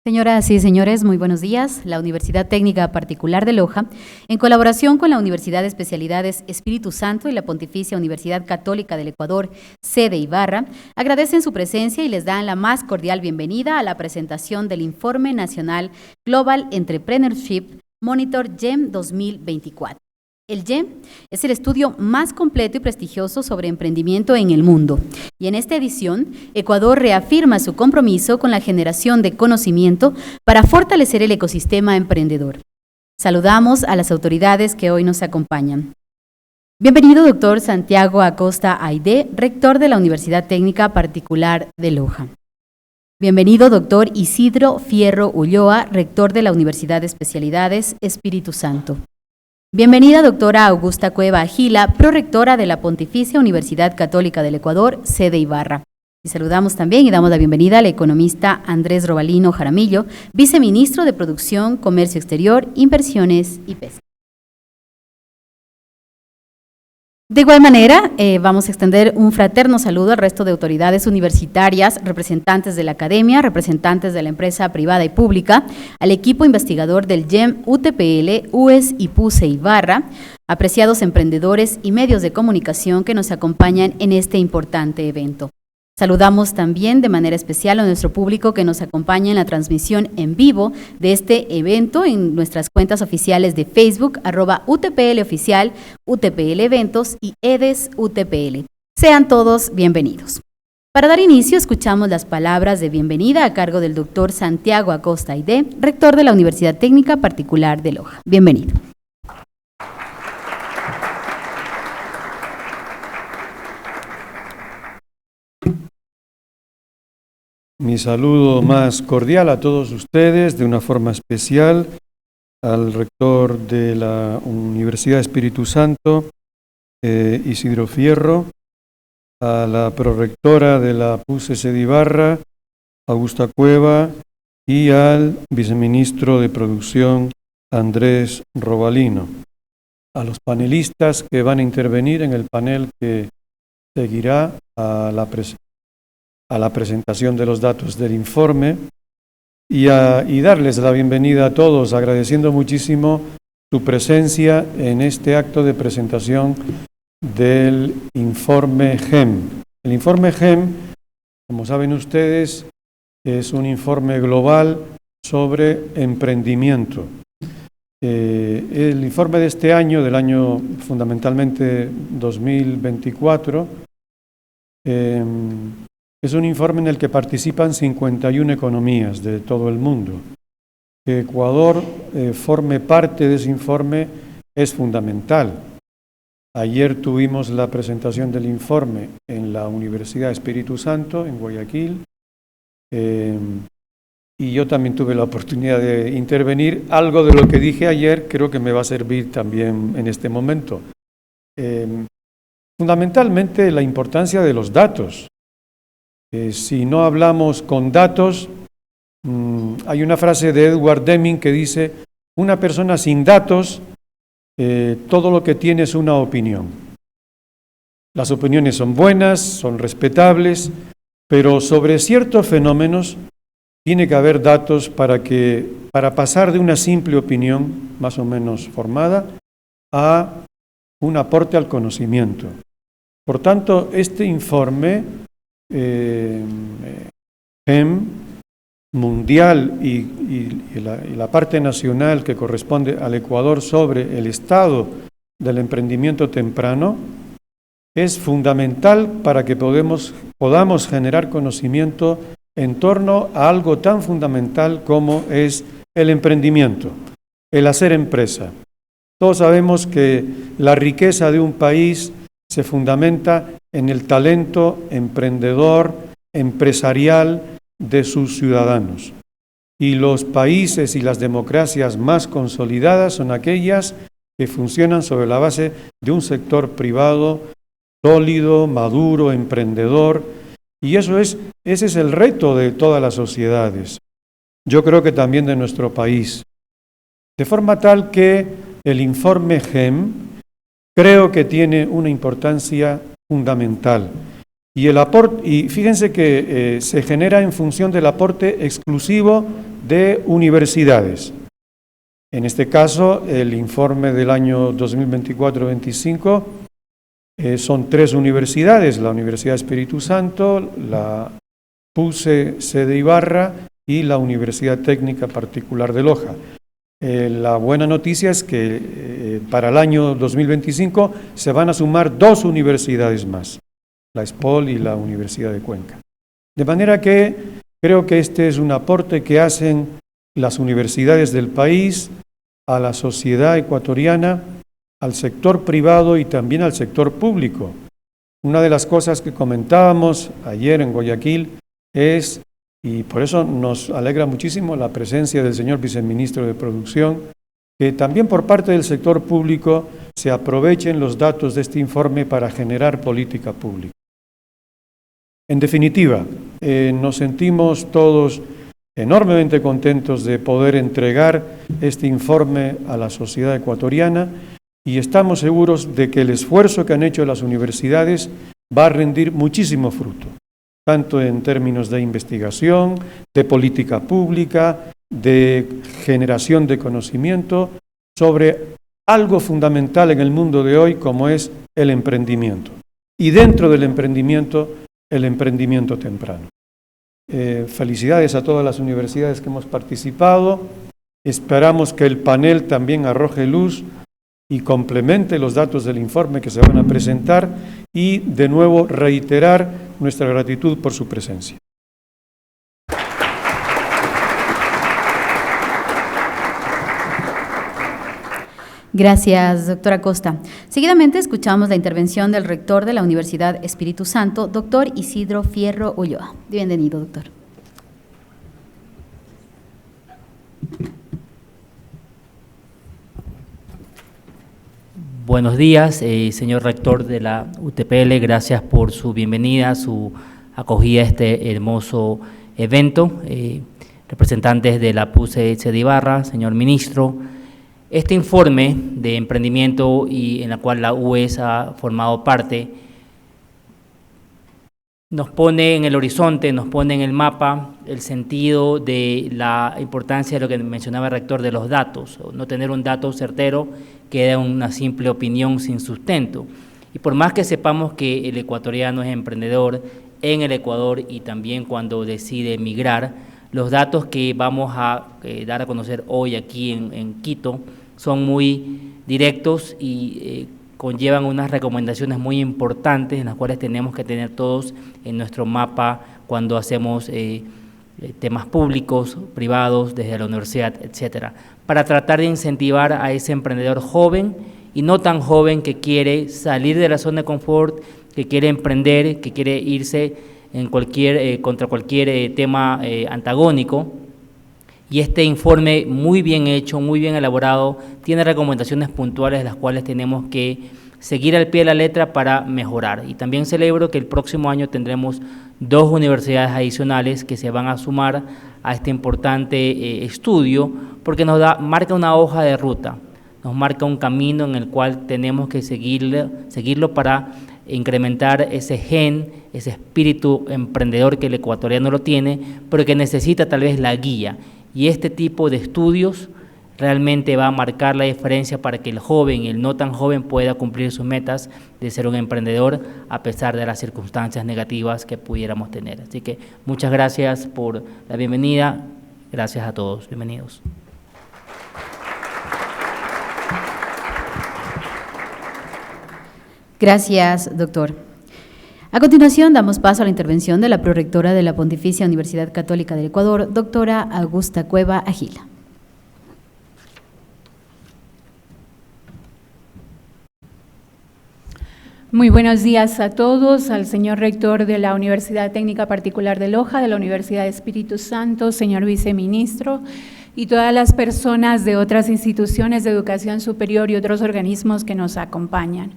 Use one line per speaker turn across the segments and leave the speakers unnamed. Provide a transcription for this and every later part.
Señoras y señores, muy buenos días. La Universidad Técnica Particular de Loja, en colaboración con la Universidad de Especialidades Espíritu Santo y la Pontificia Universidad Católica del Ecuador, sede Ibarra, agradecen su presencia y les dan la más cordial bienvenida a la presentación del Informe Nacional Global Entrepreneurship Monitor GEM 2024. El GEM es el estudio más completo y prestigioso sobre emprendimiento en el mundo. Y en esta edición, Ecuador reafirma su compromiso con la generación de conocimiento para fortalecer el ecosistema emprendedor. Saludamos a las autoridades que hoy nos acompañan. Bienvenido, doctor Santiago Acosta Aide, rector de la Universidad Técnica Particular de Loja. Bienvenido, doctor Isidro Fierro Ulloa, rector de la Universidad de Especialidades Espíritu Santo. Bienvenida, doctora Augusta Cueva Agila, prorectora de la Pontificia Universidad Católica del Ecuador, sede Ibarra. Y saludamos también y damos la bienvenida al economista Andrés Robalino Jaramillo, viceministro de Producción, Comercio Exterior, Inversiones y Pesca. De igual manera, vamos a extender un fraterno saludo al resto de autoridades universitarias, representantes de la academia, representantes de la empresa privada y pública, al equipo investigador del GEM UTPL, UES y PUCE Ibarra, apreciados emprendedores y medios de comunicación que nos acompañan en este importante evento. Saludamos también de manera especial a nuestro público que nos acompaña en la transmisión en vivo de este evento en nuestras cuentas oficiales de Facebook, @UTPLOficial, UTPL Eventos y EDES UTPL. Sean todos bienvenidos. Para dar inicio, escuchamos las palabras de bienvenida a cargo del doctor Santiago Acosta Aide, rector de la Universidad Técnica Particular de Loja. Bienvenido.
Mi saludo más cordial a todos ustedes, de una forma especial al rector de la Universidad Espíritu Santo, Isidro Fierro, a la prorectora de la PUCE sede Ibarra, Augusta Cueva, y al viceministro de Producción, Andrés Robalino. A los panelistas que van a intervenir en el panel que seguirá a la presentación de los datos del informe y darles la bienvenida a todos, agradeciendo muchísimo su presencia en este acto de presentación del informe GEM. El informe GEM, como saben ustedes, es un informe global sobre emprendimiento. El informe de este año, del año fundamentalmente 2024, es un informe en el que participan 51 economías de todo el mundo. Que Ecuador forme parte de ese informe es fundamental. Ayer tuvimos la presentación del informe en la Universidad Espíritu Santo, en Guayaquil, y yo también tuve la oportunidad de intervenir. Algo de lo que dije ayer creo que me va a servir también en este momento. Fundamentalmente la importancia de los datos. Si no hablamos con datos, hay una frase de Edward Deming que dice: una persona sin datos, todo lo que tiene es una opinión. Las opiniones son buenas, son respetables, pero sobre ciertos fenómenos tiene que haber datos para pasar de una simple opinión, más o menos formada, a un aporte al conocimiento. Por tanto, este informe GEM mundial y la parte nacional que corresponde al Ecuador sobre el estado del emprendimiento temprano es fundamental para que podamos generar conocimiento en torno a algo tan fundamental como es el emprendimiento, el hacer empresa. Todos sabemos que la riqueza de un país se fundamenta en el talento emprendedor, empresarial de sus ciudadanos. Y los países y las democracias más consolidadas son aquellas que funcionan sobre la base de un sector privado sólido, maduro, emprendedor. Y ese es el reto de todas las sociedades. Yo creo que también de nuestro país. De forma tal que el informe GEM creo que tiene una importancia fundamental. Y fíjense que se genera en función del aporte exclusivo de universidades. En este caso, el informe del año 2024-25 son 3 universidades, la Universidad Espíritu Santo, la PUCE sede Ibarra y la Universidad Técnica Particular de Loja. La buena noticia es que para el año 2025 se van a sumar 2 universidades más, la ESPOL y la Universidad de Cuenca. De manera que creo que este es un aporte que hacen las universidades del país a la sociedad ecuatoriana, al sector privado y también al sector público. Una de las cosas que comentábamos ayer en Guayaquil es, y por eso nos alegra muchísimo la presencia del señor viceministro de Producción, que también por parte del sector público se aprovechen los datos de este informe para generar política pública. En definitiva, nos sentimos todos enormemente contentos de poder entregar este informe a la sociedad ecuatoriana y estamos seguros de que el esfuerzo que han hecho las universidades va a rendir muchísimo fruto, tanto en términos de investigación, de política pública, de generación de conocimiento sobre algo fundamental en el mundo de hoy como es el emprendimiento. Y dentro del emprendimiento, el emprendimiento temprano. Felicidades a todas las universidades que hemos participado. Esperamos que el panel también arroje luz y complemente los datos del informe que se van a presentar y de nuevo reiterar nuestra gratitud por su presencia.
Gracias, doctora Costa. Seguidamente escuchamos la intervención del rector de la Universidad Espíritu Santo, doctor Isidro Fierro Ulloa. Bienvenido, doctor.
Buenos días, señor rector de la UTPL. Gracias por su bienvenida, su acogida a este hermoso evento. Representantes de la PUCE sede Ibarra, señor ministro. Este informe de emprendimiento y en la cual la UES ha formado parte nos pone en el horizonte, nos pone en el mapa el sentido de la importancia de lo que mencionaba el rector de los datos. No tener un dato certero queda una simple opinión sin sustento. Y por más que sepamos que el ecuatoriano es emprendedor en el Ecuador y también cuando decide emigrar, los datos que vamos a dar a conocer hoy aquí en Quito son muy directos y conllevan unas recomendaciones muy importantes en las cuales tenemos que tener todos en nuestro mapa cuando hacemos temas públicos, privados, desde la universidad, etcétera, para tratar de incentivar a ese emprendedor joven y no tan joven que quiere salir de la zona de confort, que quiere emprender, que quiere irse en contra cualquier tema antagónico. Y este informe muy bien hecho, muy bien elaborado, tiene recomendaciones puntuales las cuales tenemos que seguir al pie de la letra para mejorar. Y también celebro que el próximo año tendremos 2 universidades adicionales que se van a sumar a este importante estudio, porque marca una hoja de ruta, nos marca un camino en el cual tenemos que seguirlo para incrementar ese gen, ese espíritu emprendedor que el ecuatoriano lo tiene, pero que necesita tal vez la guía. Y este tipo de estudios realmente va a marcar la diferencia para que el joven y el no tan joven pueda cumplir sus metas de ser un emprendedor a pesar de las circunstancias negativas que pudiéramos tener. Así que muchas gracias por la bienvenida. Gracias a todos. Bienvenidos.
Gracias, doctor. A continuación, damos paso a la intervención de la prorectora de la Pontificia Universidad Católica del Ecuador, doctora Augusta Cueva Agila.
Muy buenos días a todos, al señor rector de la Universidad Técnica Particular de Loja, de la Universidad de Espíritu Santo, señor viceministro, y todas las personas de otras instituciones de educación superior y otros organismos que nos acompañan.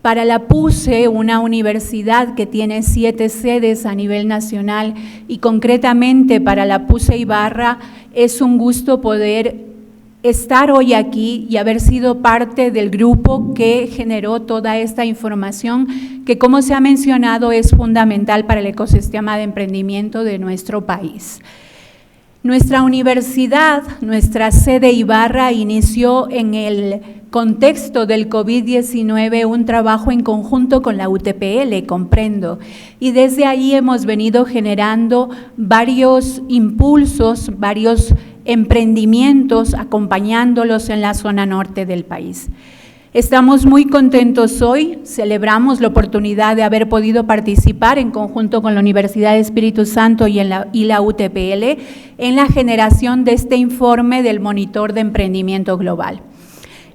Para la PUCE, una universidad que tiene 7 sedes a nivel nacional y concretamente para la PUCE Ibarra, es un gusto poder estar hoy aquí y haber sido parte del grupo que generó toda esta información que, como se ha mencionado, es fundamental para el ecosistema de emprendimiento de nuestro país. Nuestra universidad, nuestra sede Ibarra, inició en el contexto del COVID-19 un trabajo en conjunto con la UTPL, comprendo, y desde ahí hemos venido generando varios impulsos, varios emprendimientos, acompañándolos en la zona norte del país. Estamos muy contentos hoy, celebramos la oportunidad de haber podido participar en conjunto con la Universidad de Espíritu Santo y la UTPL en la generación de este informe del Monitor de Emprendimiento Global.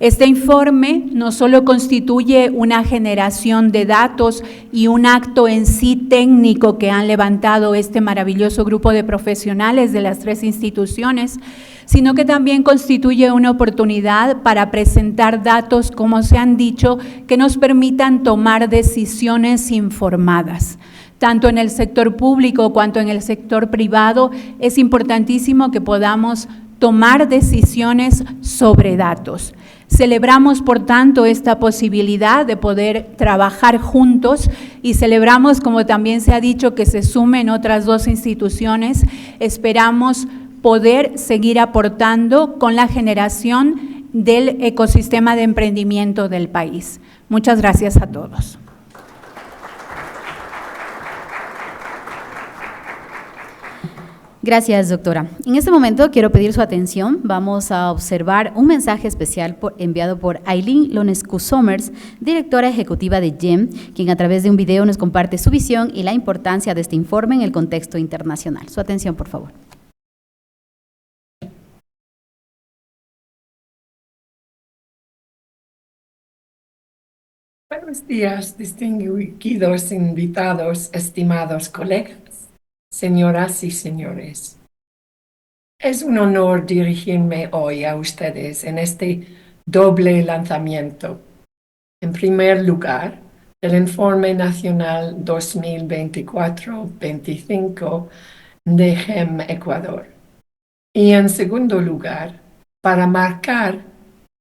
Este informe no solo constituye una generación de datos y un acto en sí técnico que han levantado este maravilloso grupo de profesionales de las tres instituciones, sino que también constituye una oportunidad para presentar datos, como se han dicho, que nos permitan tomar decisiones informadas. Tanto en el sector público cuanto en el sector privado, es importantísimo que podamos tomar decisiones sobre datos. Celebramos, por tanto, esta posibilidad de poder trabajar juntos y celebramos, como también se ha dicho, que se sumen otras dos instituciones. Esperamos poder seguir aportando con la generación del ecosistema de emprendimiento del país. Muchas gracias a todos.
Gracias, doctora. En este momento quiero pedir su atención. Vamos a observar un mensaje especial enviado por Aileen Lonescu Somers, directora ejecutiva de GEM, quien a través de un video nos comparte su visión y la importancia de este informe en el contexto internacional. Su atención, por favor.
Buenos días, distinguidos invitados, estimados colegas, señoras y señores. Es un honor dirigirme hoy a ustedes en este doble lanzamiento. En primer lugar, el Informe Nacional 2024-25 de GEM Ecuador. Y en segundo lugar, para marcar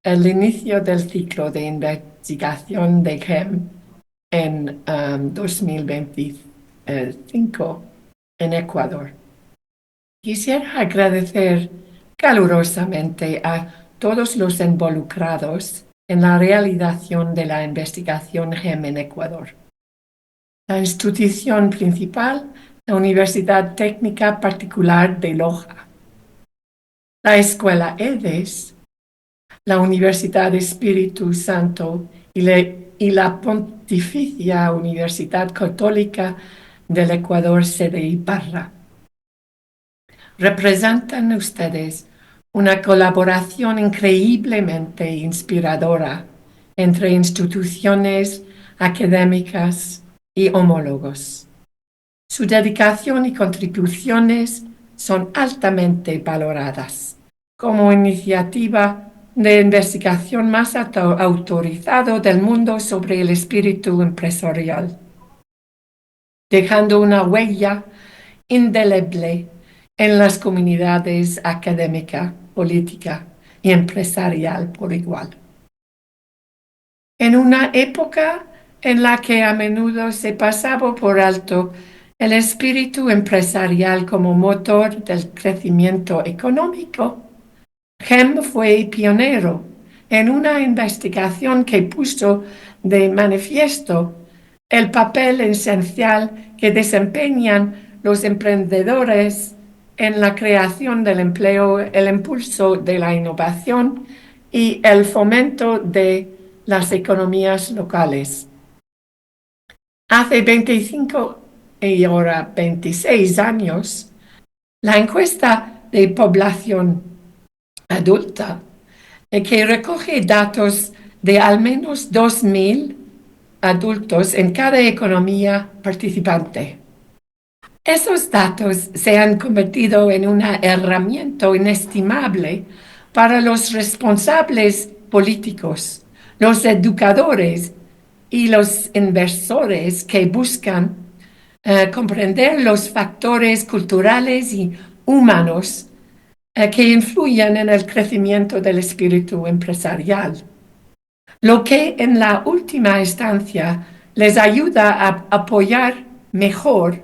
el inicio del ciclo de investigación de GEM en 2025 en Ecuador. Quisiera agradecer calurosamente a todos los involucrados en la realización de la investigación GEM en Ecuador. La institución principal, la Universidad Técnica Particular de Loja, la Escuela EDES, la Universidad Espíritu Santo y la Pontificia Universidad Católica del Ecuador, sede Ibarra. Representan ustedes una colaboración increíblemente inspiradora entre instituciones académicas y homólogos. Su dedicación y contribuciones son altamente valoradas como iniciativa de investigación más autorizado del mundo sobre el espíritu empresarial, dejando una huella indeleble en las comunidades académica, política y empresarial por igual. En una época en la que a menudo se pasaba por alto el espíritu empresarial como motor del crecimiento económico, GEM fue pionero en una investigación que puso de manifiesto el papel esencial que desempeñan los emprendedores en la creación del empleo, el impulso de la innovación y el fomento de las economías locales. Hace 25 y ahora 26 años, la encuesta de población adulta, que recoge datos de al menos 2.000 adultos en cada economía participante. Esos datos se han convertido en una herramienta inestimable para los responsables políticos, los educadores y los inversores que buscan comprender los factores culturales y humanos que influyen en el crecimiento del espíritu empresarial, lo que en la última instancia les ayuda a apoyar mejor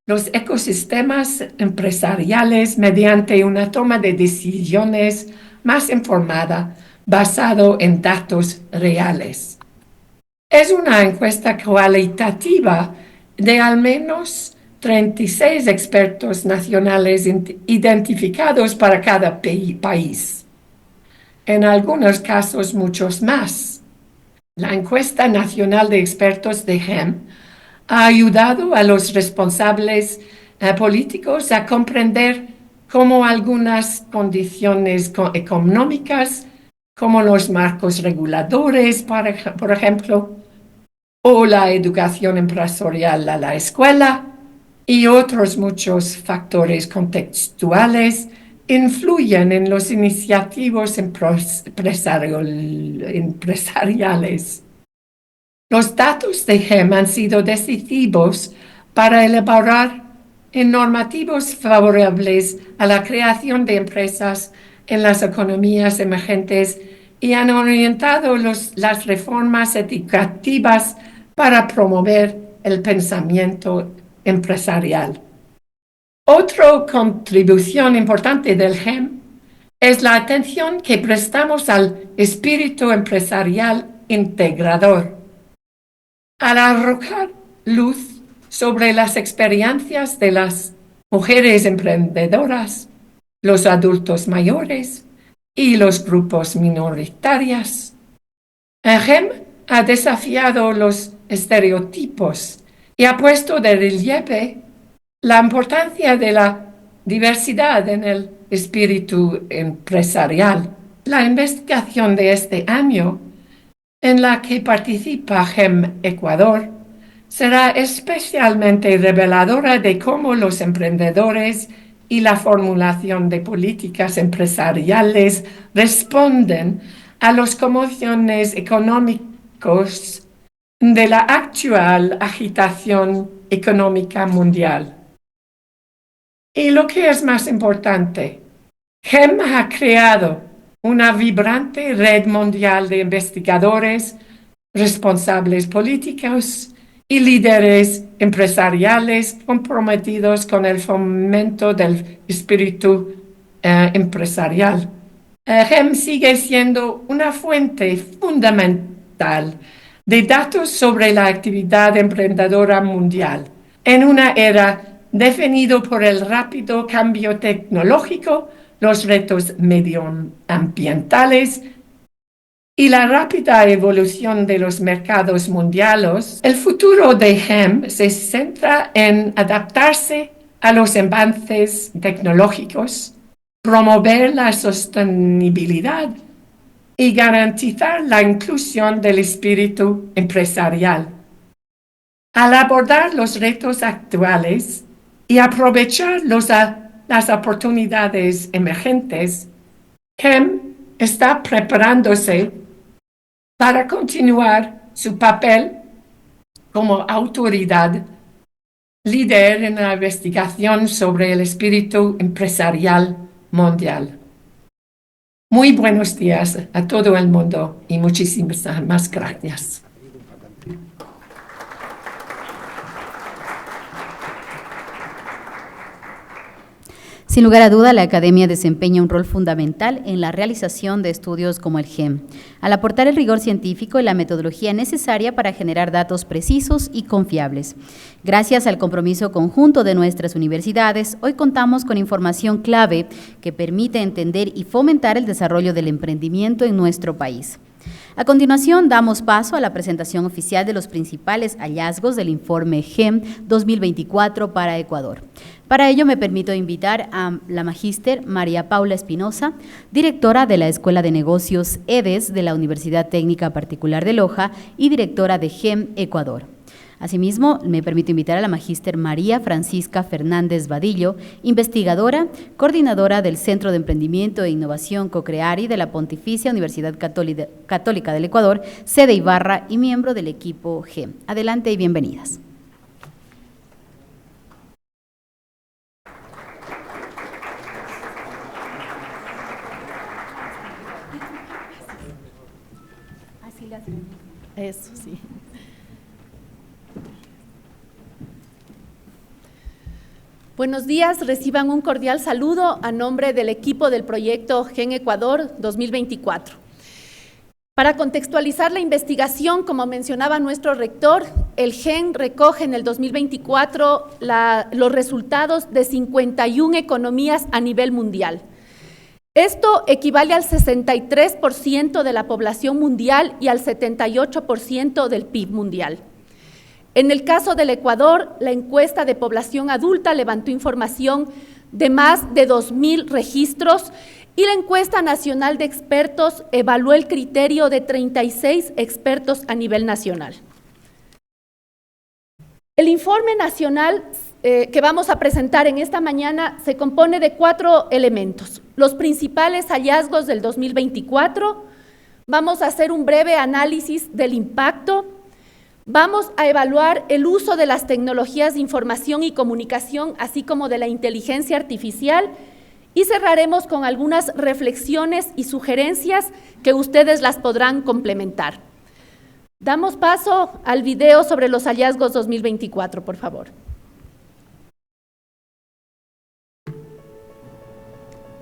los ecosistemas empresariales mediante una toma de decisiones más informada, basado en datos reales. Es una encuesta cualitativa de al menos 36 expertos nacionales identificados para cada país. En algunos casos, muchos más. La encuesta nacional de expertos de GEM ha ayudado a los responsables políticos a comprender cómo algunas condiciones económicas, como los marcos reguladores, por ejemplo, o la educación empresarial a la escuela, y otros muchos factores contextuales influyen en los iniciativos empresariales. Los datos de GEM han sido decisivos para elaborar normativos favorables a la creación de empresas en las economías emergentes y han orientado las reformas educativas para promover el pensamiento empresarial. Otra contribución importante del GEM es la atención que prestamos al espíritu empresarial integrador. Al arrojar luz sobre las experiencias de las mujeres emprendedoras, los adultos mayores y los grupos minoritarios, GEM ha desafiado los estereotipos y ha puesto de relieve la importancia de la diversidad en el espíritu empresarial. La investigación de este año, en la que participa GEM Ecuador, será especialmente reveladora de cómo los emprendedores y la formulación de políticas empresariales responden a las conmociones económicas de la actual agitación económica mundial. Y lo que es más importante, GEM ha creado una vibrante red mundial de investigadores, responsables políticos y líderes empresariales comprometidos con el fomento del espíritu empresarial. GEM sigue siendo una fuente fundamental de datos sobre la actividad emprendedora mundial en una era definida por el rápido cambio tecnológico, los retos medioambientales y la rápida evolución de los mercados mundiales. El futuro de GEM se centra en adaptarse a los avances tecnológicos, promover la sostenibilidad y garantizar la inclusión del espíritu empresarial. Al abordar los retos actuales y aprovechar las oportunidades emergentes, GEM está preparándose para continuar su papel como autoridad líder en la investigación sobre el espíritu empresarial mundial. Muy buenos días a todo el mundo y muchísimas más gracias.
Sin lugar a duda, la Academia desempeña un rol fundamental en la realización de estudios como el GEM, al aportar el rigor científico y la metodología necesaria para generar datos precisos y confiables. Gracias al compromiso conjunto de nuestras universidades, hoy contamos con información clave que permite entender y fomentar el desarrollo del emprendimiento en nuestro país. A continuación, damos paso a la presentación oficial de los principales hallazgos del informe GEM 2024 para Ecuador. Para ello, me permito invitar a la magíster María Paula Espinosa, directora de la Escuela de Negocios EDES de la Universidad Técnica Particular de Loja y directora de GEM Ecuador. Asimismo, me permito invitar a la magíster María Francisca Fernández Vadillo, investigadora, coordinadora del Centro de Emprendimiento e Innovación CoCreari de la Pontificia Universidad Católica del Ecuador, sede Ibarra y miembro del equipo GEM. Adelante y bienvenidas.
Eso, sí. Buenos días, reciban un cordial saludo a nombre del equipo del proyecto GEN Ecuador 2024. Para contextualizar la investigación, como mencionaba nuestro rector, el GEN recoge en el 2024 los resultados de 51 economías a nivel mundial. Esto equivale al 63% de la población mundial y al 78% del PIB mundial. En el caso del Ecuador, la encuesta de población adulta levantó información de más de 2.000 registros y la encuesta nacional de expertos evaluó el criterio de 36 expertos a nivel nacional. El informe nacional que vamos a presentar en esta mañana se compone de 4 elementos. Los principales hallazgos del 2024, vamos a hacer un breve análisis del impacto, vamos a evaluar el uso de las tecnologías de información y comunicación, así como de la inteligencia artificial, y cerraremos con algunas reflexiones y sugerencias que ustedes las podrán complementar. Damos paso al video sobre los hallazgos 2024, por favor.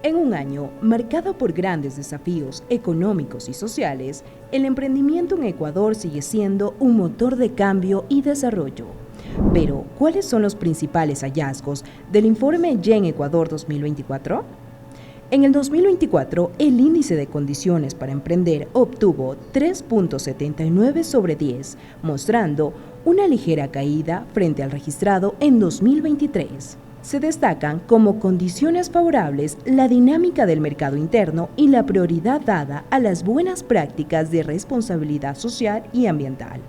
En un año marcado por grandes desafíos económicos y sociales, el emprendimiento en Ecuador sigue siendo un motor de cambio y desarrollo. Pero, ¿cuáles son los principales hallazgos del informe GEN Ecuador 2024? En el 2024, el índice de condiciones para emprender obtuvo 3.79 sobre 10, mostrando una ligera caída frente al registrado en 2023. Se destacan como condiciones favorables la dinámica del mercado interno y la prioridad dada a las buenas prácticas de responsabilidad social y ambiental.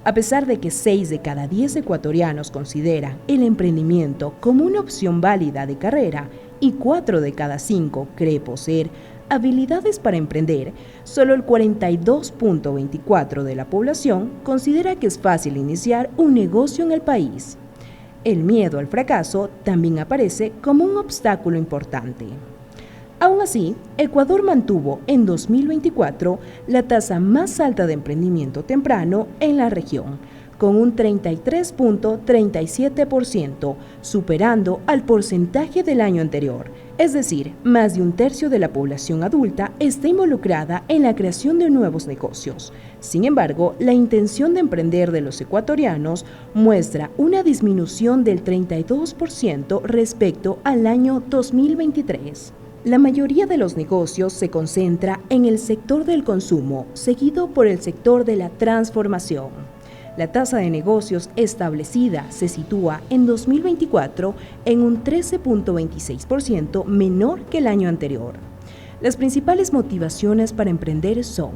A pesar de que 6 de cada 10 ecuatorianos consideran el emprendimiento como una opción válida de carrera y 4 de cada 5 cree poseer habilidades para emprender, solo el 42.24% de la población considera que es fácil iniciar un negocio en el país. El miedo al fracaso también aparece como un obstáculo importante. Aún así, Ecuador mantuvo en 2024 la tasa más alta de emprendimiento temprano en la región, con un 33.37%, superando al porcentaje del año anterior. Es decir, más de un tercio de la población adulta está involucrada en la creación de nuevos negocios. Sin embargo, la intención de emprender de los ecuatorianos muestra una disminución del 32% respecto al año 2023. La mayoría de los negocios se concentra en el sector del consumo, seguido por el sector de la transformación. La tasa de negocios establecida se sitúa en 2024 en un 13.26% menor que el año anterior. Las principales motivaciones para emprender son: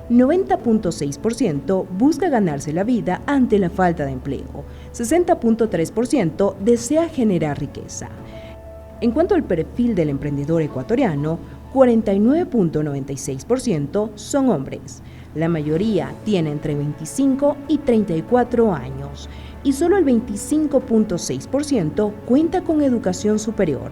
90.6% busca ganarse la vida ante la falta de empleo, 60.3% desea generar riqueza. En cuanto al perfil del emprendedor ecuatoriano, 49.96% son hombres. La mayoría tiene entre 25 y 34 años y solo el 25.6% cuenta con educación superior.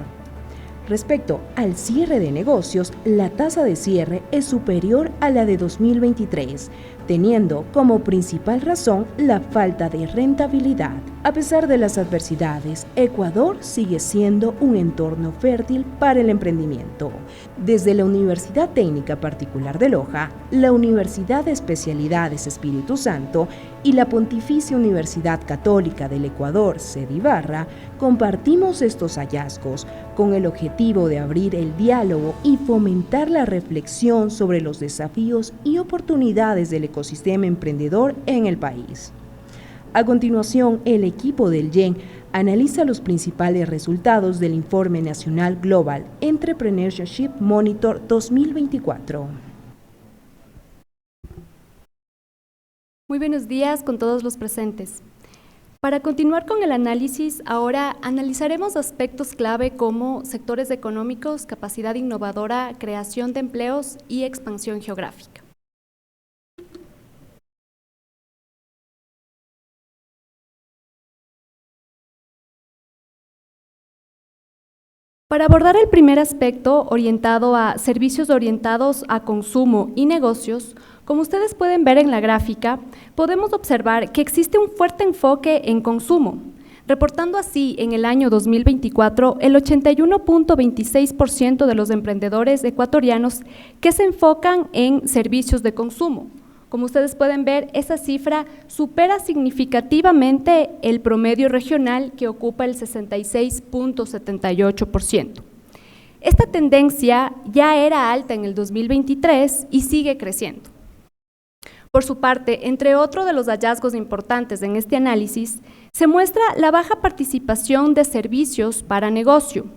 Respecto al cierre de negocios, la tasa de cierre es superior a la de 2023, teniendo como principal razón la falta de rentabilidad. A pesar de las adversidades, Ecuador sigue siendo un entorno fértil para el emprendimiento. Desde la Universidad Técnica Particular de Loja, la Universidad de Especialidades Espíritu Santo y la Pontificia Universidad Católica del Ecuador, sede Ibarra, compartimos estos hallazgos con el objetivo de abrir el diálogo y fomentar la reflexión sobre los desafíos y oportunidades del ecosistema emprendedor en el país. A continuación, el equipo del GEN analiza los principales resultados del Informe Nacional Global Entrepreneurship Monitor 2024.
Muy buenos días con todos los presentes. Para continuar con el análisis, ahora analizaremos aspectos clave como sectores económicos, capacidad innovadora, creación de empleos y expansión geográfica. Para abordar el primer aspecto, orientado a servicios orientados a consumo y negocios, como ustedes pueden ver en la gráfica, podemos observar que existe un fuerte enfoque en consumo, reportando así en el año 2024 el 81.26% de los emprendedores ecuatorianos que se enfocan en servicios de consumo. Como ustedes pueden ver, esa cifra supera significativamente el promedio regional que ocupa el 66.78%. Esta tendencia ya era alta en el 2023 y sigue creciendo. Por su parte, entre otros de los hallazgos importantes en este análisis, se muestra la baja participación de servicios para negocio.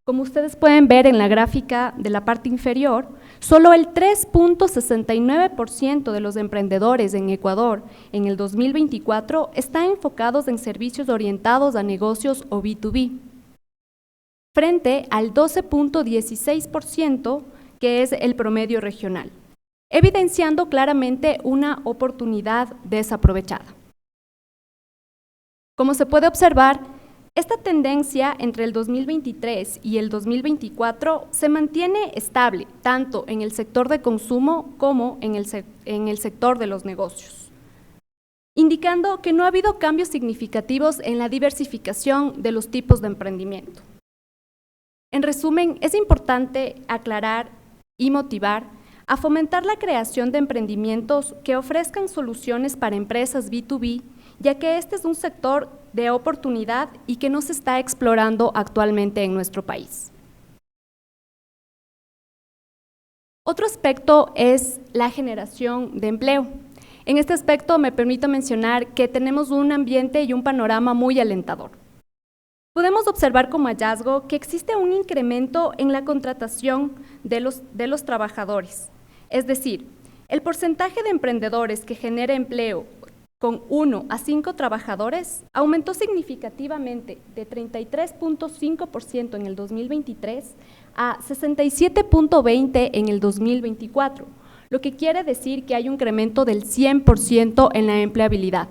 Como ustedes pueden ver en la gráfica de la parte inferior, solo el 3.69% de los emprendedores en Ecuador en el 2024 están enfocados en servicios orientados a negocios o B2B, frente al 12.16% que es el promedio regional, evidenciando claramente una oportunidad desaprovechada. Como se puede observar, esta tendencia entre el 2023 y el 2024 se mantiene estable, tanto en el sector de consumo como en el sector de los negocios, indicando que no ha habido cambios significativos en la diversificación de los tipos de emprendimiento. En resumen, es importante aclarar y motivar a fomentar la creación de emprendimientos que ofrezcan soluciones para empresas B2B, ya que este es un sector de oportunidad y que no se está explorando actualmente en nuestro país. Otro aspecto es la generación de empleo. En este aspecto me permito mencionar que tenemos un ambiente y un panorama muy alentador. Podemos observar como hallazgo que existe un incremento en la contratación de los trabajadores, es decir, el porcentaje de emprendedores que genera empleo con 1 a 5 trabajadores aumentó significativamente de 33.5% en el 2023 a 67.20% en el 2024, lo que quiere decir que hay un incremento del 100% en la empleabilidad.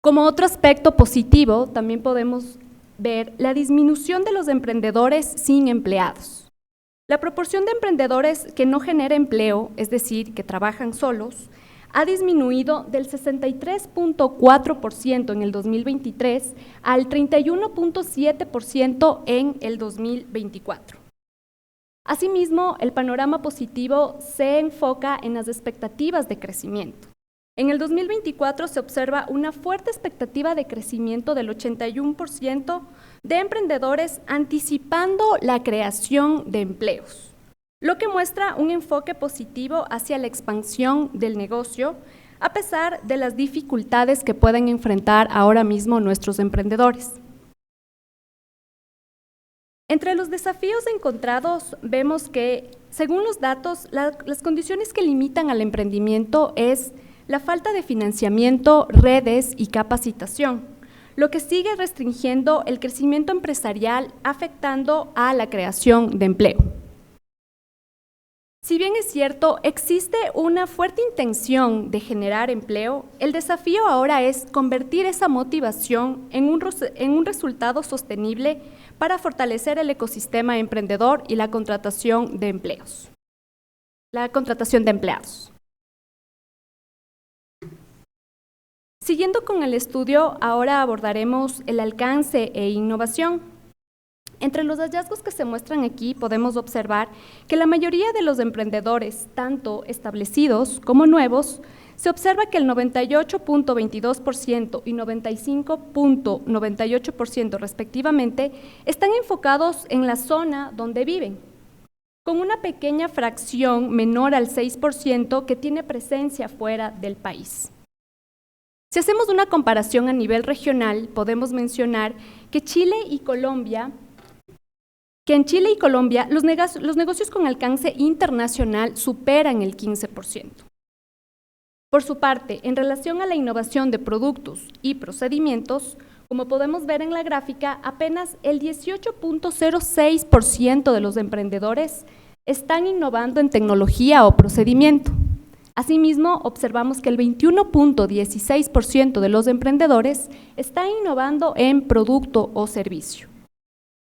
Como otro aspecto positivo, también podemos ver la disminución de los emprendedores sin empleados. La proporción de emprendedores que no genera empleo, es decir, que trabajan solos, ha disminuido del 63.4% en el 2023 al 31.7% en el 2024. Asimismo, el panorama positivo se enfoca en las expectativas de crecimiento. En el 2024 se observa una fuerte expectativa de crecimiento del 81% de emprendedores anticipando la creación de empleos, lo que muestra un enfoque positivo hacia la expansión del negocio, a pesar de las dificultades que pueden enfrentar ahora mismo nuestros emprendedores. Entre los desafíos encontrados vemos que, según los datos, las condiciones que limitan al emprendimiento es la falta de financiamiento, redes y capacitación, lo que sigue restringiendo el crecimiento empresarial, afectando a la creación de empleo. Si bien es cierto, existe una fuerte intención de generar empleo, el desafío ahora es convertir esa motivación en un resultado sostenible para fortalecer el ecosistema emprendedor y la contratación de empleados. Siguiendo con el estudio, ahora abordaremos el alcance e innovación. Entre los hallazgos que se muestran aquí podemos observar que la mayoría de los emprendedores, tanto establecidos como nuevos, se observa que el 98.22% y 95.98% respectivamente están enfocados en la zona donde viven, con una pequeña fracción menor al 6% que tiene presencia fuera del país. Si hacemos una comparación a nivel regional, podemos mencionar que en Chile y Colombia los negocios con alcance internacional superan el 15%. Por su parte, en relación a la innovación de productos y procedimientos, como podemos ver en la gráfica, apenas el 18.06% de los emprendedores están innovando en tecnología o procedimiento. Asimismo, observamos que el 21.16% de los emprendedores están innovando en producto o servicio.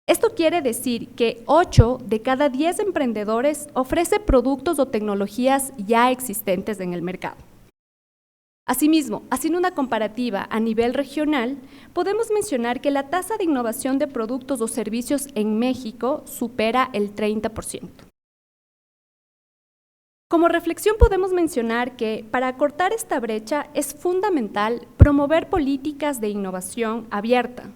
Esto quiere decir que 8 de cada 10 emprendedores ofrece productos o tecnologías ya existentes en el mercado. Asimismo, haciendo una comparativa a nivel regional, podemos mencionar que la tasa de innovación de productos o servicios en México supera el 30%. Como reflexión podemos mencionar que para acortar esta brecha es fundamental promover políticas de innovación abierta,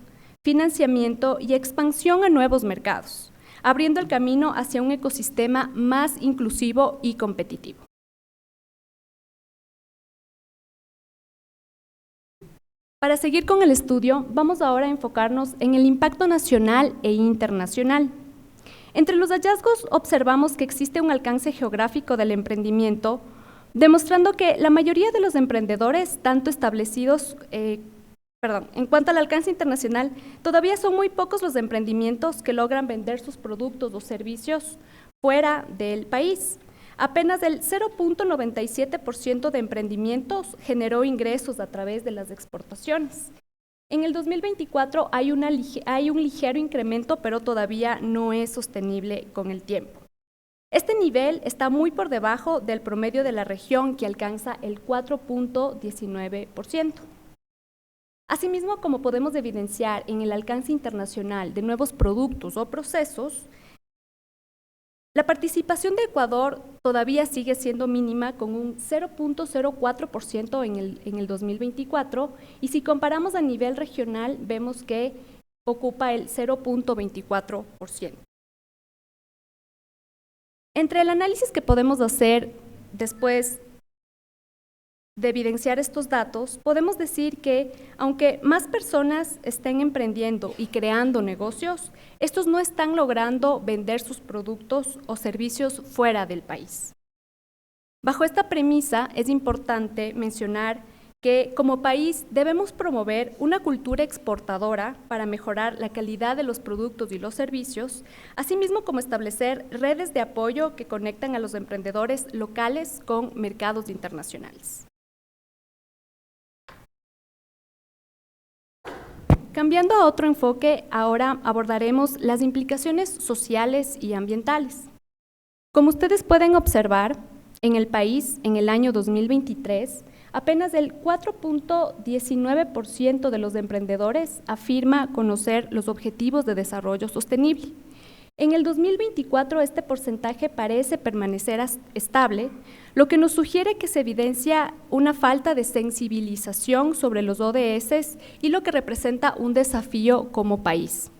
financiamiento y expansión a nuevos mercados, abriendo el camino hacia un ecosistema más inclusivo y competitivo. Para seguir con el estudio, vamos ahora a enfocarnos en el impacto nacional e internacional. Entre los hallazgos observamos que existe un alcance geográfico del emprendimiento, demostrando que la mayoría de los emprendedores, tanto establecidos, en cuanto al alcance internacional, todavía son muy pocos los emprendimientos que logran vender sus productos o servicios fuera del país. Apenas el 0.97% de emprendimientos generó ingresos a través de las exportaciones. En el 2024 hay un ligero incremento, pero todavía no es sostenible con el tiempo. Este nivel está muy por debajo del promedio de la región, que alcanza el 4.19%. Asimismo, como podemos evidenciar en el alcance internacional de nuevos productos o procesos, la participación de Ecuador todavía sigue siendo mínima, con un 0.04% en el 2024, y si comparamos a nivel regional vemos que ocupa el 0.24%. Entre el análisis que podemos hacer después de evidenciar estos datos, podemos decir que aunque más personas estén emprendiendo y creando negocios, estos no están logrando vender sus productos o servicios fuera del país. Bajo esta premisa, es importante mencionar que como país debemos promover una cultura exportadora para mejorar la calidad de los productos y los servicios, asimismo como establecer redes de apoyo que conectan a los emprendedores locales con mercados internacionales. Cambiando a otro enfoque, ahora abordaremos las implicaciones sociales y ambientales. Como ustedes pueden observar, en el país, en el año 2023, apenas el 4.19% de los emprendedores afirma conocer los objetivos de desarrollo sostenible. En el 2024 este porcentaje parece permanecer estable, lo que nos sugiere que se evidencia una falta de sensibilización sobre los ODS y lo que representa un desafío como país.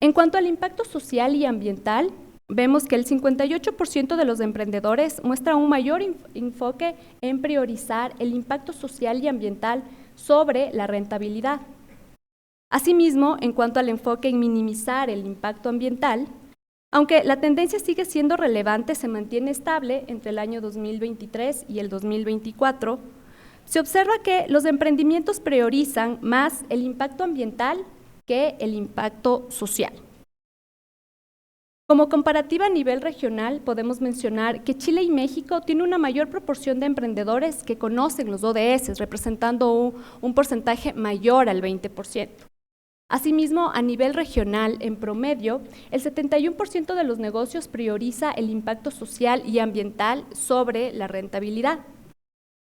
En cuanto al impacto social y ambiental, vemos que el 58% de los emprendedores muestra un mayor enfoque en priorizar el impacto social y ambiental sobre la rentabilidad. Asimismo, en cuanto al enfoque en minimizar el impacto ambiental, aunque la tendencia sigue siendo relevante, se mantiene estable entre el año 2023 y el 2024, se observa que los emprendimientos priorizan más el impacto ambiental que el impacto social. Como comparativa a nivel regional, podemos mencionar que Chile y México tienen una mayor proporción de emprendedores que conocen los ODS, representando un porcentaje mayor al 20%. Asimismo, a nivel regional, en promedio, el 71% de los negocios prioriza el impacto social y ambiental sobre la rentabilidad.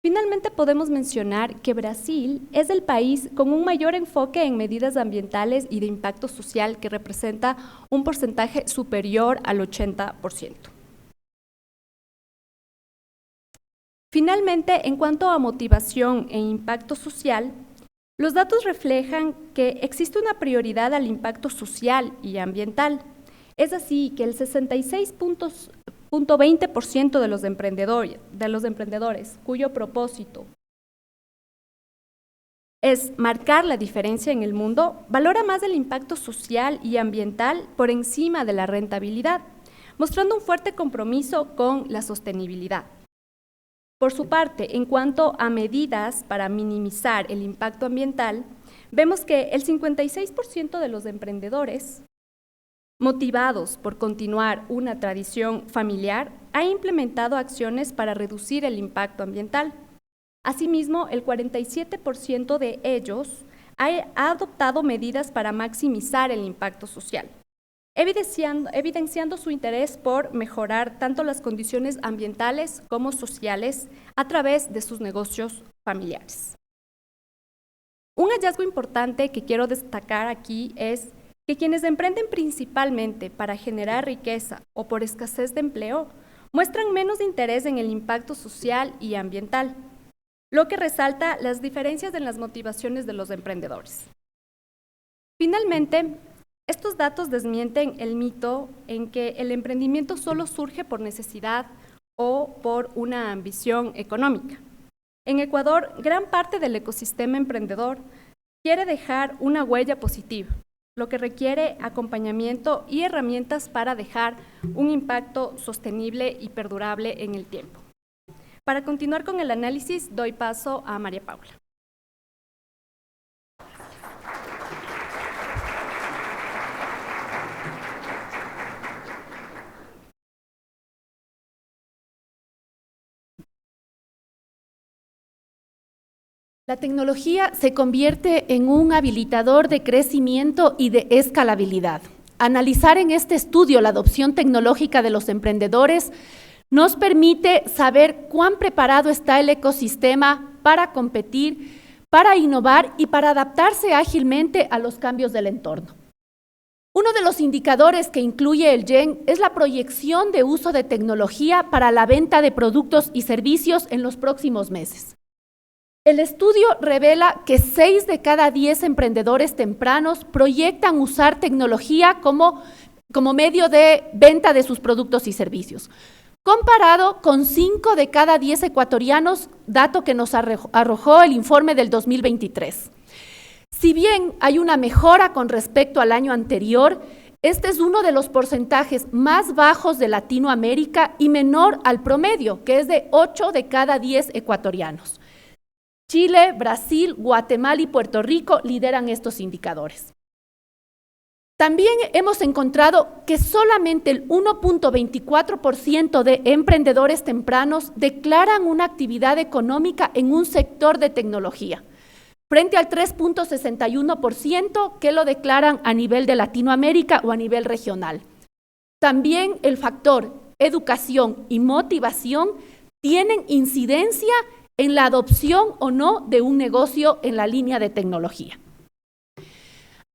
Finalmente, podemos mencionar que Brasil es el país con un mayor enfoque en medidas ambientales y de impacto social, que representa un porcentaje superior al 80%. Finalmente, en cuanto a motivación e impacto social, los datos reflejan que existe una prioridad al impacto social y ambiental. Es así que el 66.20% de los emprendedores cuyo propósito es marcar la diferencia en el mundo, valora más el impacto social y ambiental por encima de la rentabilidad, mostrando un fuerte compromiso con la sostenibilidad. Por su parte, en cuanto a medidas para minimizar el impacto ambiental, vemos que el 56% de los emprendedores, motivados por continuar una tradición familiar, ha implementado acciones para reducir el impacto ambiental. Asimismo, el 47% de ellos ha adoptado medidas para maximizar el impacto social. evidenciando su interés por mejorar tanto las condiciones ambientales como sociales a través de sus negocios familiares. Un hallazgo importante que quiero destacar aquí es que quienes emprenden principalmente para generar riqueza o por escasez de empleo muestran menos interés en el impacto social y ambiental, lo que resalta las diferencias en las motivaciones de los emprendedores. Finalmente, estos datos desmienten el mito en que el emprendimiento solo surge por necesidad o por una ambición económica. En Ecuador, gran parte del ecosistema emprendedor quiere dejar una huella positiva, lo que requiere acompañamiento y herramientas para dejar un impacto sostenible y perdurable en el tiempo. Para continuar con el análisis, doy paso a María Paula.
La tecnología se convierte en un habilitador de crecimiento y de escalabilidad. Analizar en este estudio la adopción tecnológica de los emprendedores nos permite saber cuán preparado está el ecosistema para competir, para innovar y para adaptarse ágilmente a los cambios del entorno. Uno de los indicadores que incluye el GEN es la proyección de uso de tecnología para la venta de productos y servicios en los próximos meses. El estudio revela que 6 de cada 10 emprendedores tempranos proyectan usar tecnología como medio de venta de sus productos y servicios, comparado con 5 de cada 10 ecuatorianos, dato que nos arrojó el informe del 2023. Si bien hay una mejora con respecto al año anterior, este es uno de los porcentajes más bajos de Latinoamérica y menor al promedio, que es de 8 de cada 10 ecuatorianos. Chile, Brasil, Guatemala y Puerto Rico lideran estos indicadores. También hemos encontrado que solamente el 1.24% de emprendedores tempranos declaran una actividad económica en un sector de tecnología, frente al 3.61% que lo declaran a nivel de Latinoamérica o a nivel regional. También el factor educación y motivación tienen incidencia en la adopción o no de un negocio en la línea de tecnología.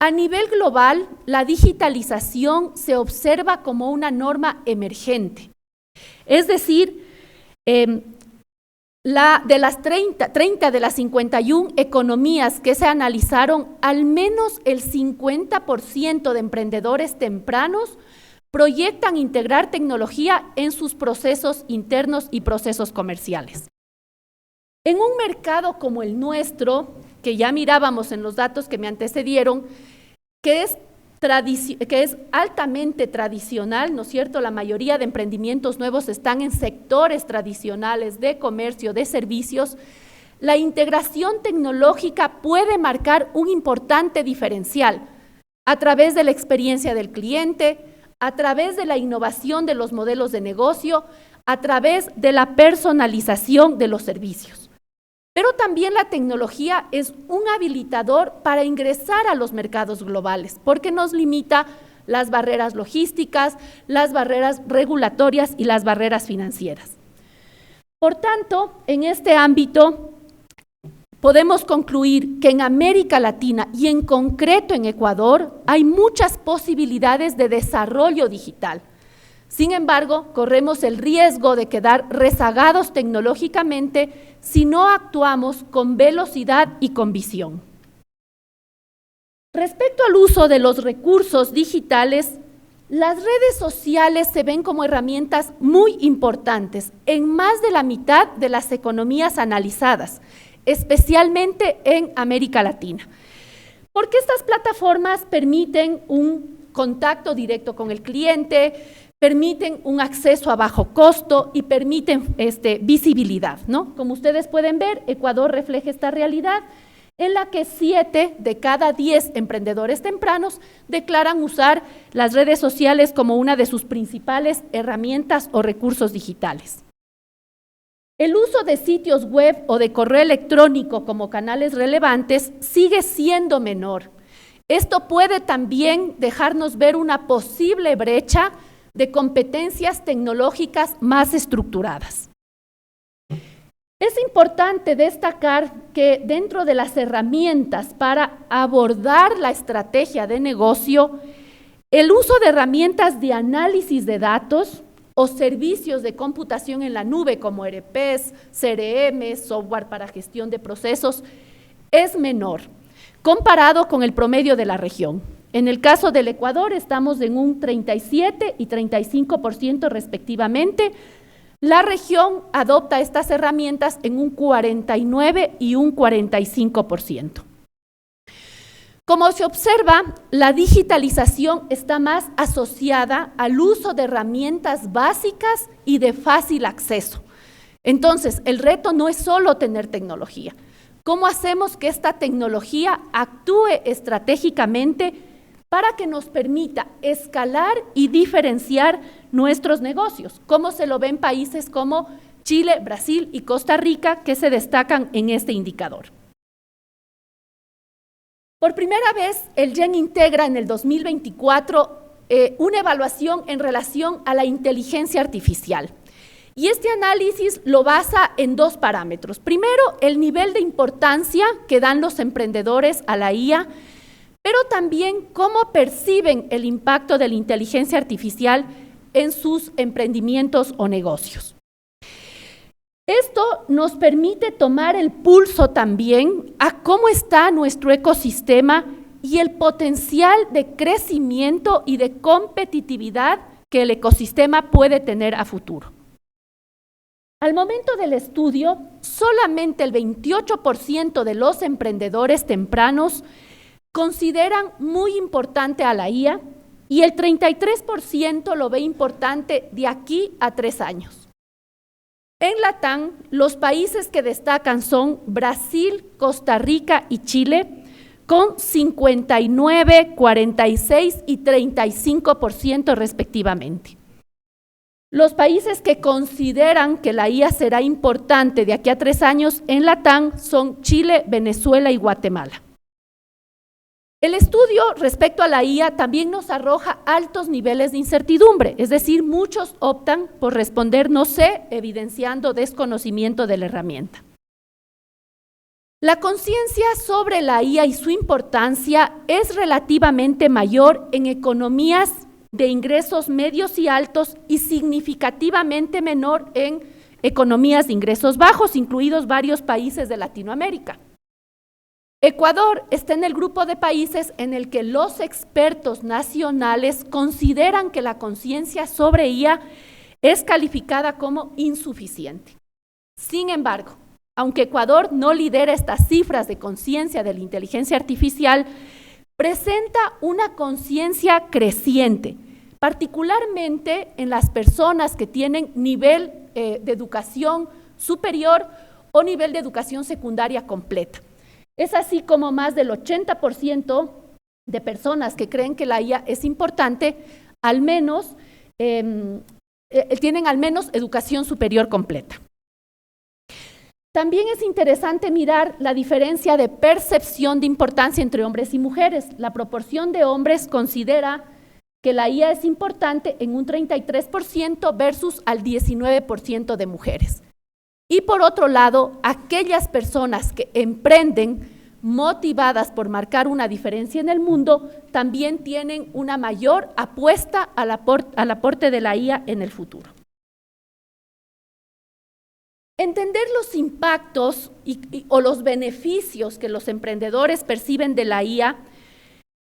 A nivel global, la digitalización se observa como una norma emergente. Es decir, de las 30 de las 51 economías que se analizaron, al menos el 50% de emprendedores tempranos proyectan integrar tecnología en sus procesos internos y procesos comerciales. En un mercado como el nuestro, que ya mirábamos en los datos que me antecedieron, que es altamente tradicional, ¿no es cierto? La mayoría de emprendimientos nuevos están en sectores tradicionales de comercio, de servicios. La integración tecnológica puede marcar un importante diferencial a través de la experiencia del cliente, a través de la innovación de los modelos de negocio, a través de la personalización de los servicios. Pero también la tecnología es un habilitador para ingresar a los mercados globales, porque nos limita las barreras logísticas, las barreras regulatorias y las barreras financieras. Por tanto, en este ámbito, podemos concluir que en América Latina y en concreto en Ecuador hay muchas posibilidades de desarrollo digital. Sin embargo, corremos el riesgo de quedar rezagados tecnológicamente si no actuamos con velocidad y con visión. Respecto al uso de los recursos digitales, las redes sociales se ven como herramientas muy importantes en más de la mitad de las economías analizadas, especialmente en América Latina, porque estas plataformas permiten un contacto directo con el cliente, permiten un acceso a bajo costo y permiten visibilidad, ¿no? Como ustedes pueden ver, Ecuador refleja esta realidad en la que 7 de cada 10 emprendedores tempranos declaran usar las redes sociales como una de sus principales herramientas o recursos digitales. El uso de sitios web o de correo electrónico como canales relevantes sigue siendo menor. Esto puede también dejarnos ver una posible brecha de competencias tecnológicas más estructuradas. Es importante destacar que dentro de las herramientas para abordar la estrategia de negocio, el uso de herramientas de análisis de datos o servicios de computación en la nube como ERPs, CRM, software para gestión de procesos, es menor comparado con el promedio de la región. En el caso del Ecuador estamos en un 37 y 35% respectivamente. La región adopta estas herramientas en un 49 y un 45%. Como se observa, la digitalización está más asociada al uso de herramientas básicas y de fácil acceso. Entonces, el reto no es solo tener tecnología. ¿Cómo hacemos que esta tecnología actúe estratégicamente para que nos permita escalar y diferenciar nuestros negocios? ¿Cómo se lo ven países como Chile, Brasil y Costa Rica, que se destacan en este indicador? Por primera vez, el YEN integra en el 2024 una evaluación en relación a la inteligencia artificial. Y este análisis lo basa en dos parámetros. Primero, el nivel de importancia que dan los emprendedores a la IA, pero también cómo perciben el impacto de la inteligencia artificial en sus emprendimientos o negocios. Esto nos permite tomar el pulso también a cómo está nuestro ecosistema y el potencial de crecimiento y de competitividad que el ecosistema puede tener a futuro. Al momento del estudio, solamente el 28% de los emprendedores tempranos consideran muy importante a la IA y el 33% lo ve importante de aquí a 3 años. En LATAM, los países que destacan son Brasil, Costa Rica y Chile, con 59, 46 y 35% respectivamente. Los países que consideran que la IA será importante de aquí a 3 años en LATAM son Chile, Venezuela y Guatemala. El estudio respecto a la IA también nos arroja altos niveles de incertidumbre, es decir, muchos optan por responder no sé, evidenciando desconocimiento de la herramienta. La conciencia sobre la IA y su importancia es relativamente mayor en economías de ingresos medios y altos y significativamente menor en economías de ingresos bajos, incluidos varios países de Latinoamérica. Ecuador está en el grupo de países en el que los expertos nacionales consideran que la conciencia sobre IA es calificada como insuficiente. Sin embargo, aunque Ecuador no lidera estas cifras de conciencia de la inteligencia artificial, presenta una conciencia creciente, particularmente en las personas que tienen nivel de educación superior o nivel de educación secundaria completa. Es así como más del 80% de personas que creen que la IA es importante, al menos tienen al menos educación superior completa. También es interesante mirar la diferencia de percepción de importancia entre hombres y mujeres. La proporción de hombres considera que la IA es importante en un 33% versus al 19% de mujeres. Y por otro lado, aquellas personas que emprenden motivadas por marcar una diferencia en el mundo, también tienen una mayor apuesta al aporte de la IA en el futuro. Entender los impactos o los beneficios que los emprendedores perciben de la IA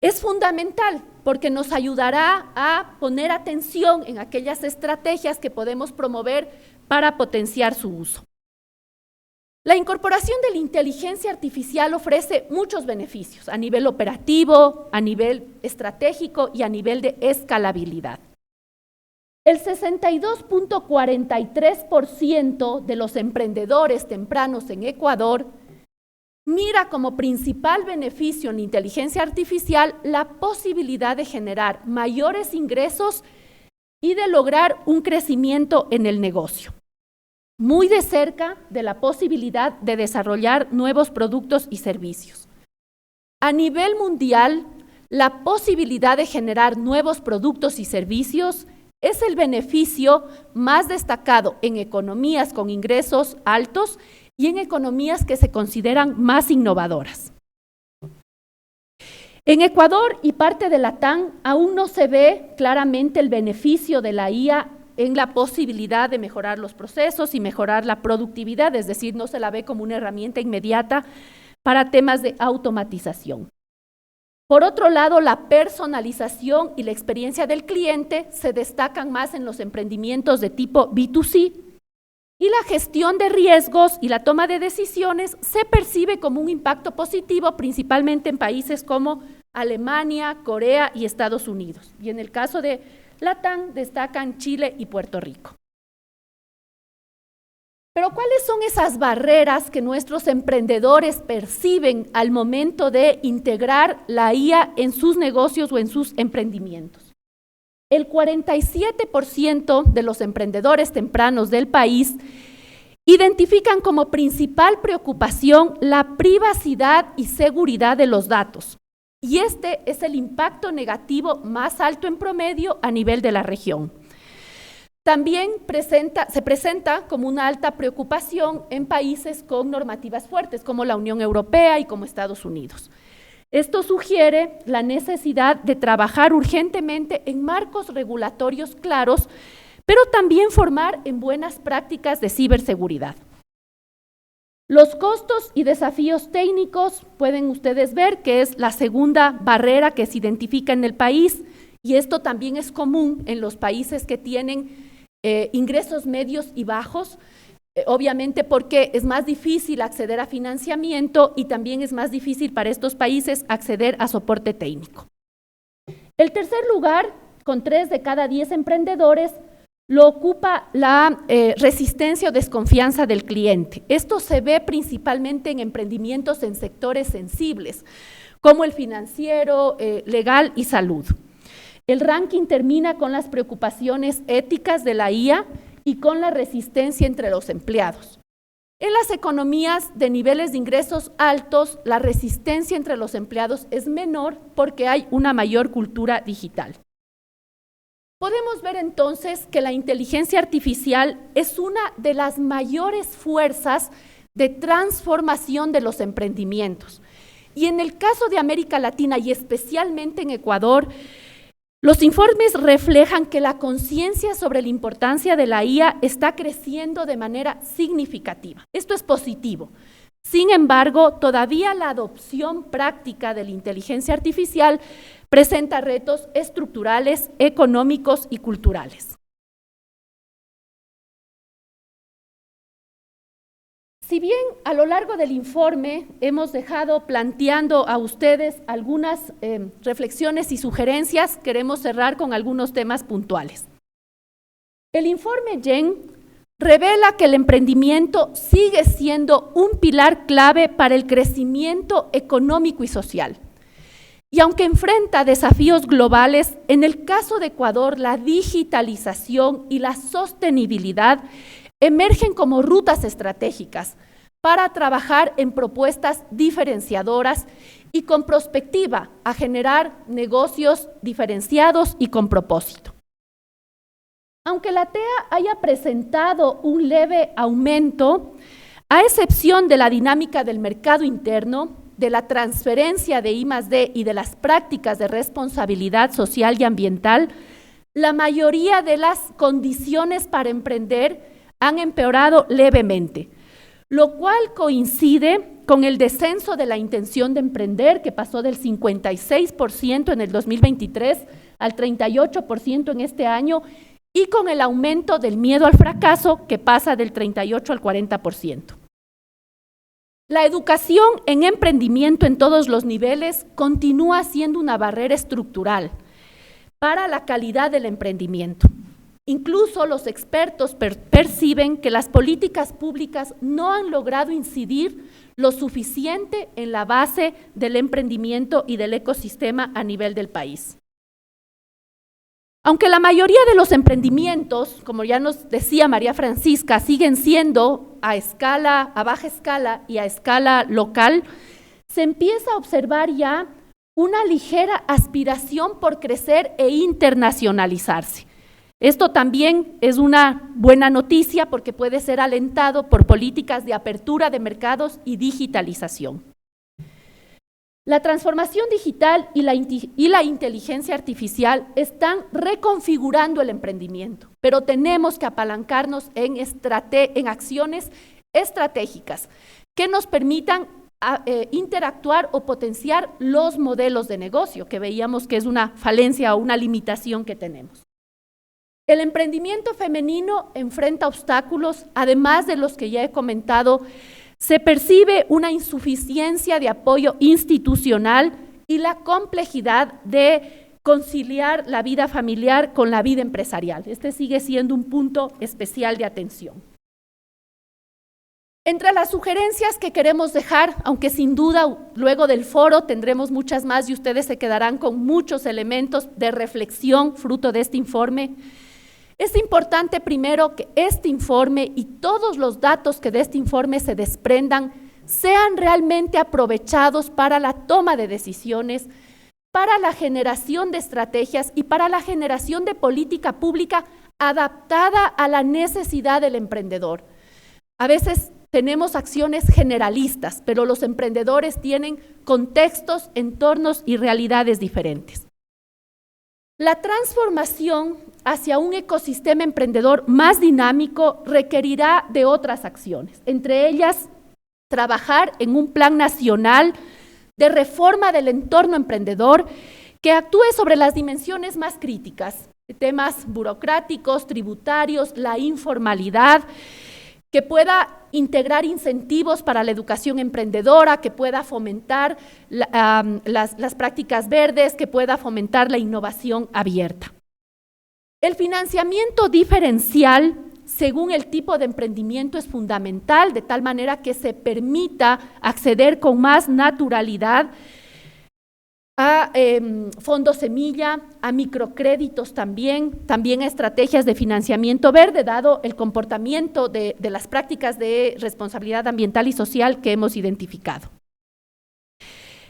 es fundamental porque nos ayudará a poner atención en aquellas estrategias que podemos promover para potenciar su uso. La incorporación de la inteligencia artificial ofrece muchos beneficios a nivel operativo, a nivel estratégico y a nivel de escalabilidad. El 62.43% de los emprendedores tempranos en Ecuador mira como principal beneficio en la inteligencia artificial la posibilidad de generar mayores ingresos y de lograr un crecimiento en el negocio, muy de cerca de la posibilidad de desarrollar nuevos productos y servicios. A nivel mundial, la posibilidad de generar nuevos productos y servicios es el beneficio más destacado en economías con ingresos altos y en economías que se consideran más innovadoras. En Ecuador y parte de Latam aún no se ve claramente el beneficio de la IA en la posibilidad de mejorar los procesos y mejorar la productividad, es decir, no se la ve como una herramienta inmediata para temas de automatización. Por otro lado, la personalización y la experiencia del cliente se destacan más en los emprendimientos de tipo B2C y la gestión de riesgos y la toma de decisiones se percibe como un impacto positivo, principalmente en países como Alemania, Corea y Estados Unidos. Y en el caso de Latam destacan Chile y Puerto Rico. Pero ¿cuáles son esas barreras que nuestros emprendedores perciben al momento de integrar la IA en sus negocios o en sus emprendimientos? El 47% de los emprendedores tempranos del país identifican como principal preocupación la privacidad y seguridad de los datos. Y este es el impacto negativo más alto en promedio a nivel de la región. También se presenta como una alta preocupación en países con normativas fuertes, como la Unión Europea y como Estados Unidos. Esto sugiere la necesidad de trabajar urgentemente en marcos regulatorios claros, pero también formar en buenas prácticas de ciberseguridad. Los costos y desafíos técnicos pueden ustedes ver que es la segunda barrera que se identifica en el país, y esto también es común en los países que tienen ingresos medios y bajos, obviamente porque es más difícil acceder a financiamiento y también es más difícil para estos países acceder a soporte técnico. El tercer lugar, con 3 de cada 10 emprendedores, lo ocupa la resistencia o desconfianza del cliente. Esto se ve principalmente en emprendimientos en sectores sensibles, como el financiero, legal y salud. El ranking termina con las preocupaciones éticas de la IA y con la resistencia entre los empleados. En las economías de niveles de ingresos altos, la resistencia entre los empleados es menor porque hay una mayor cultura digital. Podemos ver entonces que la inteligencia artificial es una de las mayores fuerzas de transformación de los emprendimientos. Y en el caso de América Latina y especialmente en Ecuador, los informes reflejan que la conciencia sobre la importancia de la IA está creciendo de manera significativa. Esto es positivo. Sin embargo, todavía la adopción práctica de la inteligencia artificial presenta retos estructurales, económicos y culturales. Si bien a lo largo del informe hemos dejado planteando a ustedes algunas reflexiones y sugerencias, queremos cerrar con algunos temas puntuales. El informe Yen revela que el emprendimiento sigue siendo un pilar clave para el crecimiento económico y social. Y aunque enfrenta desafíos globales, en el caso de Ecuador, la digitalización y la sostenibilidad emergen como rutas estratégicas para trabajar en propuestas diferenciadoras y con perspectiva a generar negocios diferenciados y con propósito. Aunque la TEA haya presentado un leve aumento, a excepción de la dinámica del mercado interno, de la transferencia de I+D y de las prácticas de responsabilidad social y ambiental, la mayoría de las condiciones para emprender han empeorado levemente, lo cual coincide con el descenso de la intención de emprender, que pasó del 56% en el 2023 al 38% en este año, y con el aumento del miedo al fracaso, que pasa del 38 al 40%. La educación en emprendimiento en todos los niveles continúa siendo una barrera estructural para la calidad del emprendimiento. Incluso los expertos perciben que las políticas públicas no han logrado incidir lo suficiente en la base del emprendimiento y del ecosistema a nivel del país. Aunque la mayoría de los emprendimientos, como ya nos decía María Francisca, siguen siendo a baja escala y a escala local, se empieza a observar ya una ligera aspiración por crecer e internacionalizarse. Esto también es una buena noticia porque puede ser alentado por políticas de apertura de mercados y digitalización. La transformación digital y la inteligencia artificial están reconfigurando el emprendimiento, pero tenemos que apalancarnos en acciones estratégicas que nos permitan interactuar o potenciar los modelos de negocio, que veíamos que es una falencia o una limitación que tenemos. El emprendimiento femenino enfrenta obstáculos, además de los que ya he comentado. Se percibe una insuficiencia de apoyo institucional y la complejidad de conciliar la vida familiar con la vida empresarial. Este sigue siendo un punto especial de atención. Entre las sugerencias que queremos dejar, aunque sin duda luego del foro tendremos muchas más y ustedes se quedarán con muchos elementos de reflexión fruto de este informe, es importante primero que este informe y todos los datos que de este informe se desprendan sean realmente aprovechados para la toma de decisiones, para la generación de estrategias y para la generación de política pública adaptada a la necesidad del emprendedor. A veces tenemos acciones generalistas, pero los emprendedores tienen contextos, entornos y realidades diferentes. La transformación hacia un ecosistema emprendedor más dinámico requerirá de otras acciones, entre ellas trabajar en un plan nacional de reforma del entorno emprendedor que actúe sobre las dimensiones más críticas, temas burocráticos, tributarios, la informalidad, que pueda integrar incentivos para la educación emprendedora, que pueda fomentar las prácticas verdes, que pueda fomentar la innovación abierta. El financiamiento diferencial, según el tipo de emprendimiento, es fundamental, de tal manera que se permita acceder con más naturalidad a fondos semilla, a microcréditos también a estrategias de financiamiento verde, dado el comportamiento de las prácticas de responsabilidad ambiental y social que hemos identificado.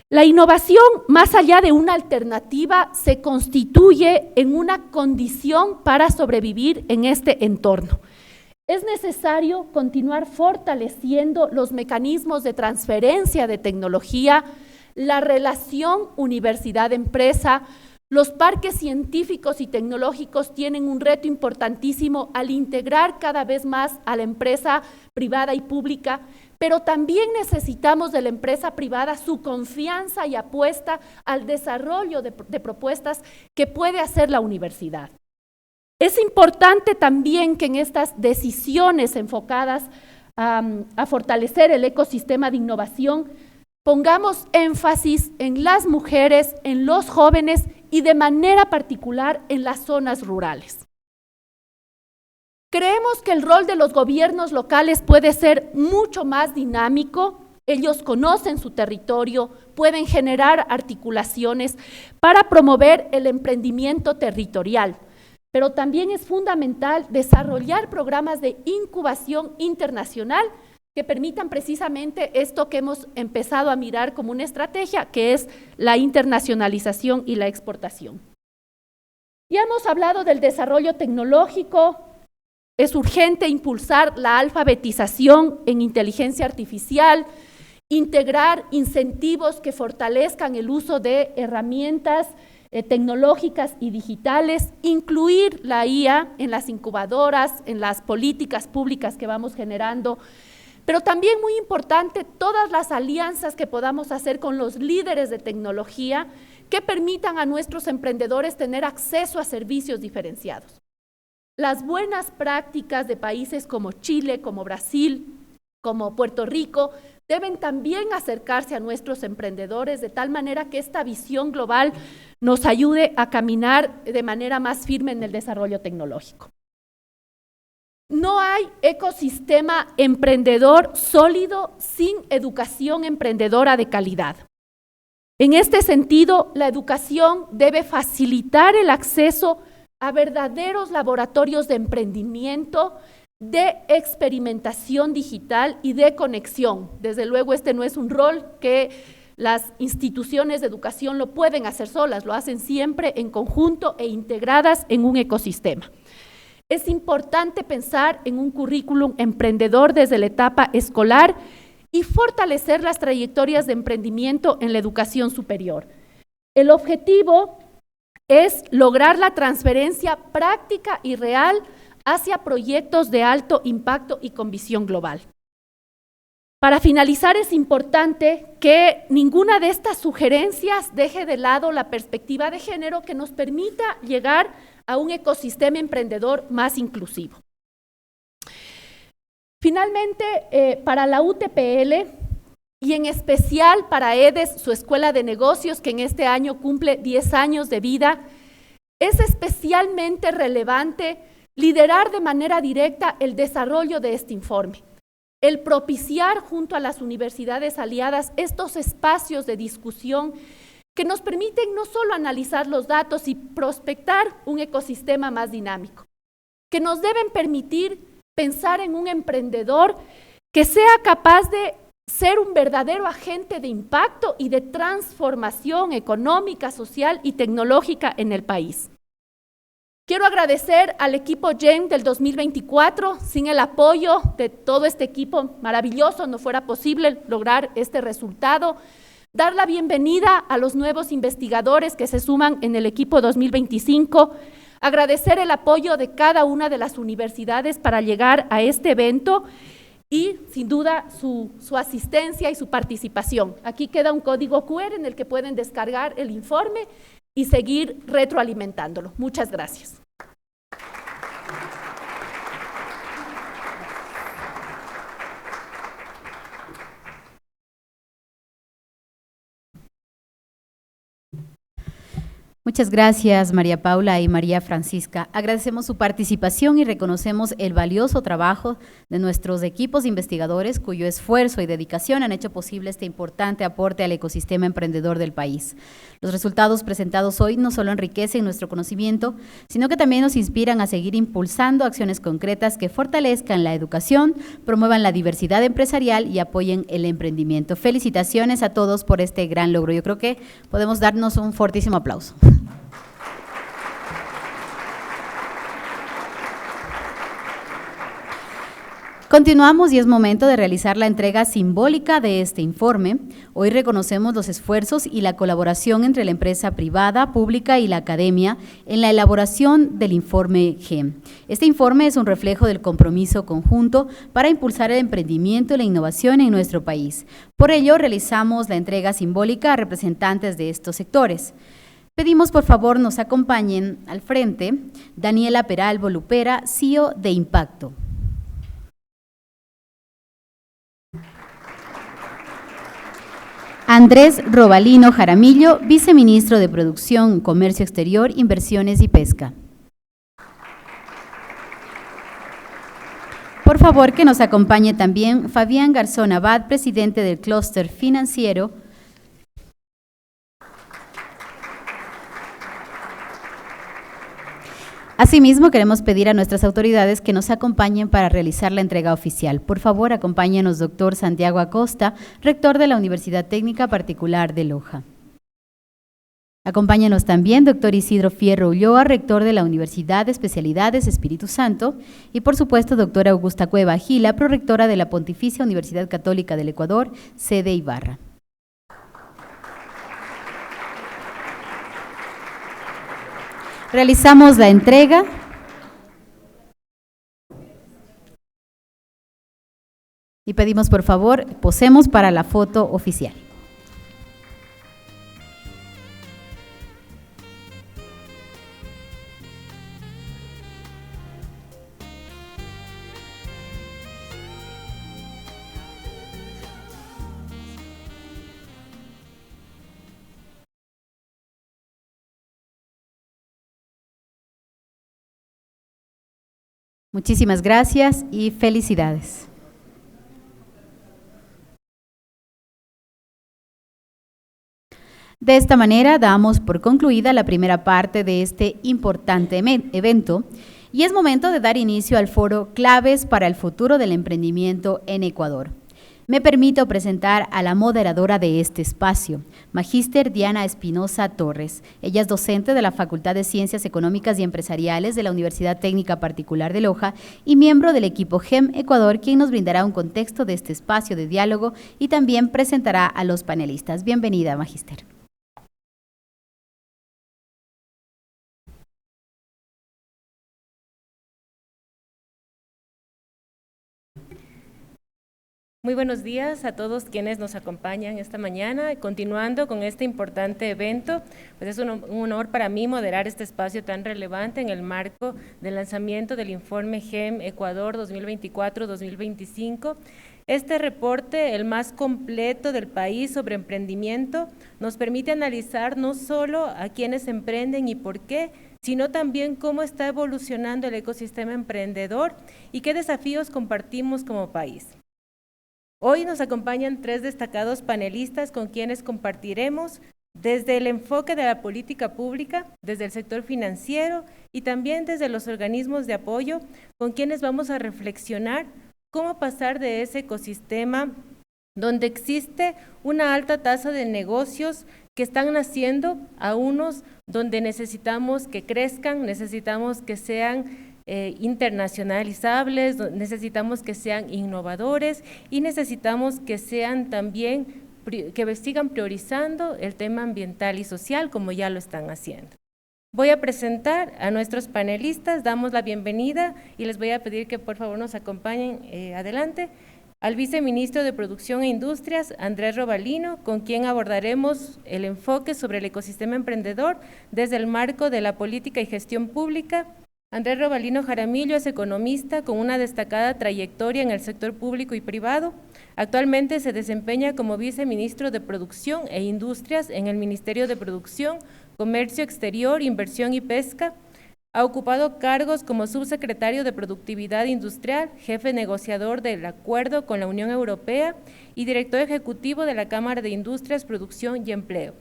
La innovación, más allá de una alternativa, se constituye en una condición para sobrevivir en este entorno. Es necesario continuar fortaleciendo los mecanismos de transferencia de tecnología, la relación universidad-empresa. Los parques científicos y tecnológicos tienen un reto importantísimo al integrar cada vez más a la empresa privada y pública, pero también necesitamos de la empresa privada su confianza y apuesta al desarrollo de propuestas que puede hacer la universidad. Es importante también que en estas decisiones enfocadas a fortalecer el ecosistema de innovación pongamos énfasis en las mujeres, en los jóvenes y de manera particular en las zonas rurales. Creemos que el rol de los gobiernos locales puede ser mucho más dinámico. Ellos conocen su territorio, pueden generar articulaciones para promover el emprendimiento territorial, pero también es fundamental desarrollar programas de incubación internacional que permitan precisamente esto que hemos empezado a mirar como una estrategia, que es la internacionalización y la exportación. Ya hemos hablado del desarrollo tecnológico. Es urgente impulsar la alfabetización en inteligencia artificial, integrar incentivos que fortalezcan el uso de herramientas tecnológicas y digitales, incluir la IA en las incubadoras, en las políticas públicas que vamos generando, pero también muy importante todas las alianzas que podamos hacer con los líderes de tecnología que permitan a nuestros emprendedores tener acceso a servicios diferenciados. Las buenas prácticas de países como Chile, como Brasil, como Puerto Rico, deben también acercarse a nuestros emprendedores de tal manera que esta visión global nos ayude a caminar de manera más firme en el desarrollo tecnológico. No hay ecosistema emprendedor sólido sin educación emprendedora de calidad. En este sentido, la educación debe facilitar el acceso a verdaderos laboratorios de emprendimiento, de experimentación digital y de conexión. Desde luego, este no es un rol que las instituciones de educación lo pueden hacer solas, lo hacen siempre en conjunto e integradas en un ecosistema. Es importante pensar en un currículum emprendedor desde la etapa escolar y fortalecer las trayectorias de emprendimiento en la educación superior. El objetivo es lograr la transferencia práctica y real hacia proyectos de alto impacto y con visión global. Para finalizar, es importante que ninguna de estas sugerencias deje de lado la perspectiva de género que nos permita llegar a un ecosistema emprendedor más inclusivo. Finalmente, para la UTPL y en especial para EDES, su escuela de negocios, que en este año cumple 10 años de vida, es especialmente relevante liderar de manera directa el desarrollo de este informe. El propiciar junto a las universidades aliadas estos espacios de discusión que nos permiten no solo analizar los datos y prospectar un ecosistema más dinámico, que nos deben permitir pensar en un emprendedor que sea capaz de ser un verdadero agente de impacto y de transformación económica, social y tecnológica en el país. Quiero agradecer al equipo GEM del 2024. Sin el apoyo de todo este equipo maravilloso no fuera posible lograr este resultado. Dar la bienvenida a los nuevos investigadores que se suman en el equipo 2025. Agradecer el apoyo de cada una de las universidades para llegar a este evento y, sin duda, su asistencia y su participación. Aquí queda un código QR en el que pueden descargar el informe y seguir retroalimentándolo. Muchas gracias.
Muchas gracias, María Paula y María Francisca. Agradecemos su participación y reconocemos el valioso trabajo de nuestros equipos investigadores cuyo esfuerzo y dedicación han hecho posible este importante aporte al ecosistema emprendedor del país. Los resultados presentados hoy no solo enriquecen nuestro conocimiento, sino que también nos inspiran a seguir impulsando acciones concretas que fortalezcan la educación, promuevan la diversidad empresarial y apoyen el emprendimiento. Felicitaciones a todos por este gran logro. Yo creo que podemos darnos un fortísimo aplauso. Continuamos y es momento de realizar la entrega simbólica de este informe. Hoy reconocemos los esfuerzos y la colaboración entre la empresa privada, pública y la academia en la elaboración del informe GEM. Este informe es un reflejo del compromiso conjunto para impulsar el emprendimiento y la innovación en nuestro país. Por ello, realizamos la entrega simbólica a representantes de estos sectores. Pedimos, por favor, nos acompañen al frente Daniela Peralbo Lupera, CEO de Impacto. Andrés Robalino Jaramillo, viceministro de Producción, Comercio Exterior, Inversiones y Pesca. Por favor, que nos acompañe también Fabián Garzón Abad, presidente del Clúster Financiero. Asimismo, queremos pedir a nuestras autoridades que nos acompañen para realizar la entrega oficial. Por favor, acompáñenos, doctor Santiago Acosta, rector de la Universidad Técnica Particular de Loja. Acompáñanos también, doctor Isidro Fierro Ulloa, rector de la Universidad de Especialidades Espíritu Santo, y por supuesto, doctora Augusta Cueva Gila, prorectora de la Pontificia Universidad Católica del Ecuador, sede Ibarra. Realizamos la entrega. Y pedimos, por favor, posemos para la foto oficial. Muchísimas gracias y felicidades. De esta manera damos por concluida la primera parte de este importante evento y es momento de dar inicio al foro Claves para el futuro del emprendimiento en Ecuador. Me permito presentar a la moderadora de este espacio, Magíster Diana Espinosa Torres. Ella es docente de la Facultad de Ciencias Económicas y Empresariales de la Universidad Técnica Particular de Loja y miembro del equipo GEM Ecuador, quien nos brindará un contexto de este espacio de diálogo y también presentará a los panelistas. Bienvenida, Magíster.
Muy buenos días a todos quienes nos acompañan esta mañana. Continuando con este importante evento, pues es un honor para mí moderar este espacio tan relevante en el marco del lanzamiento del informe GEM Ecuador 2024-2025. Este reporte, el más completo del país sobre emprendimiento, nos permite analizar no solo a quienes emprenden y por qué, sino también cómo está evolucionando el ecosistema emprendedor y qué desafíos compartimos como país. Hoy nos acompañan 3 destacados panelistas con quienes compartiremos desde el enfoque de la política pública, desde el sector financiero y también desde los organismos de apoyo, con quienes vamos a reflexionar cómo pasar de ese ecosistema donde existe una alta tasa de negocios que están naciendo a unos donde necesitamos que crezcan, necesitamos que sean internacionalizables, necesitamos que sean innovadores y necesitamos que sean también, que sigan priorizando el tema ambiental y social como ya lo están haciendo. Voy a presentar a nuestros panelistas, damos la bienvenida y les voy a pedir que por favor nos acompañen adelante al viceministro de Producción e Industrias, Andrés Robalino, con quien abordaremos el enfoque sobre el ecosistema emprendedor desde el marco de la política y gestión pública. Andrés Robalino Jaramillo es economista con una destacada trayectoria en el sector público y privado. Actualmente se desempeña como viceministro de Producción e Industrias en el Ministerio de Producción, Comercio Exterior, Inversión y Pesca. Ha ocupado cargos como subsecretario de Productividad Industrial, jefe negociador del acuerdo con la Unión Europea y director ejecutivo de la Cámara de Industrias, Producción y Empleo.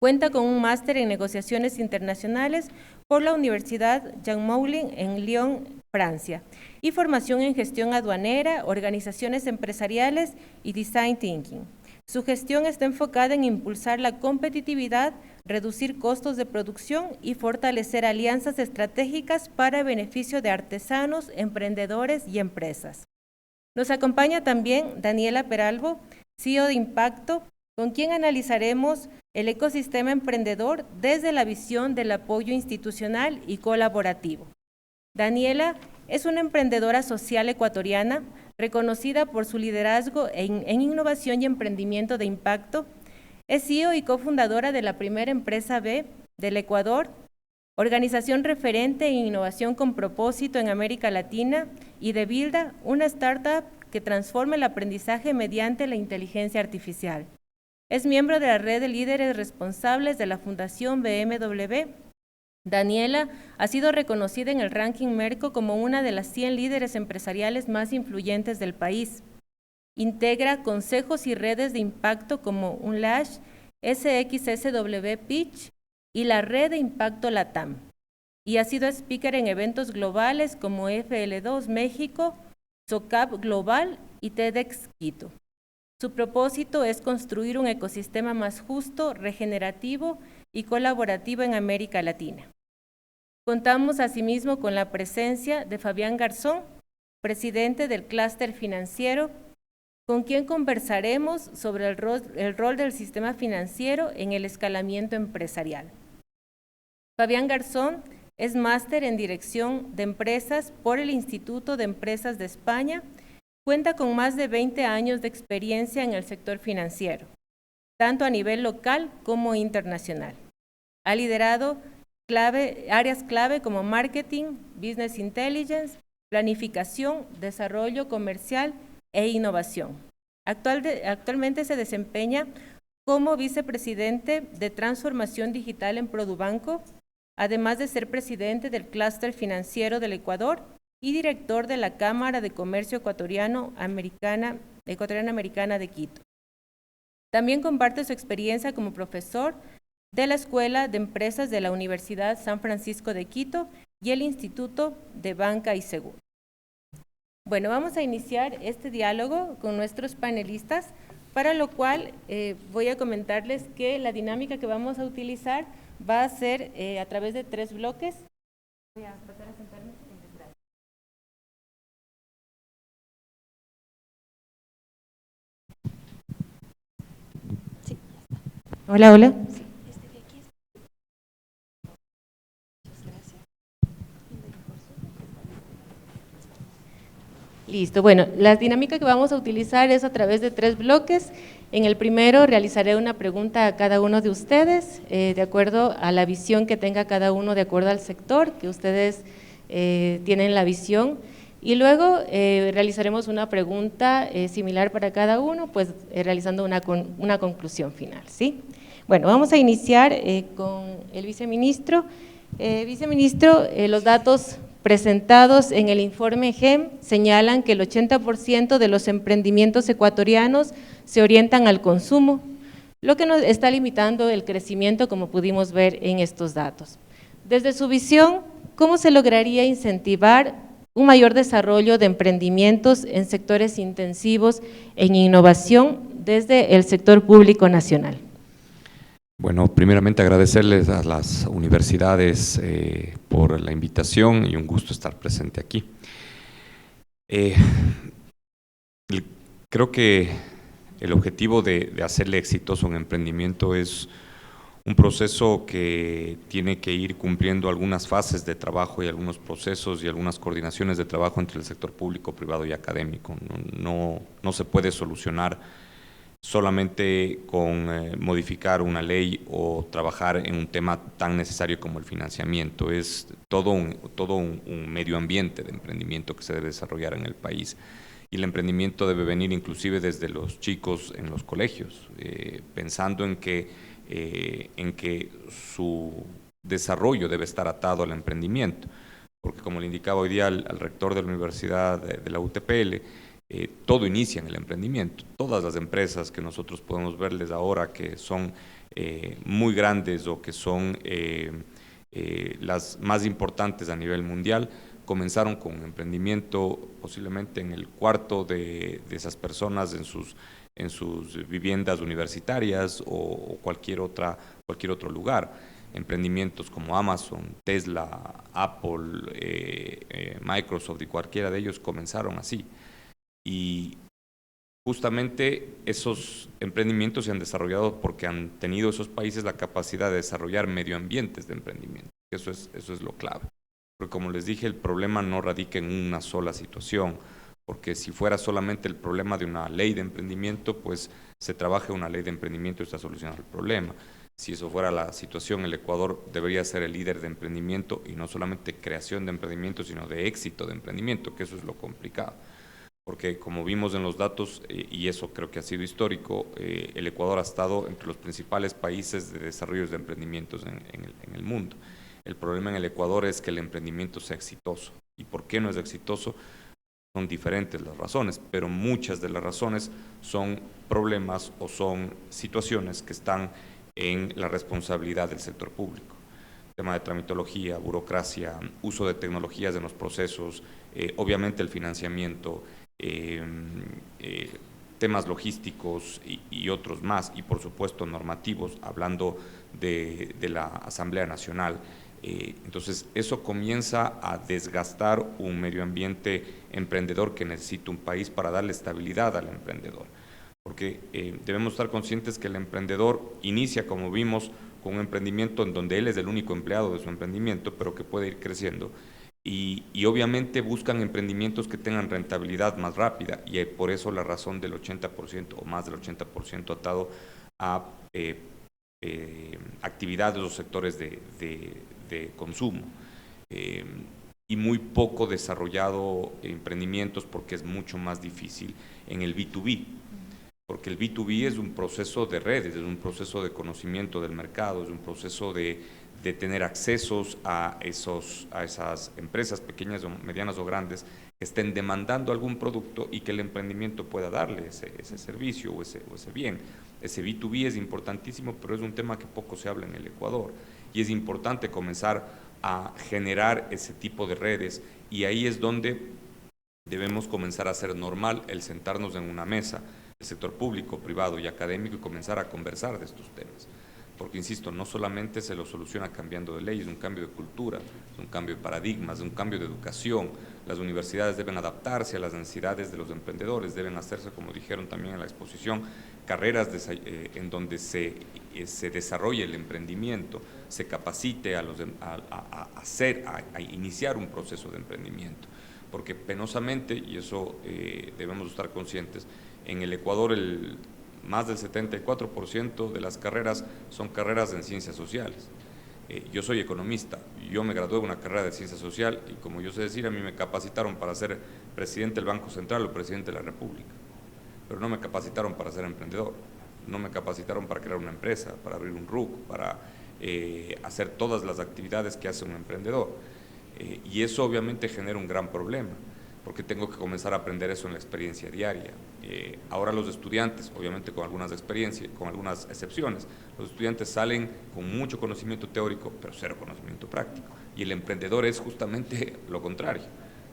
Cuenta con un máster en negociaciones internacionales por la Universidad Jean Moulin en Lyon, Francia, y formación en gestión aduanera, organizaciones empresariales y design thinking. Su gestión está enfocada en impulsar la competitividad, reducir costos de producción y fortalecer alianzas estratégicas para beneficio de artesanos, emprendedores y empresas. Nos acompaña también Daniela Peralbo, CEO de Impacto, con quien analizaremos el ecosistema emprendedor desde la visión del apoyo institucional y colaborativo. Daniela es una emprendedora social ecuatoriana reconocida por su liderazgo en innovación y emprendimiento de impacto. Es CEO y cofundadora de la primera empresa B del Ecuador, organización referente en innovación con propósito en América Latina, y de Builda, una startup que transforma el aprendizaje mediante la inteligencia artificial. Es miembro de la red de líderes responsables de la Fundación BMW. Daniela ha sido reconocida en el ranking Merco como una de las 100 líderes empresariales más influyentes del país. Integra consejos y redes de impacto como UNLASH, SXSW Pitch y la Red de Impacto LATAM. Y ha sido speaker en eventos globales como FL2 México, SOCAP Global y TEDx Quito. Su propósito es construir un ecosistema más justo, regenerativo y colaborativo en América Latina. Contamos asimismo con la presencia de Fabián Garzón, presidente del Clúster Financiero, con quien conversaremos sobre el rol del sistema financiero en el escalamiento empresarial. Fabián Garzón es máster en Dirección de Empresas por el Instituto de Empresas de España. Cuenta con más de 20 años de experiencia en el sector financiero, tanto a nivel local como internacional. Ha liderado áreas clave como marketing, business intelligence, planificación, desarrollo comercial e innovación. Actualmente se desempeña como vicepresidente de transformación digital en Produbanco, además de ser presidente del Clúster Financiero del Ecuador y director de la Cámara de Comercio Ecuatoriana-Americana de Quito. También comparte su experiencia como profesor de la Escuela de Empresas de la Universidad San Francisco de Quito y el Instituto de Banca y Seguro. Bueno, vamos a iniciar este diálogo con nuestros panelistas, para lo cual voy a comentarles que la dinámica que vamos a utilizar va a ser a través de 3 bloques. Voy a pasar a sentarme en el brazo. Sí, ya está. Hola, hola. Sí, este de aquí es. Muchas gracias. Listo, bueno, la dinámica que vamos a utilizar es a través de 3 bloques. En el primero realizaré una pregunta a cada uno de ustedes, de acuerdo a la visión que tenga cada uno, de acuerdo al sector que ustedes tienen la visión, y luego realizaremos una pregunta similar para cada uno, pues realizando una conclusión final, ¿sí? Bueno, vamos a iniciar con el viceministro. Viceministro, los datos presentados en el informe GEM señalan que el 80% de los emprendimientos ecuatorianos se orientan al consumo, lo que nos está limitando el crecimiento, como pudimos ver en estos datos. Desde su visión, ¿cómo se lograría incentivar un mayor desarrollo de emprendimientos en sectores intensivos en innovación desde el sector público nacional?
Bueno, primeramente agradecerles a las universidades por la invitación y un gusto estar presente aquí. Creo que el objetivo de hacerle exitoso un emprendimiento es un proceso que tiene que ir cumpliendo algunas fases de trabajo y algunos procesos y algunas coordinaciones de trabajo entre el sector público, privado y académico. No se puede solucionar solamente con modificar una ley o trabajar en un tema tan necesario como el financiamiento. Es todo un medio ambiente de emprendimiento que se debe desarrollar en el país, y el emprendimiento debe venir inclusive desde los chicos en los colegios, pensando en que su desarrollo debe estar atado al emprendimiento, porque como le indicaba hoy día al rector de la Universidad de la UTPL, todo inicia en el emprendimiento. Todas las empresas que nosotros podemos verles ahora que son muy grandes o que son las más importantes a nivel mundial, comenzaron con un emprendimiento posiblemente en el cuarto de esas personas en sus viviendas universitarias o cualquier otro lugar. Emprendimientos como Amazon, Tesla, Apple, Microsoft y cualquiera de ellos comenzaron así. Y justamente esos emprendimientos se han desarrollado porque han tenido esos países la capacidad de desarrollar medio ambientes de emprendimiento. Eso es lo clave. Porque como les dije, el problema no radica en una sola situación, porque si fuera solamente el problema de una ley de emprendimiento, pues se trabaja una ley de emprendimiento y está solucionado el problema. Si eso fuera la situación, el Ecuador debería ser el líder de emprendimiento, y no solamente creación de emprendimiento, sino de éxito de emprendimiento, que eso es lo complicado. Porque como vimos en los datos, y eso creo que ha sido histórico, el Ecuador ha estado entre los principales países de desarrollo de emprendimientos en el mundo. El problema en el Ecuador es que el emprendimiento sea exitoso. ¿Y por qué no es exitoso? Son diferentes las razones, pero muchas de las razones son problemas o son situaciones que están en la responsabilidad del sector público. Tema de tramitología, burocracia, uso de tecnologías en los procesos, obviamente el financiamiento, temas logísticos y otros más, y por supuesto normativos, hablando de la Asamblea Nacional. Entonces eso comienza a desgastar un medio ambiente emprendedor que necesita un país para darle estabilidad al emprendedor, porque debemos estar conscientes que el emprendedor inicia, como vimos, con un emprendimiento en donde él es el único empleado de su emprendimiento, pero que puede ir creciendo, y obviamente buscan emprendimientos que tengan rentabilidad más rápida, y por eso la razón del 80% o más del 80% atado a actividades o sectores de consumo, y muy poco desarrollado emprendimientos, porque es mucho más difícil en el B2B, porque el B2B es un proceso de redes, es un proceso de conocimiento del mercado, es un proceso de tener accesos a esas empresas pequeñas o medianas o grandes que estén demandando algún producto y que el emprendimiento pueda darle ese servicio o ese bien. Ese B2B es importantísimo, pero es un tema que poco se habla en el Ecuador, y es importante comenzar a generar ese tipo de redes, y ahí es donde debemos comenzar a hacer normal el sentarnos en una mesa, el sector público, privado y académico, y comenzar a conversar de estos temas. Porque, insisto, no solamente se lo soluciona cambiando de ley, es un cambio de cultura, es un cambio de paradigmas, es un cambio de educación. Las universidades deben adaptarse a las necesidades de los emprendedores, deben hacerse, como dijeron también en la exposición, carreras en donde se desarrolle el emprendimiento, se capacite a iniciar un proceso de emprendimiento. Porque penosamente, y eso debemos estar conscientes, en el Ecuador más del 74% de las carreras son carreras en ciencias sociales. Yo soy economista, yo me gradué de una carrera de ciencia social y, como yo sé decir, a mí me capacitaron para ser presidente del Banco Central o presidente de la República, pero no me capacitaron para ser emprendedor, no me capacitaron para crear una empresa, para abrir un RUC, para hacer todas las actividades que hace un emprendedor. Y eso obviamente genera un gran problema, porque tengo que comenzar a aprender eso en la experiencia diaria. Ahora los estudiantes, obviamente con algunas excepciones, los estudiantes salen con mucho conocimiento teórico, pero cero conocimiento práctico. Y el emprendedor es justamente lo contrario,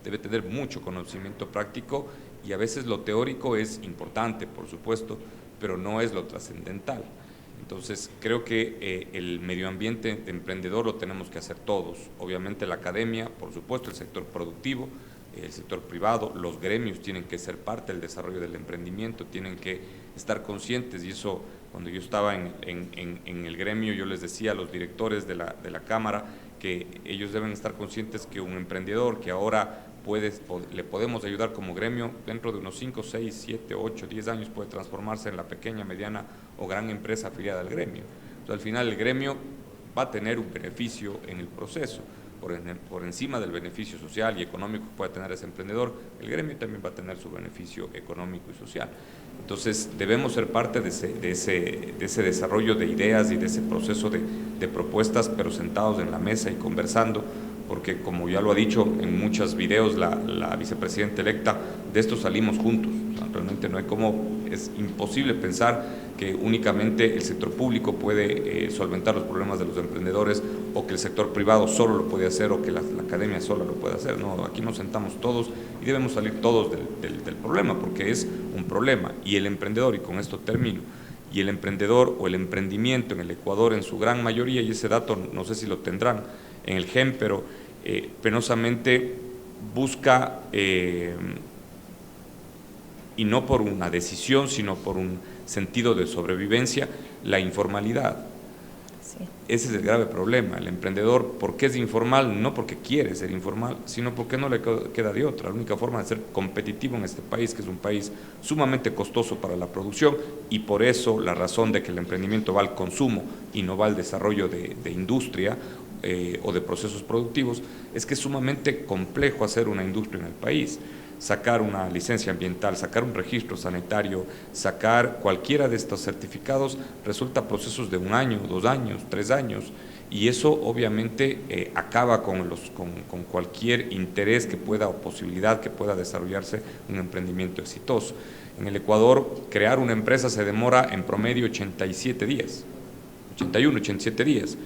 debe tener mucho conocimiento práctico, y a veces lo teórico es importante, por supuesto, pero no es lo trascendental. Entonces, creo que el medio ambiente de emprendedor lo tenemos que hacer todos, obviamente la academia, por supuesto el sector productivo, el sector privado, los gremios tienen que ser parte del desarrollo del emprendimiento, tienen que estar conscientes, y eso cuando yo estaba en el gremio yo les decía a los directores de la Cámara que ellos deben estar conscientes que un emprendedor que ahora le podemos ayudar como gremio, dentro de unos 5, 6, 7, 8, 10 años puede transformarse en la pequeña, mediana o gran empresa afiliada al gremio. Entonces, al final el gremio va a tener un beneficio en el proceso. Por encima del beneficio social y económico que pueda tener ese emprendedor, el gremio también va a tener su beneficio económico y social. Entonces, debemos ser parte de ese desarrollo de ideas y de ese proceso de propuestas, pero sentados en la mesa y conversando, porque, como ya lo ha dicho en muchos videos la vicepresidenta electa, de esto salimos juntos. O sea, realmente no hay es imposible pensar que únicamente el sector público puede solventar los problemas de los emprendedores, o que el sector privado solo lo puede hacer, o que la academia sola lo puede hacer. No, aquí nos sentamos todos y debemos salir todos del problema, porque es un problema. Y el emprendedor, y con esto termino, y el emprendedor o el emprendimiento en el Ecuador en su gran mayoría, y ese dato no sé si lo tendrán en el GEM, pero penosamente busca, y no por una decisión, sino por un sentido de sobrevivencia, la informalidad. Sí. Ese es el grave problema. El emprendedor, ¿por qué es informal? No porque quiere ser informal, sino porque no le queda de otra. La única forma de ser competitivo en este país, que es un país sumamente costoso para la producción, y por eso la razón de que el emprendimiento va al consumo y no va al desarrollo de industria o de procesos productivos, es que es sumamente complejo hacer una industria en el país. Sacar una licencia ambiental, sacar un registro sanitario, sacar cualquiera de estos certificados, resulta procesos de 1 año, 2 años, 3 años, y eso obviamente acaba con cualquier interés que pueda, o posibilidad que pueda desarrollarse un emprendimiento exitoso. En el Ecuador, crear una empresa se demora en promedio 87 días, 81, 87 días.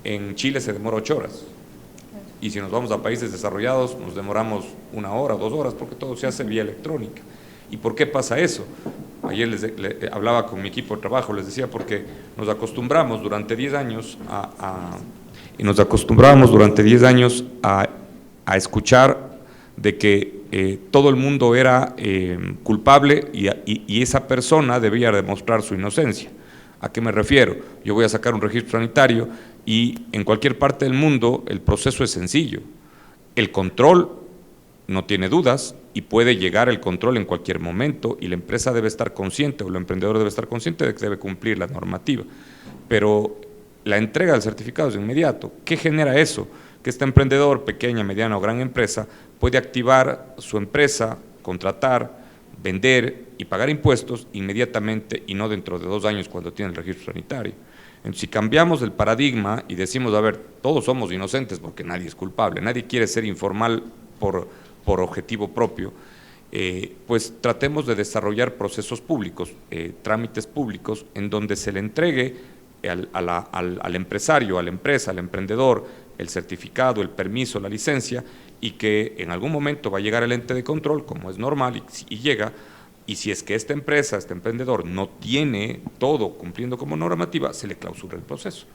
En Chile se demora 8 horas. Y si nos vamos a países desarrollados, nos demoramos 1 hora, 2 horas, porque todo se hace vía electrónica. ¿Y por qué pasa eso? Ayer hablaba con mi equipo de trabajo, les decía, porque nos acostumbramos durante 10 años a escuchar de que todo el mundo era culpable y esa persona debía demostrar su inocencia. ¿A qué me refiero? Yo voy a sacar un registro sanitario y en cualquier parte del mundo el proceso es sencillo. El control no tiene dudas y puede llegar el control en cualquier momento, y la empresa debe estar consciente, o el emprendedor debe estar consciente de que debe cumplir la normativa. Pero la entrega del certificado es inmediato. ¿Qué genera eso? Que este emprendedor, pequeña, mediana o gran empresa, puede activar su empresa, contratar, vender y pagar impuestos inmediatamente, y no dentro de 2 años cuando tiene el registro sanitario. Entonces, si cambiamos el paradigma y decimos, a ver, todos somos inocentes porque nadie es culpable, nadie quiere ser informal por objetivo propio, pues tratemos de desarrollar procesos públicos, trámites públicos, en donde se le entregue al empresario, a la empresa, al emprendedor, el certificado, el permiso, la licencia, y que en algún momento va a llegar el ente de control, como es normal, y llega, y si es que esta empresa, este emprendedor no tiene todo cumpliendo como normativa, se le clausura el proceso.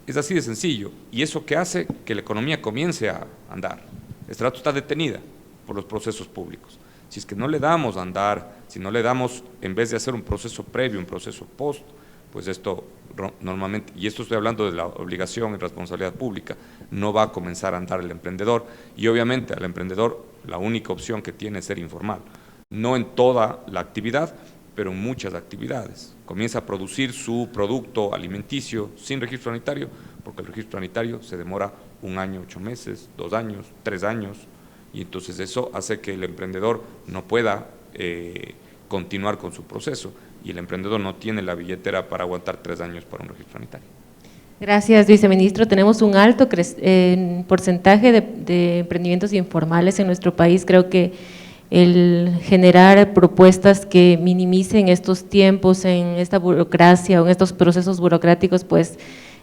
Es así de sencillo, y eso que hace que la economía comience a andar. Esta rato está detenida por los procesos públicos. Si es que no le damos a andar, si no le damos, en vez de hacer un proceso previo, un proceso post, pues esto normalmente, y esto estoy hablando de la obligación y responsabilidad pública, no va a comenzar a andar el emprendedor, y obviamente al emprendedor la única opción que tiene es ser informal, no en toda la actividad, pero en muchas actividades. Comienza a producir su producto alimenticio sin registro sanitario, porque el registro sanitario se demora 1 año, 8 meses, 2 años, 3 años, y entonces eso hace que el emprendedor no pueda continuar con su proceso, y el emprendedor no tiene la billetera para aguantar 3 años para un registro sanitario.
Gracias, viceministro. Tenemos un alto porcentaje de emprendimientos informales en nuestro país. Creo que el generar propuestas que minimicen estos tiempos en esta burocracia o en estos procesos burocráticos, pues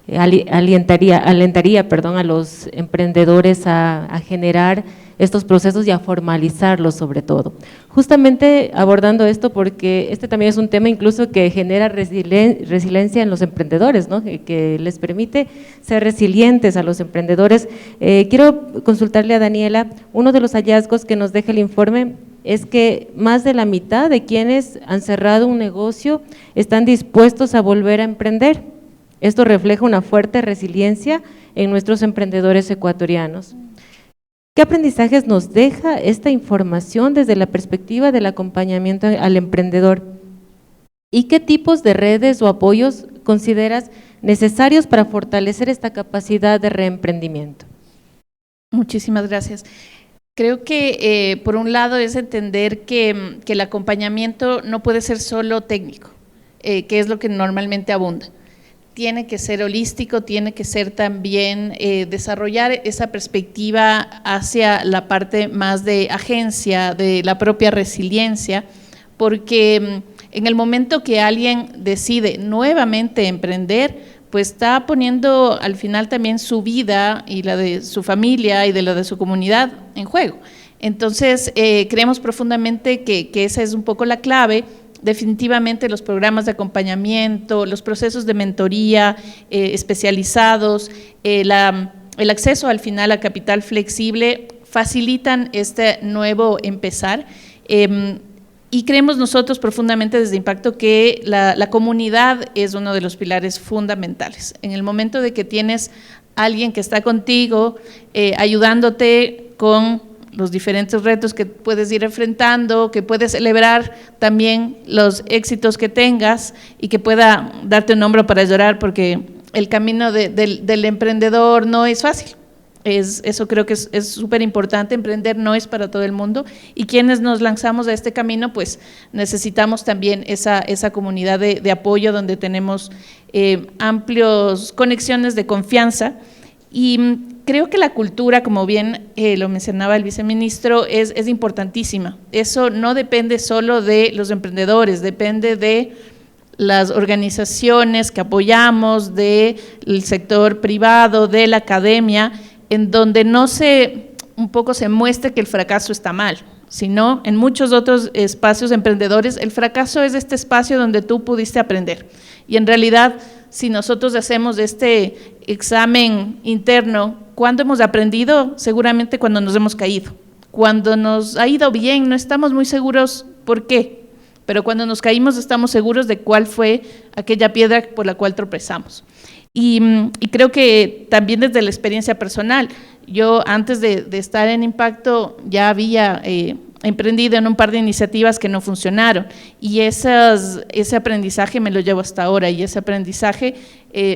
alentaría a los emprendedores a generar estos procesos y a formalizarlos sobre todo. Justamente abordando esto, porque este también es un tema incluso que genera resiliencia en los emprendedores, ¿no? Que les permite ser resilientes a los emprendedores. Quiero consultarle a Daniela, uno de los hallazgos que nos deja el informe es que más de la mitad de quienes han cerrado un negocio están dispuestos a volver a emprender. Esto refleja una fuerte resiliencia en nuestros emprendedores ecuatorianos. ¿Qué aprendizajes nos deja esta información desde la perspectiva del acompañamiento al emprendedor? ¿Y qué tipos de redes o apoyos consideras necesarios para fortalecer esta capacidad de reemprendimiento?
Muchísimas gracias. Creo que por un lado es entender que el acompañamiento no puede ser solo técnico, que es lo que normalmente abunda. Tiene que ser holístico, tiene que ser también desarrollar esa perspectiva hacia la parte más de agencia, de la propia resiliencia, porque en el momento que alguien decide nuevamente emprender, pues está poniendo al final también su vida y la de su familia y de la de su comunidad en juego. Entonces, creemos profundamente que esa es un poco la clave. Definitivamente los programas de acompañamiento, los procesos de mentoría especializados, el acceso al final a capital flexible facilitan este nuevo empezar. Y creemos nosotros profundamente desde Impacto que la comunidad es uno de los pilares fundamentales. En el momento de que tienes alguien que está contigo, ayudándote con los diferentes retos que puedes ir enfrentando, que puedes celebrar también los éxitos que tengas y que pueda darte un hombro para llorar, porque el camino del emprendedor no es fácil. Eso creo que es súper importante. Emprender no es para todo el mundo, y quienes nos lanzamos a este camino pues necesitamos también esa comunidad de apoyo donde tenemos amplias conexiones de confianza. Y creo que la cultura, como bien lo mencionaba el viceministro, es importantísima. Eso no depende solo de los emprendedores, depende de las organizaciones que apoyamos, del sector privado, de la academia, en donde un poco se muestre que el fracaso está mal, sino en muchos otros espacios emprendedores, el fracaso es este espacio donde tú pudiste aprender. Y en realidad, si nosotros hacemos este examen interno, ¿cuándo hemos aprendido? Seguramente cuando nos hemos caído. Cuando nos ha ido bien, no estamos muy seguros por qué, pero cuando nos caímos estamos seguros de cuál fue aquella piedra por la cual tropezamos. Y creo que también desde la experiencia personal, yo antes de estar en Impacto ya había emprendido en un par de iniciativas que no funcionaron, y ese aprendizaje me lo llevo hasta ahora, y ese aprendizaje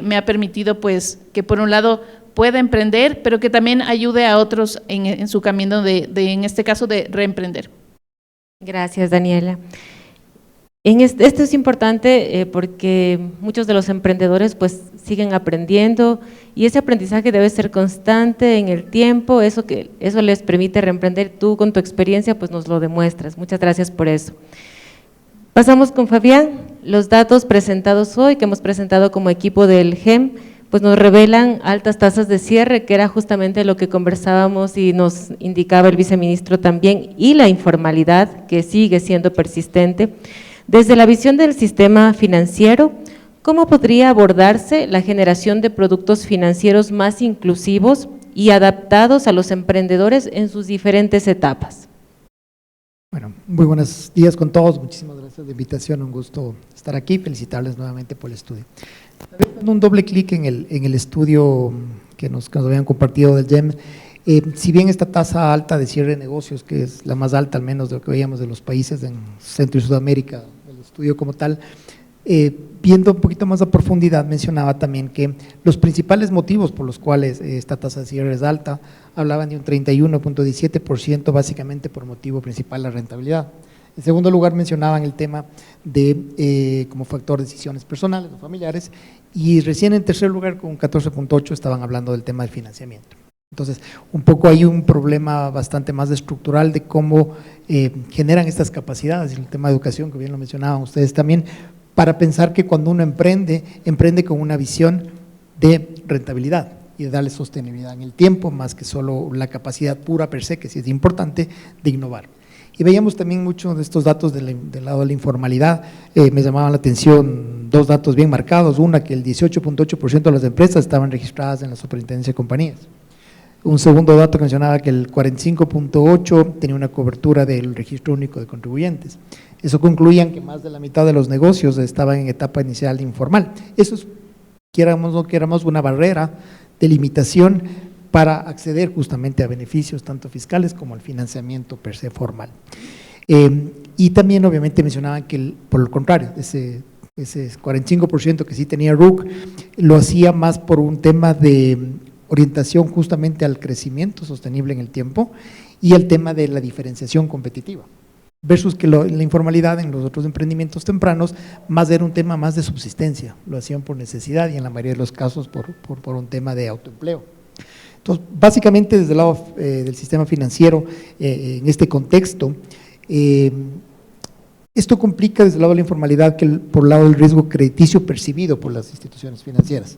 me ha permitido pues que por un lado pueda emprender, pero que también ayude a otros en su camino en este caso de reemprender.
Gracias, Daniela. Esto es importante porque muchos de los emprendedores pues siguen aprendiendo, y ese aprendizaje debe ser constante en el tiempo. Eso les permite reemprender. Tú con tu experiencia pues nos lo demuestras. Muchas gracias por eso. Pasamos con Fabián. Los datos presentados hoy, que hemos presentado como equipo del GEM, pues nos revelan altas tasas de cierre, que era justamente lo que conversábamos y nos indicaba el viceministro también, y la informalidad que sigue siendo persistente. Desde la visión del sistema financiero, ¿cómo podría abordarse la generación de productos financieros más inclusivos y adaptados a los emprendedores en sus diferentes etapas?
Bueno, muy buenos días con todos, muchísimas gracias por la invitación, un gusto estar aquí, felicitarles nuevamente por el estudio. Dando un doble clic en el estudio que nos habían compartido del GEM, si bien esta tasa alta de cierre de negocios, que es la más alta al menos de lo que veíamos de los países en Centro y Sudamérica, el estudio como tal, viendo un poquito más a profundidad, mencionaba también que los principales motivos por los cuales esta tasa de cierre es alta, hablaban de un 31.17%, básicamente por motivo principal la rentabilidad. En segundo lugar, mencionaban el tema de como factor de decisiones personales o familiares, y recién en tercer lugar, con un 14.8%, estaban hablando del tema del financiamiento. Entonces, un poco hay un problema bastante más estructural de cómo generan estas capacidades, y el tema de educación, que bien lo mencionaban ustedes también, para pensar que cuando uno emprende con una visión de rentabilidad y de darle sostenibilidad en el tiempo, más que solo la capacidad pura per se, que sí es importante, de innovar. Y veíamos también muchos de estos datos del lado de la informalidad, me llamaban la atención dos datos bien marcados, una que el 18.8% de las empresas estaban registradas en la superintendencia de compañías. Un segundo dato que mencionaba que el 45.8% tenía una cobertura del registro único de contribuyentes. Eso concluían que más de la mitad de los negocios estaban en etapa inicial informal. Eso es, quieramos o no quieramos, una barrera de limitación para acceder justamente a beneficios tanto fiscales como al financiamiento per se formal. Y también obviamente mencionaban que por el contrario, ese 45% que sí tenía RUC, lo hacía más por un tema de orientación justamente al crecimiento sostenible en el tiempo y el tema de la diferenciación competitiva, versus que la informalidad en los otros emprendimientos tempranos más era un tema más de subsistencia, lo hacían por necesidad y en la mayoría de los casos por un tema de autoempleo. Entonces, básicamente desde el lado del sistema financiero, en este contexto, esto complica desde el lado de la informalidad que por el lado del riesgo crediticio percibido por las instituciones financieras,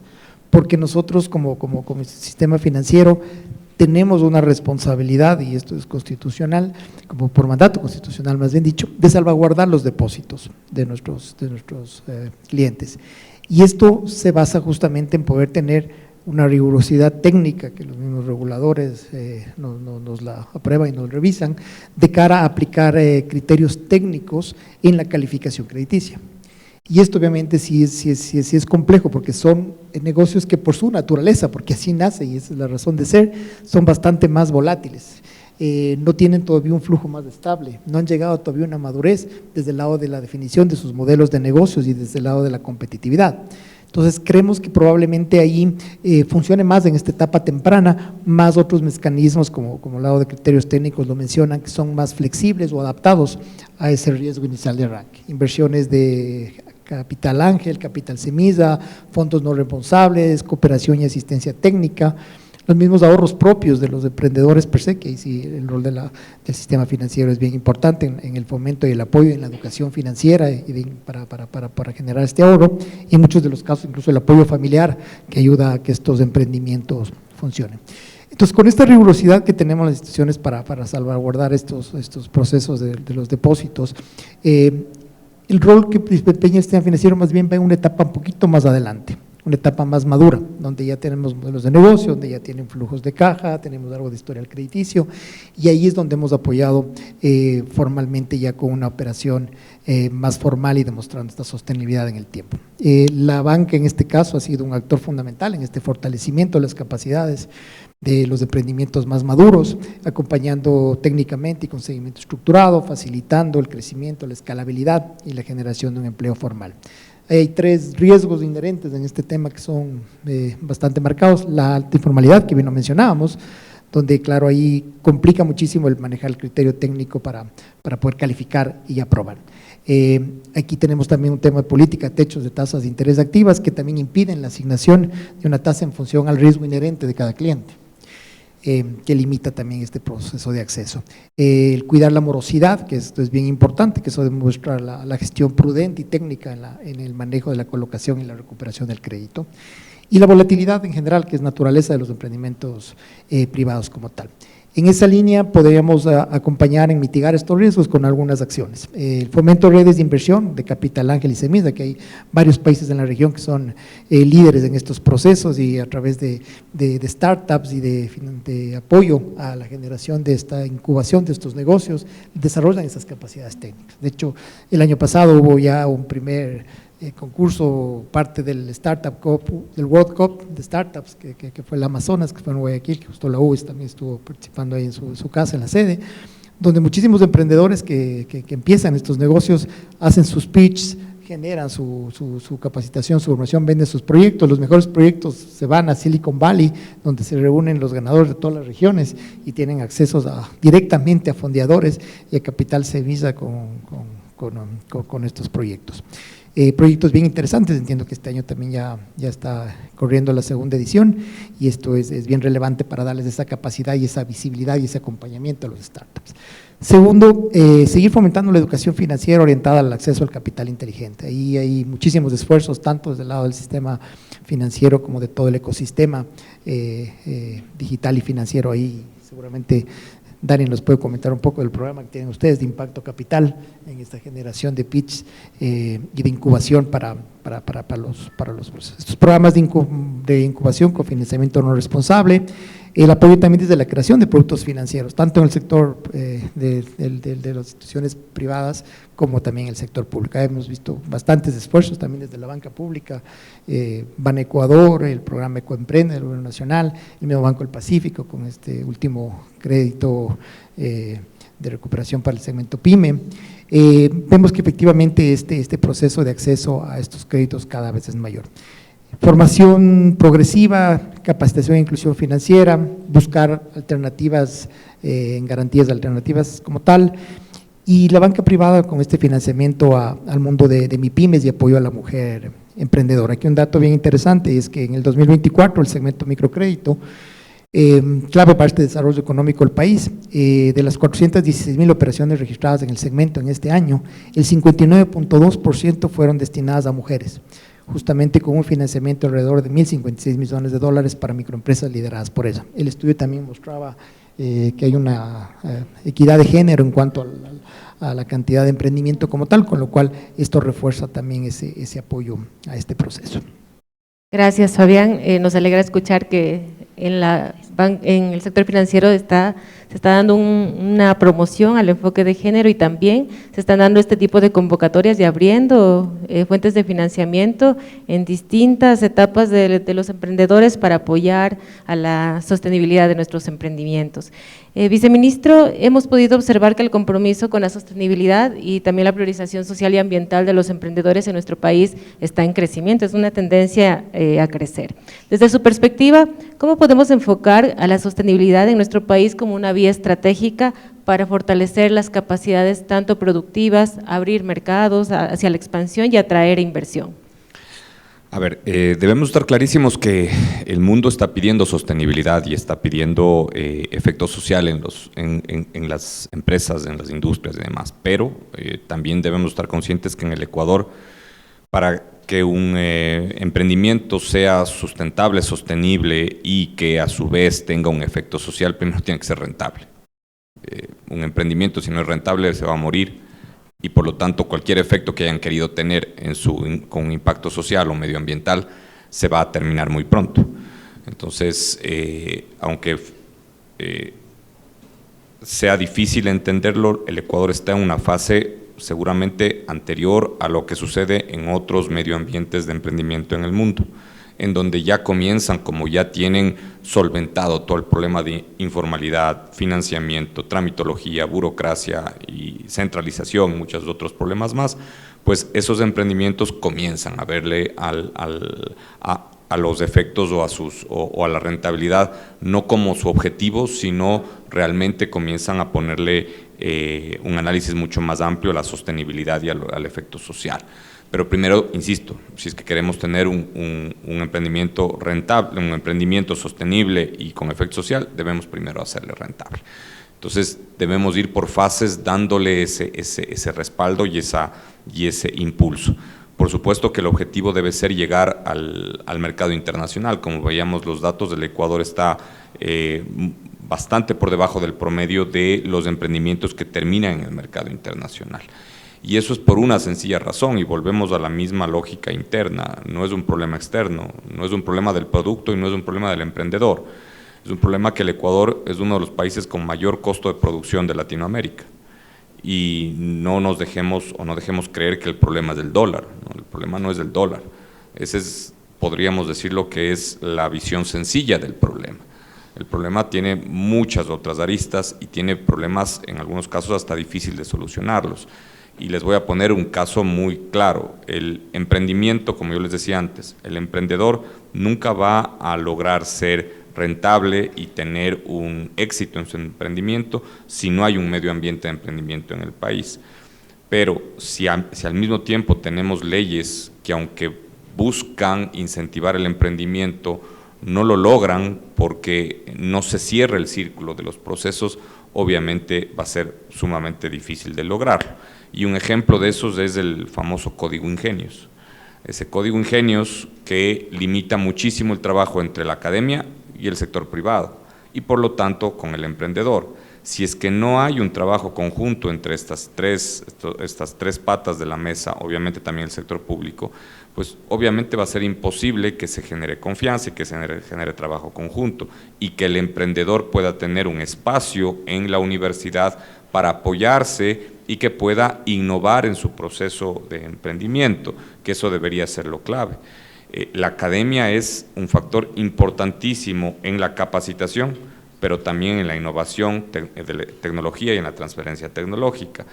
porque nosotros como sistema financiero tenemos una responsabilidad, y esto es constitucional, como por mandato constitucional más bien dicho, de salvaguardar los depósitos de nuestros clientes. Y esto se basa justamente en poder tener una rigurosidad técnica que los mismos reguladores nos la aprueban y nos revisan, de cara a aplicar criterios técnicos en la calificación crediticia. Y esto obviamente sí es complejo, porque son negocios que por su naturaleza, porque así nace y esa es la razón de ser, son bastante más volátiles, no tienen todavía un flujo más estable, no han llegado todavía a una madurez desde el lado de la definición de sus modelos de negocios y desde el lado de la competitividad. Entonces creemos que probablemente ahí funcione más en esta etapa temprana, más otros mecanismos como el lado de criterios técnicos lo mencionan, que son más flexibles o adaptados a ese riesgo inicial de arranque. Inversiones de capital ángel, capital semilla, fondos no responsables, cooperación y asistencia técnica, los mismos ahorros propios de los emprendedores per se, que ahí sí el rol del sistema financiero es bien importante en el fomento y el apoyo en la educación financiera para generar este ahorro, y en muchos de los casos incluso el apoyo familiar que ayuda a que estos emprendimientos funcionen. Entonces, con esta rigurosidad que tenemos las instituciones para salvaguardar estos procesos de los depósitos, el rol que desempeña el sistema financiero más bien va en una etapa un poquito más adelante, una etapa más madura, donde ya tenemos modelos de negocio, donde ya tienen flujos de caja, tenemos algo de historial crediticio, y ahí es donde hemos apoyado formalmente ya con una operación más formal y demostrando esta sostenibilidad en el tiempo. La banca en este caso ha sido un actor fundamental en este fortalecimiento de las capacidades de los emprendimientos más maduros, acompañando técnicamente y con seguimiento estructurado, facilitando el crecimiento, la escalabilidad y la generación de un empleo formal. Hay tres riesgos inherentes en este tema que son bastante marcados: la alta informalidad, que bien lo mencionábamos, donde claro ahí complica muchísimo el manejar el criterio técnico para poder calificar y aprobar. Aquí tenemos también un tema de política, techos de tasas de interés activas, que también impiden la asignación de una tasa en función al riesgo inherente de cada cliente, que limita también este proceso de acceso. El cuidar la morosidad, que esto es bien importante, que eso demuestra la gestión prudente y técnica en el manejo de la colocación y la recuperación del crédito. y la volatilidad en general, que es naturaleza de los emprendimientos privados como tal. En esa línea podríamos acompañar en mitigar estos riesgos con algunas acciones. El fomento de redes de inversión de Capital Ángel y Semisa, que hay varios países en la región que son líderes en estos procesos, y a través de startups y de apoyo a la generación de esta incubación de estos negocios, desarrollan esas capacidades técnicas. De hecho, el año pasado hubo ya un primer concurso, parte del Startup Cup, del World Cup de Startups, que fue el Amazonas, que fue en Guayaquil, que justo la UES también estuvo participando ahí en su casa, en la sede, donde muchísimos emprendedores que empiezan estos negocios hacen sus pitches, generan su capacitación, su formación, venden sus proyectos. Los mejores proyectos se van a Silicon Valley, donde se reúnen los ganadores de todas las regiones y tienen acceso directamente a fondeadores y a capital Semisa con estos proyectos. Proyectos bien interesantes. Entiendo que este año también ya está corriendo la segunda edición, y esto es bien relevante para darles esa capacidad y esa visibilidad y ese acompañamiento a los startups. Segundo, seguir fomentando la educación financiera orientada al acceso al capital inteligente. Ahí hay muchísimos esfuerzos, tanto desde el lado del sistema financiero como de todo el ecosistema digital y financiero. Ahí seguramente Dani nos puede comentar un poco del programa que tienen ustedes de impacto capital en esta generación de pitch y de incubación para estos programas de incubación con financiamiento no responsable. El apoyo también desde la creación de productos financieros, tanto en el sector de las instituciones privadas como también en el sector público. Hemos visto bastantes esfuerzos también desde la banca pública, Ban Ecuador, el programa Ecoemprende del Gobierno Nacional, el mismo Banco del Pacífico con este último crédito de recuperación para el segmento PYME. Vemos que efectivamente este proceso de acceso a estos créditos cada vez es mayor. Formación progresiva, capacitación e inclusión financiera, buscar alternativas en garantías alternativas como tal, y la banca privada con este financiamiento al mundo de MIPYMES y apoyo a la mujer emprendedora. Aquí un dato bien interesante es que en el 2024 el segmento microcrédito, clave para este desarrollo económico del país, de las 416,000 operaciones registradas en el segmento en este año, el 59.2% fueron destinadas a mujeres, justamente con un financiamiento alrededor de $1,056 millones para microempresas lideradas por ella. El estudio también mostraba que hay una equidad de género en cuanto a la cantidad de emprendimiento como tal, con lo cual esto refuerza también ese apoyo a este proceso.
Gracias, Fabián. Nos alegra escuchar que en el sector financiero se está dando una promoción al enfoque de género, y también se están dando este tipo de convocatorias y abriendo fuentes de financiamiento en distintas etapas de los emprendedores para apoyar a la sostenibilidad de nuestros emprendimientos. Viceministro, hemos podido observar que el compromiso con la sostenibilidad y también la priorización social y ambiental de los emprendedores en nuestro país está en crecimiento, es una tendencia a crecer. Desde su perspectiva, ¿cómo podemos enfocar a la sostenibilidad en nuestro país como una vía estratégica para fortalecer las capacidades tanto productivas, abrir mercados hacia la expansión y atraer inversión?
A ver, debemos estar clarísimos que el mundo está pidiendo sostenibilidad y está pidiendo efecto social en las empresas, en las industrias y demás, pero también debemos estar conscientes que en el Ecuador, para que un emprendimiento sea sustentable, sostenible y que a su vez tenga un efecto social, primero tiene que ser rentable. Un emprendimiento, si no es rentable, se va a morir, y por lo tanto cualquier efecto que hayan querido tener con impacto social o medioambiental se va a terminar muy pronto. Entonces, aunque sea difícil entenderlo, el Ecuador está en una fase seguramente anterior a lo que sucede en otros medioambientes de emprendimiento en el mundo, en donde ya comienzan, como ya tienen solventado todo el problema de informalidad, financiamiento, tramitología, burocracia y centralización, muchos otros problemas más, pues esos emprendimientos comienzan a verle a los efectos o a la rentabilidad no como su objetivo, sino realmente comienzan a ponerle un análisis mucho más amplio a la sostenibilidad y al efecto social. Pero primero, insisto, si es que queremos tener un emprendimiento rentable, un emprendimiento sostenible y con efecto social, debemos primero hacerle rentable. Entonces, debemos ir por fases dándole ese respaldo y ese impulso. por supuesto que el objetivo debe ser llegar al mercado internacional. Como veíamos, los datos del Ecuador está bastante por debajo del promedio de los emprendimientos que terminan en el mercado internacional. Y eso es por una sencilla razón, y volvemos a la misma lógica interna. No es un problema externo, no es un problema del producto y no es un problema del emprendedor. Es un problema que el Ecuador es uno de los países con mayor costo de producción de Latinoamérica. Y no nos dejemos o no dejemos creer que el problema es del dólar, ¿no? El problema no es del dólar. Ese es, podríamos decir, lo que es la visión sencilla del problema. El problema tiene muchas otras aristas y tiene problemas, en algunos casos, hasta difícil de solucionarlos. Y les voy a poner un caso muy claro. El emprendimiento, como yo les decía antes, el emprendedor nunca va a lograr ser rentable y tener un éxito en su emprendimiento si no hay un medio ambiente de emprendimiento en el país. Pero si al mismo tiempo tenemos leyes que, aunque buscan incentivar el emprendimiento, no lo logran porque no se cierra el círculo de los procesos, obviamente va a ser sumamente difícil de lograrlo. Y un ejemplo de esos es el famoso Código Ingenios. Ese Código Ingenios que limita muchísimo el trabajo entre la academia y el sector privado, y por lo tanto con el emprendedor. Si es que no hay un trabajo conjunto entre estas tres patas de la mesa, obviamente también el sector público, pues obviamente va a ser imposible que se genere confianza y que se genere trabajo conjunto, y que el emprendedor pueda tener un espacio en la universidad para apoyarse y que pueda innovar en su proceso de emprendimiento, que eso debería ser lo clave. La academia es un factor importantísimo en la capacitación, pero también en la innovación de tecnología y en la transferencia tecnológica.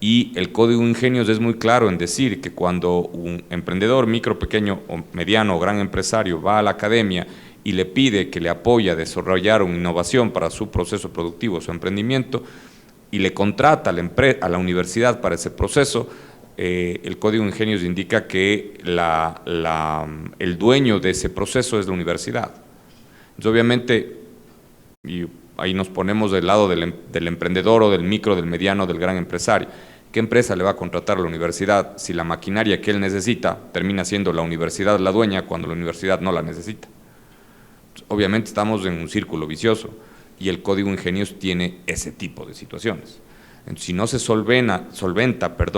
Y el Código Ingenios es muy claro en decir que cuando un emprendedor micro, pequeño, o mediano o gran empresario va a la academia y le pide que le apoye a desarrollar una innovación para su proceso productivo, su emprendimiento, y le contrata a la universidad para ese proceso, el Código Ingenios indica que el dueño de ese proceso es la universidad. Entonces, obviamente, y ahí nos ponemos del lado del emprendedor o del micro, del mediano, del gran empresario. ¿Qué empresa le va a contratar a la universidad si la maquinaria que él necesita termina siendo la universidad la dueña cuando la universidad no la necesita? Obviamente estamos en un círculo vicioso y el Código Ingenios tiene ese tipo de situaciones. Si no se solventa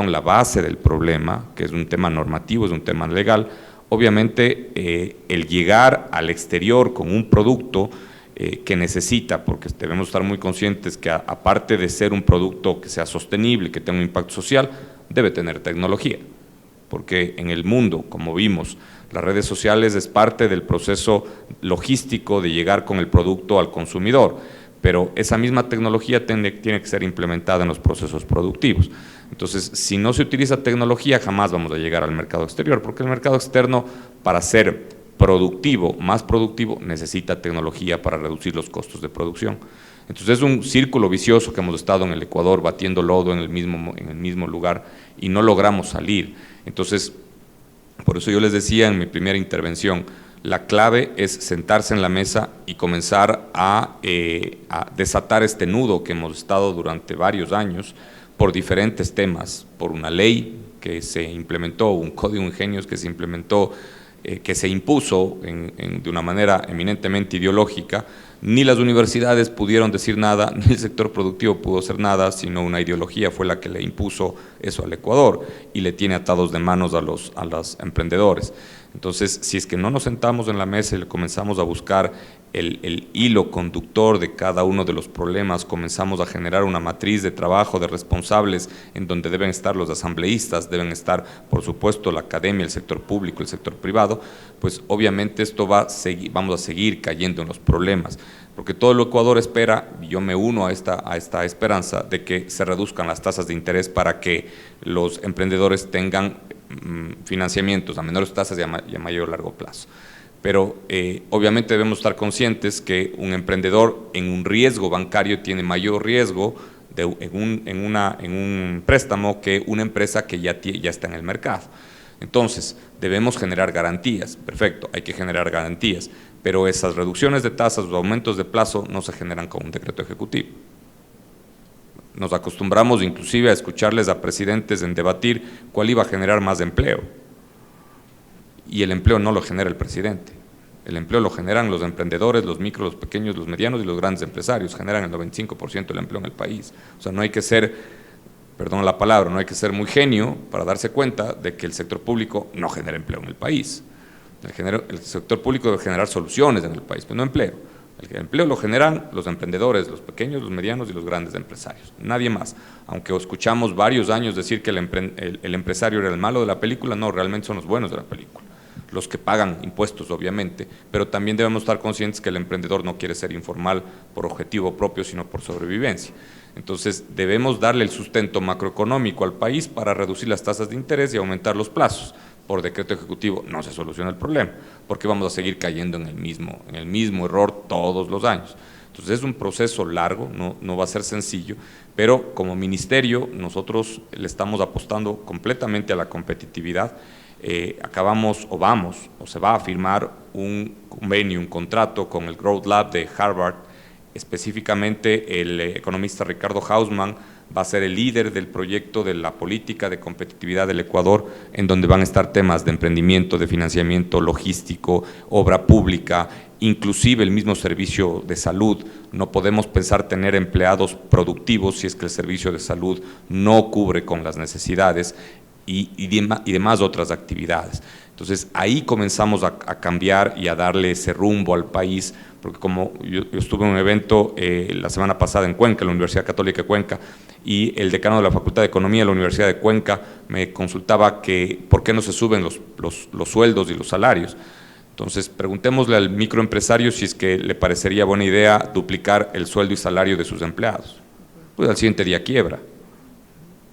la base del problema, que es un tema normativo, es un tema legal, obviamente el llegar al exterior con un producto que necesita, porque debemos estar muy conscientes que aparte de ser un producto que sea sostenible, que tenga un impacto social, debe tener tecnología, porque en el mundo, como vimos, las redes sociales es parte del proceso logístico de llegar con el producto al consumidor, pero esa misma tecnología tiene que ser implementada en los procesos productivos. Entonces, si no se utiliza tecnología, jamás vamos a llegar al mercado exterior, porque el mercado externo, para ser productivo, más productivo, necesita tecnología para reducir los costos de producción. Entonces es un círculo vicioso que hemos estado en el Ecuador batiendo lodo en el mismo lugar y no logramos salir. Entonces, por eso yo les decía en mi primera intervención, la clave es sentarse en la mesa y comenzar a desatar este nudo que hemos estado durante varios años por diferentes temas, por una ley que se implementó, un Código Ingenios que se implementó, que se impuso de una manera eminentemente ideológica. Ni las universidades pudieron decir nada, ni el sector productivo pudo hacer nada, sino una ideología fue la que le impuso eso al Ecuador y le tiene atados de manos a los emprendedores. Entonces, si es que no nos sentamos en la mesa y le comenzamos a buscar el hilo conductor de cada uno de los problemas, comenzamos a generar una matriz de trabajo de responsables en donde deben estar los asambleístas, deben estar, por supuesto, la academia, el sector público, el sector privado, pues obviamente esto vamos a seguir cayendo en los problemas, porque todo el Ecuador espera, y yo me uno a esta esperanza, de que se reduzcan las tasas de interés para que los emprendedores tengan financiamientos a menores tasas y a mayor largo plazo. Pero obviamente debemos estar conscientes que un emprendedor en un riesgo bancario tiene mayor riesgo en un préstamo que una empresa que ya está en el mercado. Entonces, debemos generar garantías, perfecto, hay que generar garantías, pero esas reducciones de tasas o aumentos de plazo no se generan con un decreto ejecutivo. Nos acostumbramos inclusive a escucharles a presidentes en debatir cuál iba a generar más empleo. y el empleo no lo genera el presidente. El empleo lo generan los emprendedores, los micros, los pequeños, los medianos y los grandes empresarios, generan el 95% del empleo en el país. O sea, no hay que ser, perdón la palabra, no hay que ser muy genio para darse cuenta de que el sector público no genera empleo en el país. El sector público debe generar soluciones en el país, pero no empleo. El empleo lo generan los emprendedores, los pequeños, los medianos y los grandes empresarios, nadie más. Aunque escuchamos varios años decir que el empresario era el malo de la película, no, realmente son los buenos de la película, los que pagan impuestos obviamente, pero también debemos estar conscientes que el emprendedor no quiere ser informal por objetivo propio, sino por sobrevivencia. Entonces debemos darle el sustento macroeconómico al país para reducir las tasas de interés y aumentar los plazos. Por decreto ejecutivo no se soluciona el problema, porque vamos a seguir cayendo en el mismo error todos los años. Entonces es un proceso largo, no va a ser sencillo, pero como ministerio nosotros le estamos apostando completamente a la competitividad. Acabamos o se va a firmar un convenio, un contrato con el Growth Lab de Harvard. Específicamente el economista Ricardo Hausmann va a ser el líder del proyecto de la política de competitividad del Ecuador, en donde van a estar temas de emprendimiento, de financiamiento logístico, obra pública, inclusive el mismo servicio de salud. No podemos pensar tener empleados productivos si es que el servicio de salud no cubre con las necesidades y demás otras actividades. Entonces ahí comenzamos a cambiar y a darle ese rumbo al país, porque como yo estuve en un evento la semana pasada en Cuenca, en la Universidad Católica de Cuenca, y el decano de la Facultad de Economía de la Universidad de Cuenca me consultaba que por qué no se suben los sueldos y los salarios. Entonces preguntémosle al microempresario si es que le parecería buena idea duplicar el sueldo y salario de sus empleados. Pues al siguiente día quiebra.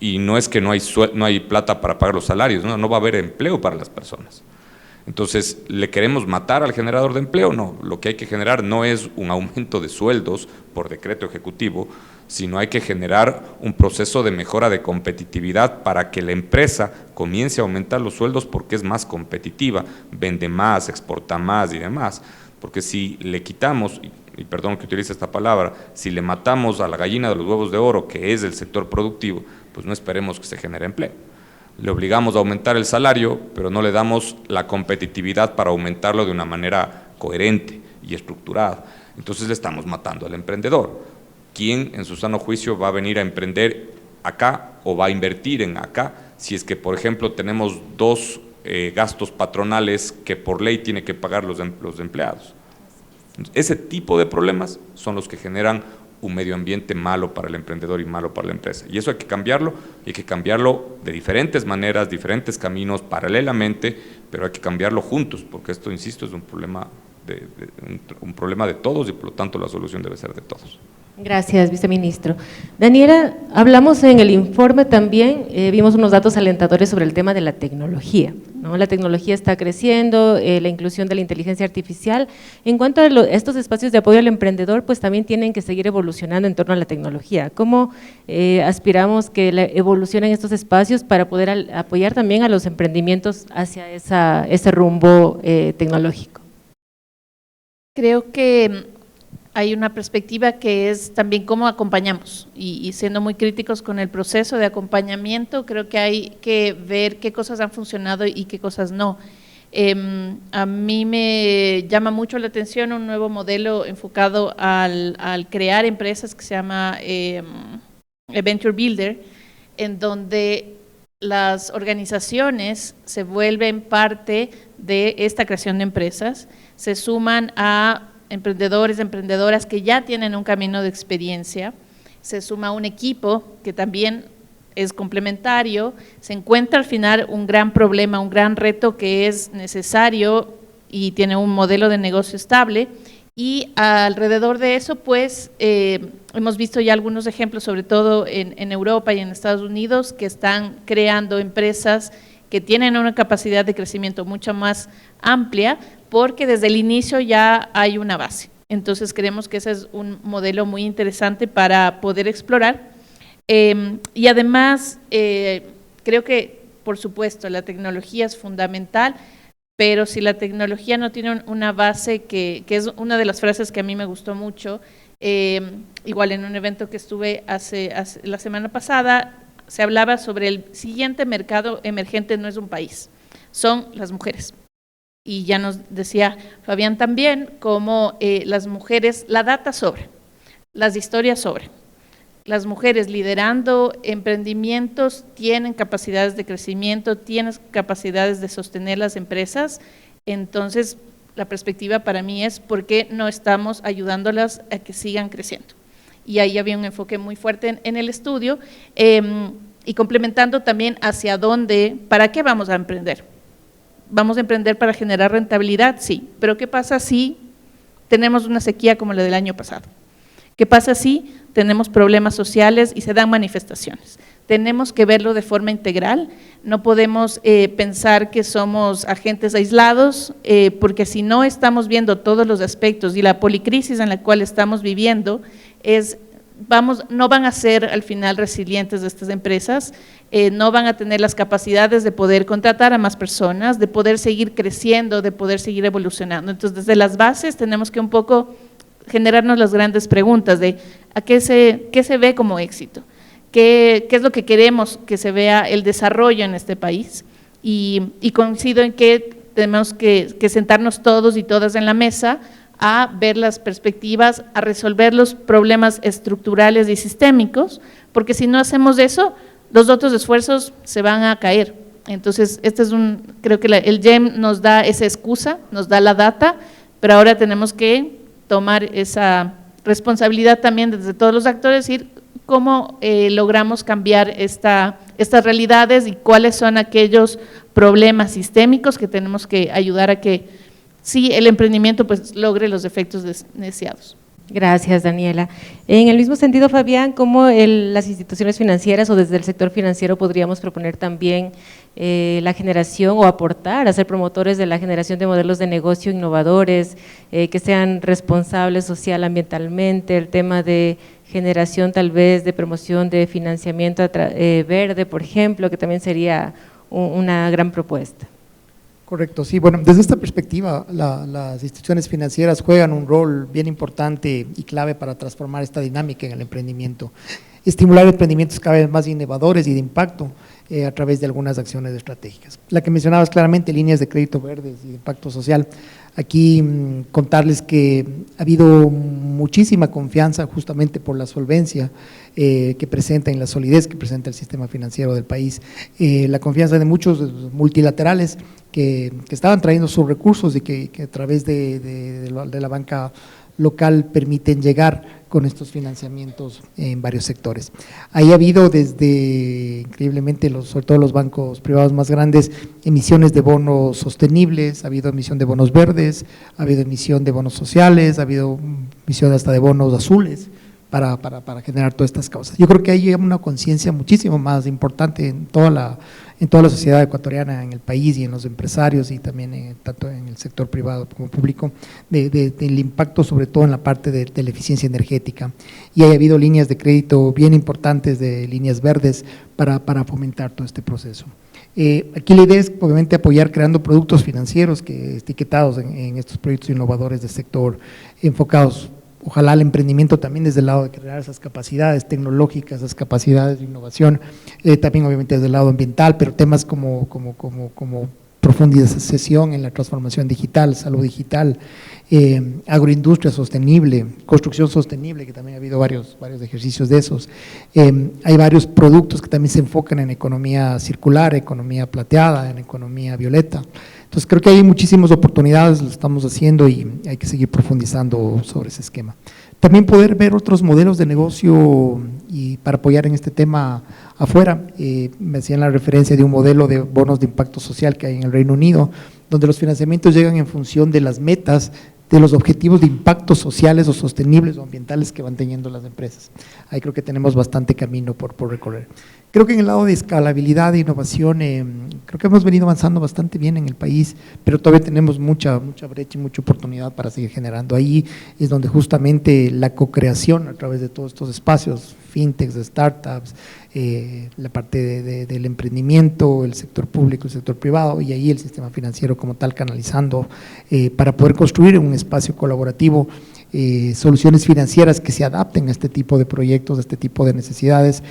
Y no es que no hay plata para pagar los salarios, no va a haber empleo para las personas. Entonces, ¿le queremos matar al generador de empleo? No, lo que hay que generar no es un aumento de sueldos por decreto ejecutivo, sino hay que generar un proceso de mejora de competitividad para que la empresa comience a aumentar los sueldos porque es más competitiva, vende más, exporta más y demás. Porque si le quitamos, y perdón que utilice esta palabra, si le matamos a la gallina de los huevos de oro, que es el sector productivo, pues no esperemos que se genere empleo. Le obligamos a aumentar el salario, pero no le damos la competitividad para aumentarlo de una manera coherente y estructurada. Entonces le estamos matando al emprendedor. ¿Quién en su sano juicio va a venir a emprender acá o va a invertir en acá si es que, por ejemplo, tenemos dos gastos patronales que por ley tiene que pagar los empleados? Ese tipo de problemas son los que generan un medio ambiente malo para el emprendedor y malo para la empresa. Y eso hay que cambiarlo de diferentes maneras, diferentes caminos, paralelamente, pero hay que cambiarlo juntos, porque esto, insisto, es un problema de todos y por lo tanto la solución debe ser de todos.
Gracias, viceministro. Daniela, hablamos en el informe también, vimos unos datos alentadores sobre el tema de la tecnología, ¿no? La tecnología está creciendo, la inclusión de la inteligencia artificial. En cuanto a estos espacios de apoyo al emprendedor, pues también tienen que seguir evolucionando en torno a la tecnología. ¿Cómo aspiramos que evolucionen estos espacios para poder apoyar también a los emprendimientos hacia ese rumbo tecnológico?
Creo que hay una perspectiva que es también cómo acompañamos y siendo muy críticos con el proceso de acompañamiento, creo que hay que ver qué cosas han funcionado y qué cosas no. A mí me llama mucho la atención un nuevo modelo enfocado al crear empresas que se llama Venture Builder, en donde las organizaciones se vuelven parte de esta creación de empresas, se suman a emprendedores, emprendedoras que ya tienen un camino de experiencia, se suma un equipo que también es complementario, se encuentra al final un gran problema, un gran reto que es necesario y tiene un modelo de negocio estable, y alrededor de eso pues hemos visto ya algunos ejemplos, sobre todo en Europa y en Estados Unidos, que están creando empresas que tienen una capacidad de crecimiento mucho más amplia, porque desde el inicio ya hay una base. Entonces creemos que ese es un modelo muy interesante para poder explorar. Y además, creo que, por supuesto, la tecnología es fundamental, pero si la tecnología no tiene una base, que es una de las frases que a mí me gustó mucho, igual en un evento que estuve la semana pasada, se hablaba sobre el siguiente mercado emergente, no es un país, son las mujeres. y ya nos decía Fabián también, cómo las mujeres, la data sobra, las historias sobran. Las mujeres liderando emprendimientos tienen capacidades de crecimiento, tienen capacidades de sostener las empresas, entonces la perspectiva para mí es por qué no estamos ayudándolas a que sigan creciendo. Y ahí había un enfoque muy fuerte en el estudio y complementando también hacia dónde, para qué vamos a emprender. ¿Vamos a emprender para generar rentabilidad? Sí, pero ¿qué pasa si tenemos una sequía como la del año pasado? ¿Qué pasa si tenemos problemas sociales y se dan manifestaciones? Tenemos que verlo de forma integral, no podemos pensar que somos agentes aislados, porque si no estamos viendo todos los aspectos y la policrisis en la cual estamos viviendo, no van a ser al final resilientes de estas empresas, no van a tener las capacidades de poder contratar a más personas, de poder seguir creciendo, de poder seguir evolucionando. Entonces, desde las bases tenemos que un poco generarnos las grandes preguntas de qué se ve como éxito, qué es lo que queremos que se vea el desarrollo en este país, y coincido en que tenemos que sentarnos todos y todas en la mesa a ver las perspectivas, a resolver los problemas estructurales y sistémicos, porque si no hacemos eso, los otros esfuerzos se van a caer. Entonces, creo que el GEM nos da esa excusa, nos da la data, pero ahora tenemos que tomar esa responsabilidad también desde todos los actores, decir cómo logramos cambiar estas realidades y cuáles son aquellos problemas sistémicos que tenemos que ayudar a que sí el emprendimiento pues logre los efectos deseados.
Gracias, Daniela. En el mismo sentido, Fabián, ¿cómo las instituciones financieras o desde el sector financiero podríamos proponer también la generación o aportar a ser promotores de la generación de modelos de negocio innovadores, que sean responsables social, ambientalmente, el tema de generación tal vez de promoción de financiamiento verde, por ejemplo, que también sería una gran propuesta?
Correcto, sí. Bueno, desde esta perspectiva, las instituciones financieras juegan un rol bien importante y clave para transformar esta dinámica en el emprendimiento. Estimular emprendimientos cada vez más innovadores y de impacto a través de algunas acciones estratégicas. La que mencionabas claramente, líneas de crédito verdes y de impacto social. Aquí contarles que ha habido muchísima confianza justamente por la solvencia que presenta y la solidez que presenta el sistema financiero del país, la confianza de muchos multilaterales que estaban trayendo sus recursos y que a través de la banca local permiten llegar con estos financiamientos en varios sectores. Ahí ha habido desde, increíblemente, sobre todo los bancos privados más grandes, emisiones de bonos sostenibles, ha habido emisión de bonos verdes, ha habido emisión de bonos sociales, ha habido emisión hasta de bonos azules para generar todas estas causas. Yo creo que hay una conciencia muchísimo más importante en toda la sociedad ecuatoriana, en el país y en los empresarios y también tanto en el sector privado como público, del impacto sobre todo en la parte de la eficiencia energética. Y ha habido líneas de crédito bien importantes, de líneas verdes para fomentar todo este proceso. Aquí la idea es obviamente apoyar creando productos financieros etiquetados en estos proyectos innovadores del sector, enfocados ojalá al emprendimiento también desde el lado de crear esas capacidades tecnológicas, esas capacidades de innovación, también obviamente desde el lado ambiental, pero temas como profundización en la transformación digital, salud digital, agroindustria sostenible, construcción sostenible, que también ha habido varios ejercicios de esos. Hay varios productos que también se enfocan en economía circular, economía plateada, en economía violeta. Entonces creo que hay muchísimas oportunidades, lo estamos haciendo y hay que seguir profundizando sobre ese esquema. También poder ver otros modelos de negocio y para apoyar en este tema afuera. Me hacían la referencia de un modelo de bonos de impacto social que hay en el Reino Unido, donde los financiamientos llegan en función de las metas, de los objetivos de impactos sociales o sostenibles o ambientales que van teniendo las empresas. Ahí creo que tenemos bastante camino por recorrer. Creo que en el lado de escalabilidad e innovación, creo que hemos venido avanzando bastante bien en el país, pero todavía tenemos mucha brecha y mucha oportunidad para seguir generando. Ahí es donde justamente la co-creación a través de todos estos espacios, fintechs, startups, la parte del emprendimiento, el sector público, el sector privado y ahí el sistema financiero como tal canalizando para poder construir un espacio colaborativo soluciones financieras que se adapten a este tipo de proyectos, a este tipo de necesidades,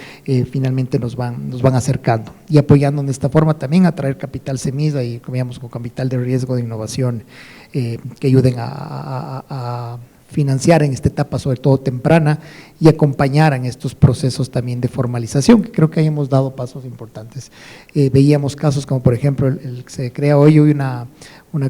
finalmente nos van acercando y apoyando de esta forma también a traer capital semilla y, como digamos, con capital de riesgo de innovación que ayuden a financiar en esta etapa, sobre todo temprana, y acompañar en estos procesos también de formalización, que creo que ahí hemos dado pasos importantes. Veíamos casos como, por ejemplo, el que se crea hoy una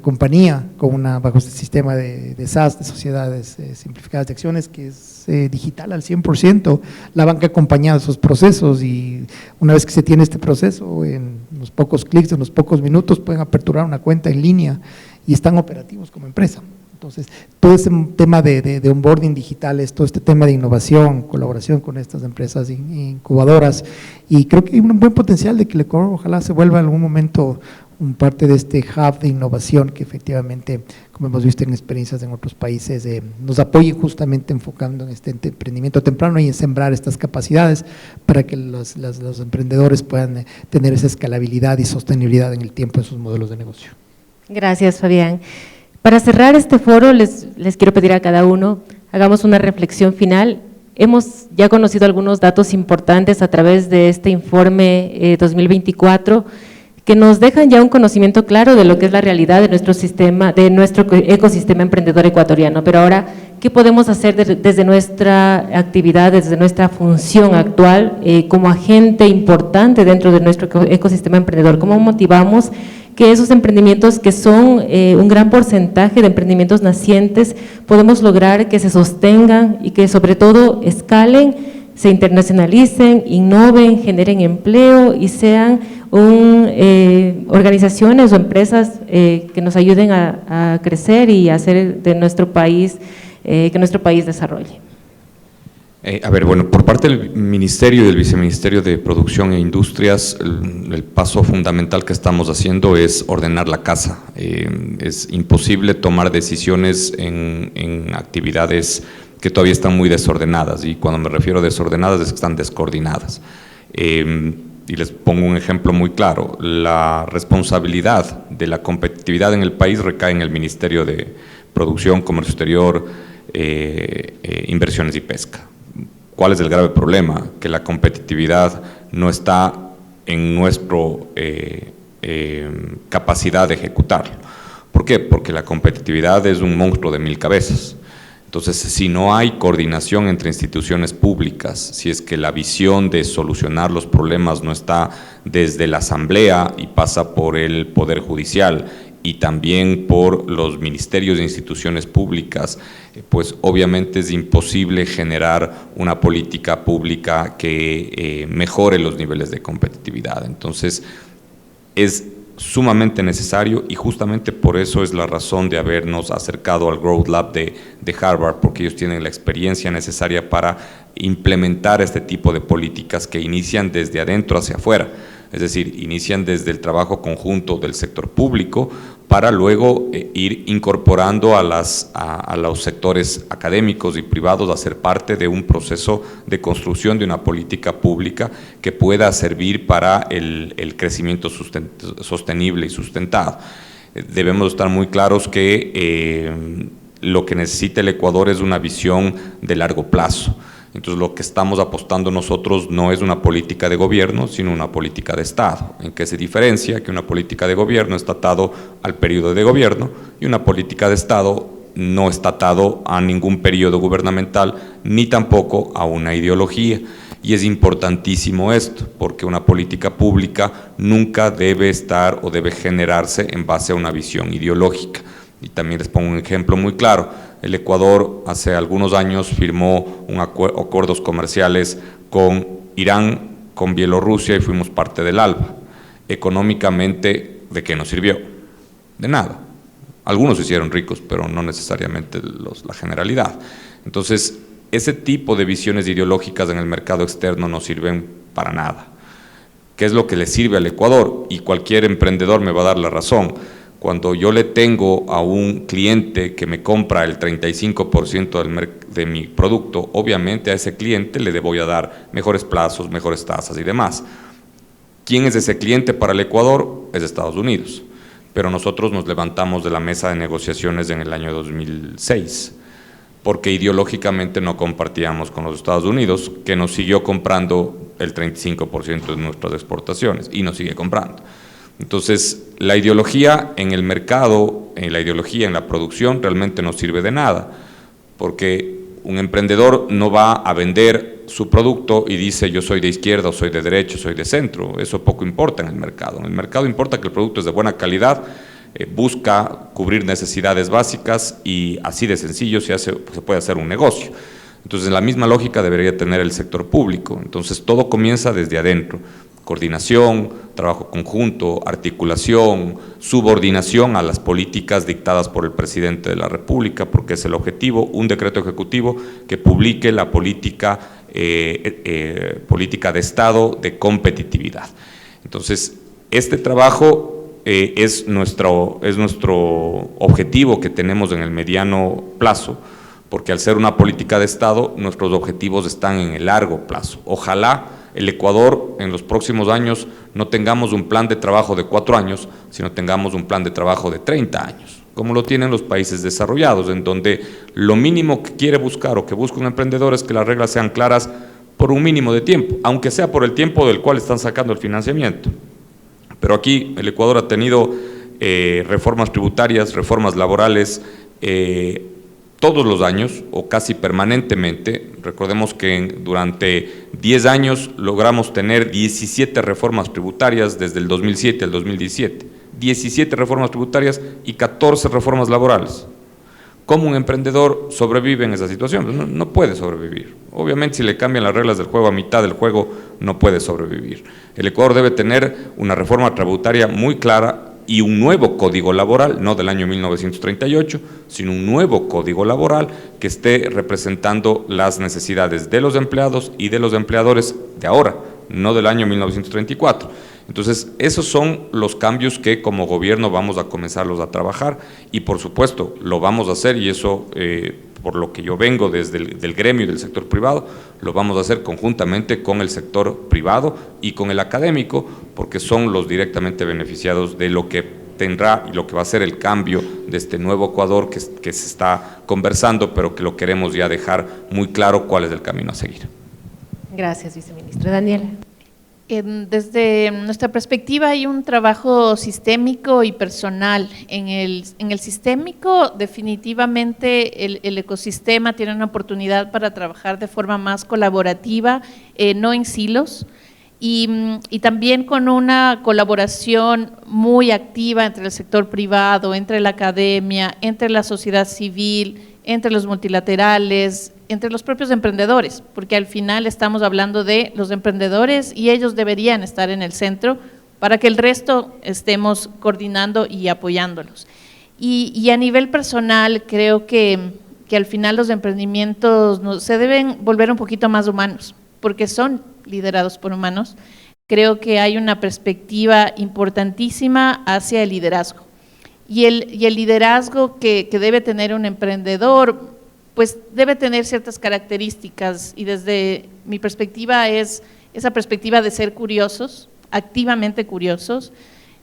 compañía bajo este sistema de SaaS, de sociedades simplificadas de acciones, que es digital al 100%, la banca acompañada de esos procesos, y una vez que se tiene este proceso, en unos pocos clics, en unos pocos minutos, pueden aperturar una cuenta en línea y están operativos como empresa. Entonces, todo ese tema de onboarding digital, todo este tema de innovación, colaboración con estas empresas incubadoras, y creo que hay un buen potencial de que el Ecuador ojalá se vuelva en algún momento un parte de este hub de innovación que efectivamente, como hemos visto en experiencias en otros países, nos apoye justamente enfocando en este emprendimiento temprano y en sembrar estas capacidades para que los emprendedores puedan tener esa escalabilidad y sostenibilidad en el tiempo en sus modelos de negocio.
Gracias, Fabián. Para cerrar este foro, les quiero pedir a cada uno, hagamos una reflexión final. Hemos ya conocido algunos datos importantes a través de este informe 2024, que nos dejan ya un conocimiento claro de lo que es la realidad de nuestro sistema, de nuestro ecosistema emprendedor ecuatoriano. Pero ahora, ¿qué podemos hacer desde nuestra actividad, desde nuestra función actual como agente importante dentro de nuestro ecosistema emprendedor? ¿Cómo motivamos que esos emprendimientos, que son un gran porcentaje de emprendimientos nacientes, podemos lograr que se sostengan y que sobre todo escalen, se internacionalicen, innoven, generen empleo y sean organizaciones o empresas que nos ayuden a crecer y a hacer de nuestro país, que nuestro país desarrolle?
Bueno, por parte del Ministerio y del Viceministerio de Producción e Industrias, el paso fundamental que estamos haciendo es ordenar la casa. Es imposible tomar decisiones en actividades que todavía están muy desordenadas, y cuando me refiero a desordenadas es que están descoordinadas. Y les pongo un ejemplo muy claro: la responsabilidad de la competitividad en el país recae en el Ministerio de Producción, Comercio Exterior, Inversiones y Pesca. ¿Cuál es el grave problema? Que la competitividad no está en nuestra capacidad de ejecutarlo. ¿Por qué? Porque la competitividad es un monstruo de 1000 cabezas. Entonces, si no hay coordinación entre instituciones públicas, si es que la visión de solucionar los problemas no está desde la Asamblea y pasa por el Poder Judicial y también por los ministerios e instituciones públicas, pues obviamente es imposible generar una política pública que mejore los niveles de competitividad. Entonces, es sumamente necesario, y justamente por eso es la razón de habernos acercado al Growth Lab de Harvard, porque ellos tienen la experiencia necesaria para implementar este tipo de políticas que inician desde adentro hacia afuera. Es decir, inician desde el trabajo conjunto del sector público para luego ir incorporando a los sectores académicos y privados a ser parte de un proceso de construcción de una política pública que pueda servir para el crecimiento sostenible y sustentado. Debemos estar muy claros que lo que necesita el Ecuador es una visión de largo plazo. Entonces, lo que estamos apostando nosotros no es una política de gobierno, sino una política de Estado. ¿En qué se diferencia? Que una política de gobierno está atado al periodo de gobierno, y una política de Estado no está atado a ningún periodo gubernamental, ni tampoco a una ideología. Y es importantísimo esto, porque una política pública nunca debe estar o debe generarse en base a una visión ideológica. Y también les pongo un ejemplo muy claro: el Ecuador hace algunos años firmó acuerdos comerciales con Irán, con Bielorrusia, y fuimos parte del ALBA. Económicamente, ¿de qué nos sirvió? De nada. Algunos se hicieron ricos, pero no necesariamente la generalidad. Entonces, ese tipo de visiones ideológicas en el mercado externo no sirven para nada. ¿Qué es lo que le sirve al Ecuador? Y cualquier emprendedor me va a dar la razón. Cuando yo le tengo a un cliente que me compra el 35% de mi producto, obviamente a ese cliente le voy a dar mejores plazos, mejores tasas y demás. ¿Quién es ese cliente para el Ecuador? Es Estados Unidos. Pero nosotros nos levantamos de la mesa de negociaciones en el año 2006. porque ideológicamente no compartíamos con los Estados Unidos, que nos siguió comprando el 35% de nuestras exportaciones y nos sigue comprando. Entonces, la ideología en el mercado, la ideología en la producción realmente no sirve de nada, porque un emprendedor no va a vender su producto y dice yo soy de izquierda, o soy de derecha, soy de centro. Eso poco importa en el mercado. En el mercado importa que el producto es de buena calidad, busca cubrir necesidades básicas y así de sencillo se puede hacer un negocio. Entonces, la misma lógica debería tener el sector público. Entonces, todo comienza desde adentro. Coordinación, trabajo conjunto, articulación, subordinación a las políticas dictadas por el presidente de la República, porque es el objetivo, un decreto ejecutivo que publique la política de Estado de competitividad. Entonces, este trabajo es nuestro objetivo que tenemos en el mediano plazo, porque al ser una política de Estado, nuestros objetivos están en el largo plazo. Ojalá el Ecuador en los próximos años no tengamos un plan de trabajo de 4 años, sino tengamos un plan de trabajo de 30 años, como lo tienen los países desarrollados, en donde lo mínimo que quiere buscar o que busca un emprendedor es que las reglas sean claras por un mínimo de tiempo, aunque sea por el tiempo del cual están sacando el financiamiento. Pero aquí el Ecuador ha tenido reformas tributarias, reformas laborales, todos los años o casi permanentemente. Recordemos que durante 10 años logramos tener 17 reformas tributarias desde el 2007 al 2017, 17 reformas tributarias y 14 reformas laborales. ¿Cómo un emprendedor sobrevive en esa situación? No puede sobrevivir. Obviamente, si le cambian las reglas del juego a mitad del juego, no puede sobrevivir. El Ecuador debe tener una reforma tributaria muy clara y un nuevo código laboral, no del año 1938, sino un nuevo código laboral que esté representando las necesidades de los empleados y de los empleadores de ahora, no del año 1934. Entonces, esos son los cambios que como gobierno vamos a comenzarlos a trabajar y por supuesto lo vamos a hacer, y eso por lo que yo vengo desde del gremio y del sector privado, lo vamos a hacer conjuntamente con el sector privado y con el académico, porque son los directamente beneficiados de lo que tendrá y lo que va a ser el cambio de este nuevo Ecuador que se está conversando, pero que lo queremos ya dejar muy claro cuál es el camino a seguir.
Gracias, viceministro. Daniela.
Desde nuestra perspectiva hay un trabajo sistémico y personal. En el sistémico, definitivamente el ecosistema tiene una oportunidad para trabajar de forma más colaborativa, no en silos, y también con una colaboración muy activa entre el sector privado, entre la academia, entre la sociedad civil, entre los multilaterales, entre los propios emprendedores, porque al final estamos hablando de los emprendedores y ellos deberían estar en el centro para que el resto estemos coordinando y apoyándolos. Y a nivel personal, creo que al final los emprendimientos se deben volver un poquito más humanos, porque son liderados por humanos. Creo que hay una perspectiva importantísima hacia el liderazgo. Y el liderazgo que debe tener un emprendedor, pues debe tener ciertas características, y desde mi perspectiva es esa perspectiva de ser curiosos, activamente curiosos,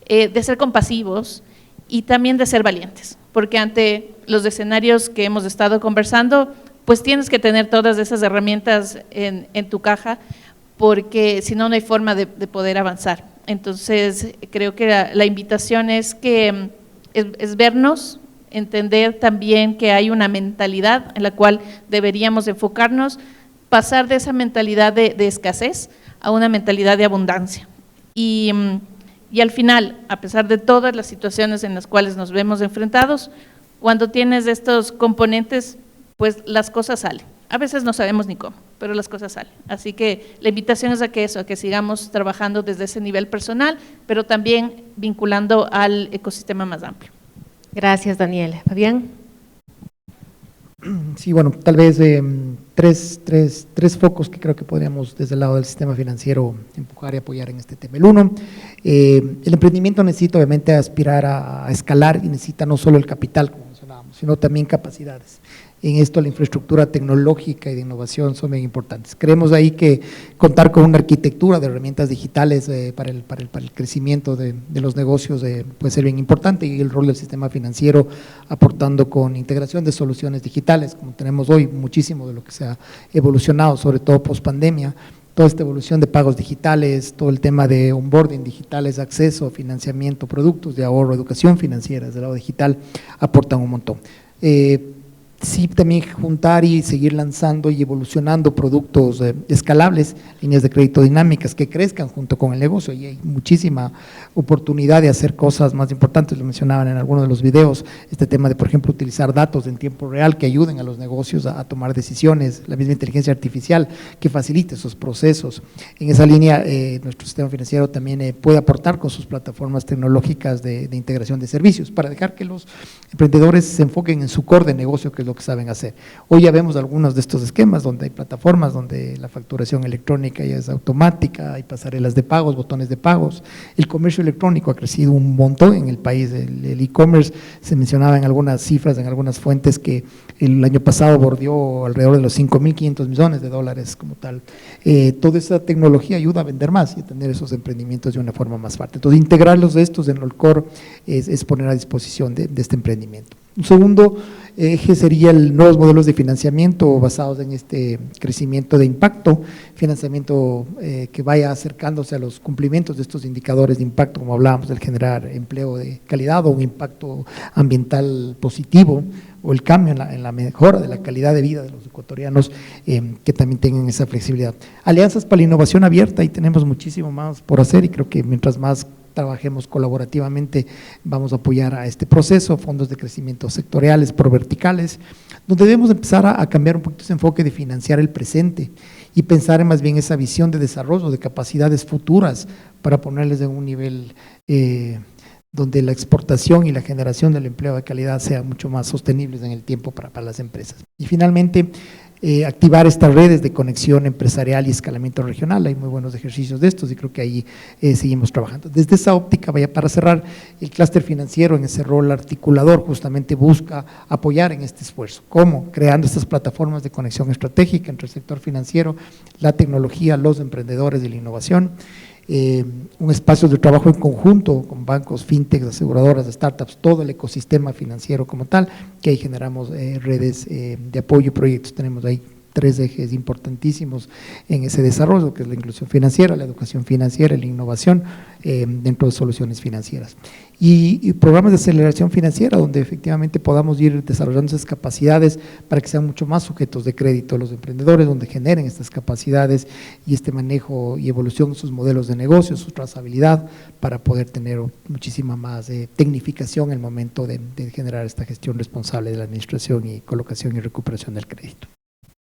de ser compasivos y también de ser valientes, porque ante los escenarios que hemos estado conversando, pues tienes que tener todas esas herramientas en tu caja, porque si no, no hay forma de poder avanzar. Entonces, creo que la invitación es que es vernos, entender también que hay una mentalidad en la cual deberíamos enfocarnos, pasar de esa mentalidad de escasez a una mentalidad de abundancia. Y al final, a pesar de todas las situaciones en las cuales nos vemos enfrentados, cuando tienes estos componentes, pues las cosas salen. A veces no sabemos ni cómo, pero las cosas salen. Así que la invitación es a que sigamos trabajando desde ese nivel personal, pero también vinculando al ecosistema más amplio.
Gracias, Daniela. Fabián.
Sí, bueno, tal vez tres focos que creo que podríamos desde el lado del sistema financiero empujar y apoyar en este tema. El uno, el emprendimiento necesita obviamente aspirar a escalar y necesita no solo el capital, como mencionábamos, sino también capacidades. en esto la infraestructura tecnológica y de innovación son bien importantes. Creemos ahí que contar con una arquitectura de herramientas digitales para el crecimiento de los negocios puede ser bien importante, y el rol del sistema financiero aportando con integración de soluciones digitales, como tenemos hoy muchísimo de lo que se ha evolucionado, sobre todo post pandemia. Toda esta evolución de pagos digitales, todo el tema de onboarding digitales, acceso, financiamiento, productos de ahorro, educación financiera desde el lado digital, aportan un montón. Sí, también juntar y seguir lanzando y evolucionando productos escalables, líneas de crédito dinámicas que crezcan junto con el negocio, y hay muchísima oportunidad de hacer cosas más importantes. Lo mencionaban en algunos de los videos, este tema de, por ejemplo, utilizar datos en tiempo real que ayuden a los negocios a tomar decisiones, la misma inteligencia artificial que facilite esos procesos. En esa línea, nuestro sistema financiero también puede aportar con sus plataformas tecnológicas de integración de servicios para dejar que los emprendedores se enfoquen en su core de negocio, que es lo que saben hacer. Hoy ya vemos algunos de estos esquemas donde hay plataformas donde la facturación electrónica ya es automática, hay pasarelas de pagos, botones de pagos. El comercio electrónico ha crecido un montón en el país. El e-commerce, se mencionaba en algunas cifras, en algunas fuentes, que el año pasado bordeó alrededor de los $5.500 millones como tal. Toda esa tecnología ayuda a vender más y a tener esos emprendimientos de una forma más fuerte. Entonces, integrarlos de estos en el core es poner a disposición de este emprendimiento. Un segundo eje sería nuevos modelos de financiamiento basados en este crecimiento de impacto, financiamiento que vaya acercándose a los cumplimientos de estos indicadores de impacto, como hablábamos, del generar empleo de calidad o un impacto ambiental positivo, o el cambio en la mejora de la calidad de vida de los ecuatorianos, que también tengan esa flexibilidad. Alianzas para la innovación abierta, y tenemos muchísimo más por hacer, y creo que mientras más trabajemos colaborativamente vamos a apoyar a este proceso. Fondos de crecimiento sectoriales, verticales, donde debemos empezar a cambiar un poquito ese enfoque de financiar el presente y pensar en más bien esa visión de desarrollo de capacidades futuras para ponerles en un nivel donde la exportación y la generación del empleo de calidad sean mucho más sostenibles en el tiempo para las empresas. Y finalmente, activar estas redes de conexión empresarial y escalamiento regional. Hay muy buenos ejercicios de estos y creo que ahí seguimos trabajando. Desde esa óptica, para cerrar, el clúster financiero en ese rol articulador justamente busca apoyar en este esfuerzo. ¿Cómo? Creando estas plataformas de conexión estratégica entre el sector financiero, la tecnología, los emprendedores y la innovación. Un espacio de trabajo en conjunto con bancos, fintechs, aseguradoras, startups, todo el ecosistema financiero como tal, que ahí generamos redes de apoyo y proyectos. Tenemos ahí 3 ejes importantísimos en ese desarrollo, que es la inclusión financiera, la educación financiera y la innovación dentro de soluciones financieras. Y programas de aceleración financiera, donde efectivamente podamos ir desarrollando esas capacidades para que sean mucho más sujetos de crédito los emprendedores, donde generen estas capacidades y este manejo y evolución de sus modelos de negocio, su trazabilidad, para poder tener muchísima más tecnificación en el momento de generar esta gestión responsable de la administración y colocación y recuperación del crédito.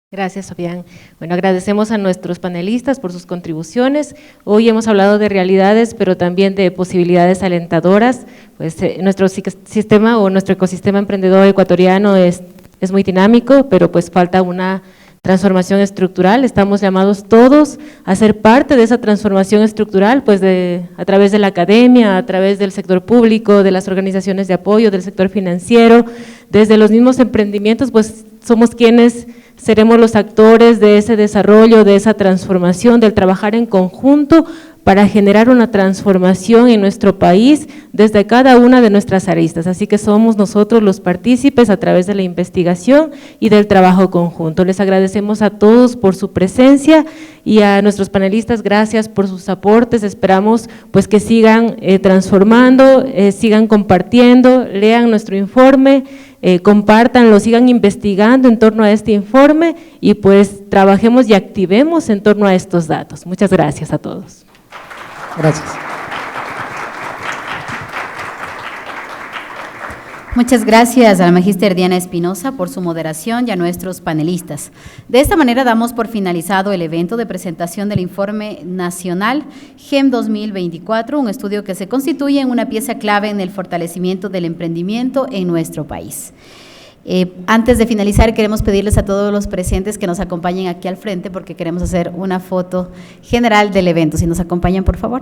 Gracias, Fabián. Bueno, agradecemos a nuestros panelistas por sus contribuciones. Hoy hemos hablado de realidades, pero también de posibilidades alentadoras. Pues nuestro sistema o nuestro ecosistema emprendedor ecuatoriano es muy dinámico, pero pues falta una transformación estructural. Estamos llamados todos a ser parte de esa transformación estructural, pues a través de la academia, a través del sector público, de las organizaciones de apoyo, del sector financiero, desde los mismos emprendimientos, pues somos quienes seremos los actores de ese desarrollo, de esa transformación, del trabajar en conjunto para generar una transformación en nuestro país desde cada una de nuestras aristas. Así que somos nosotros los partícipes a través de la investigación y del trabajo conjunto. Les agradecemos a todos por su presencia y a nuestros panelistas, gracias por sus aportes. Esperamos pues que sigan transformando, sigan compartiendo, lean nuestro informe, compártanlo, sigan investigando en torno a este informe y pues trabajemos y activemos en torno a estos datos. Muchas gracias a todos.
Gracias.
Muchas gracias a la magíster Diana Espinosa por su moderación y a nuestros panelistas. De esta manera damos por finalizado el evento de presentación del Informe Nacional GEM 2024, un estudio que se constituye en una pieza clave en el fortalecimiento del emprendimiento en nuestro país. Antes de finalizar, queremos pedirles a todos los presentes que nos acompañen aquí al frente porque queremos hacer una foto general del evento. Si nos acompañan, por favor.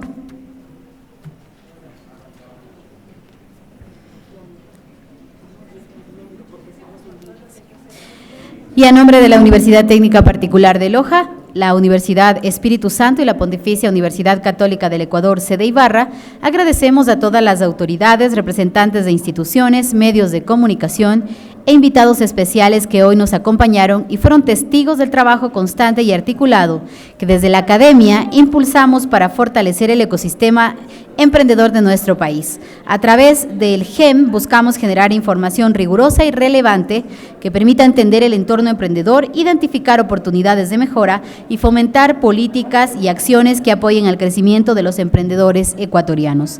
Y a nombre de la Universidad Técnica Particular de Loja, la Universidad Espíritu Santo y la Pontificia Universidad Católica del Ecuador, sede Ibarra, agradecemos a todas las autoridades, representantes de instituciones, medios de comunicación e invitados especiales que hoy nos acompañaron y fueron testigos del trabajo constante y articulado que desde la academia impulsamos para fortalecer el ecosistema emprendedor de nuestro país. A través del GEM buscamos generar información rigurosa y relevante que permita entender el entorno emprendedor, identificar oportunidades de mejora y fomentar políticas y acciones que apoyen al crecimiento de los emprendedores ecuatorianos.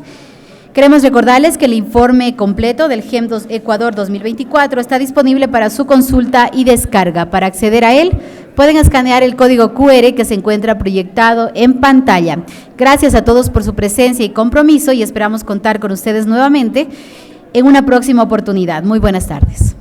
Queremos recordarles que el informe completo del GEM Ecuador 2024 está disponible para su consulta y descarga. Para acceder a él, pueden escanear el código QR que se encuentra proyectado en pantalla. Gracias a todos por su presencia y compromiso y esperamos contar con ustedes nuevamente en una próxima oportunidad. Muy buenas tardes.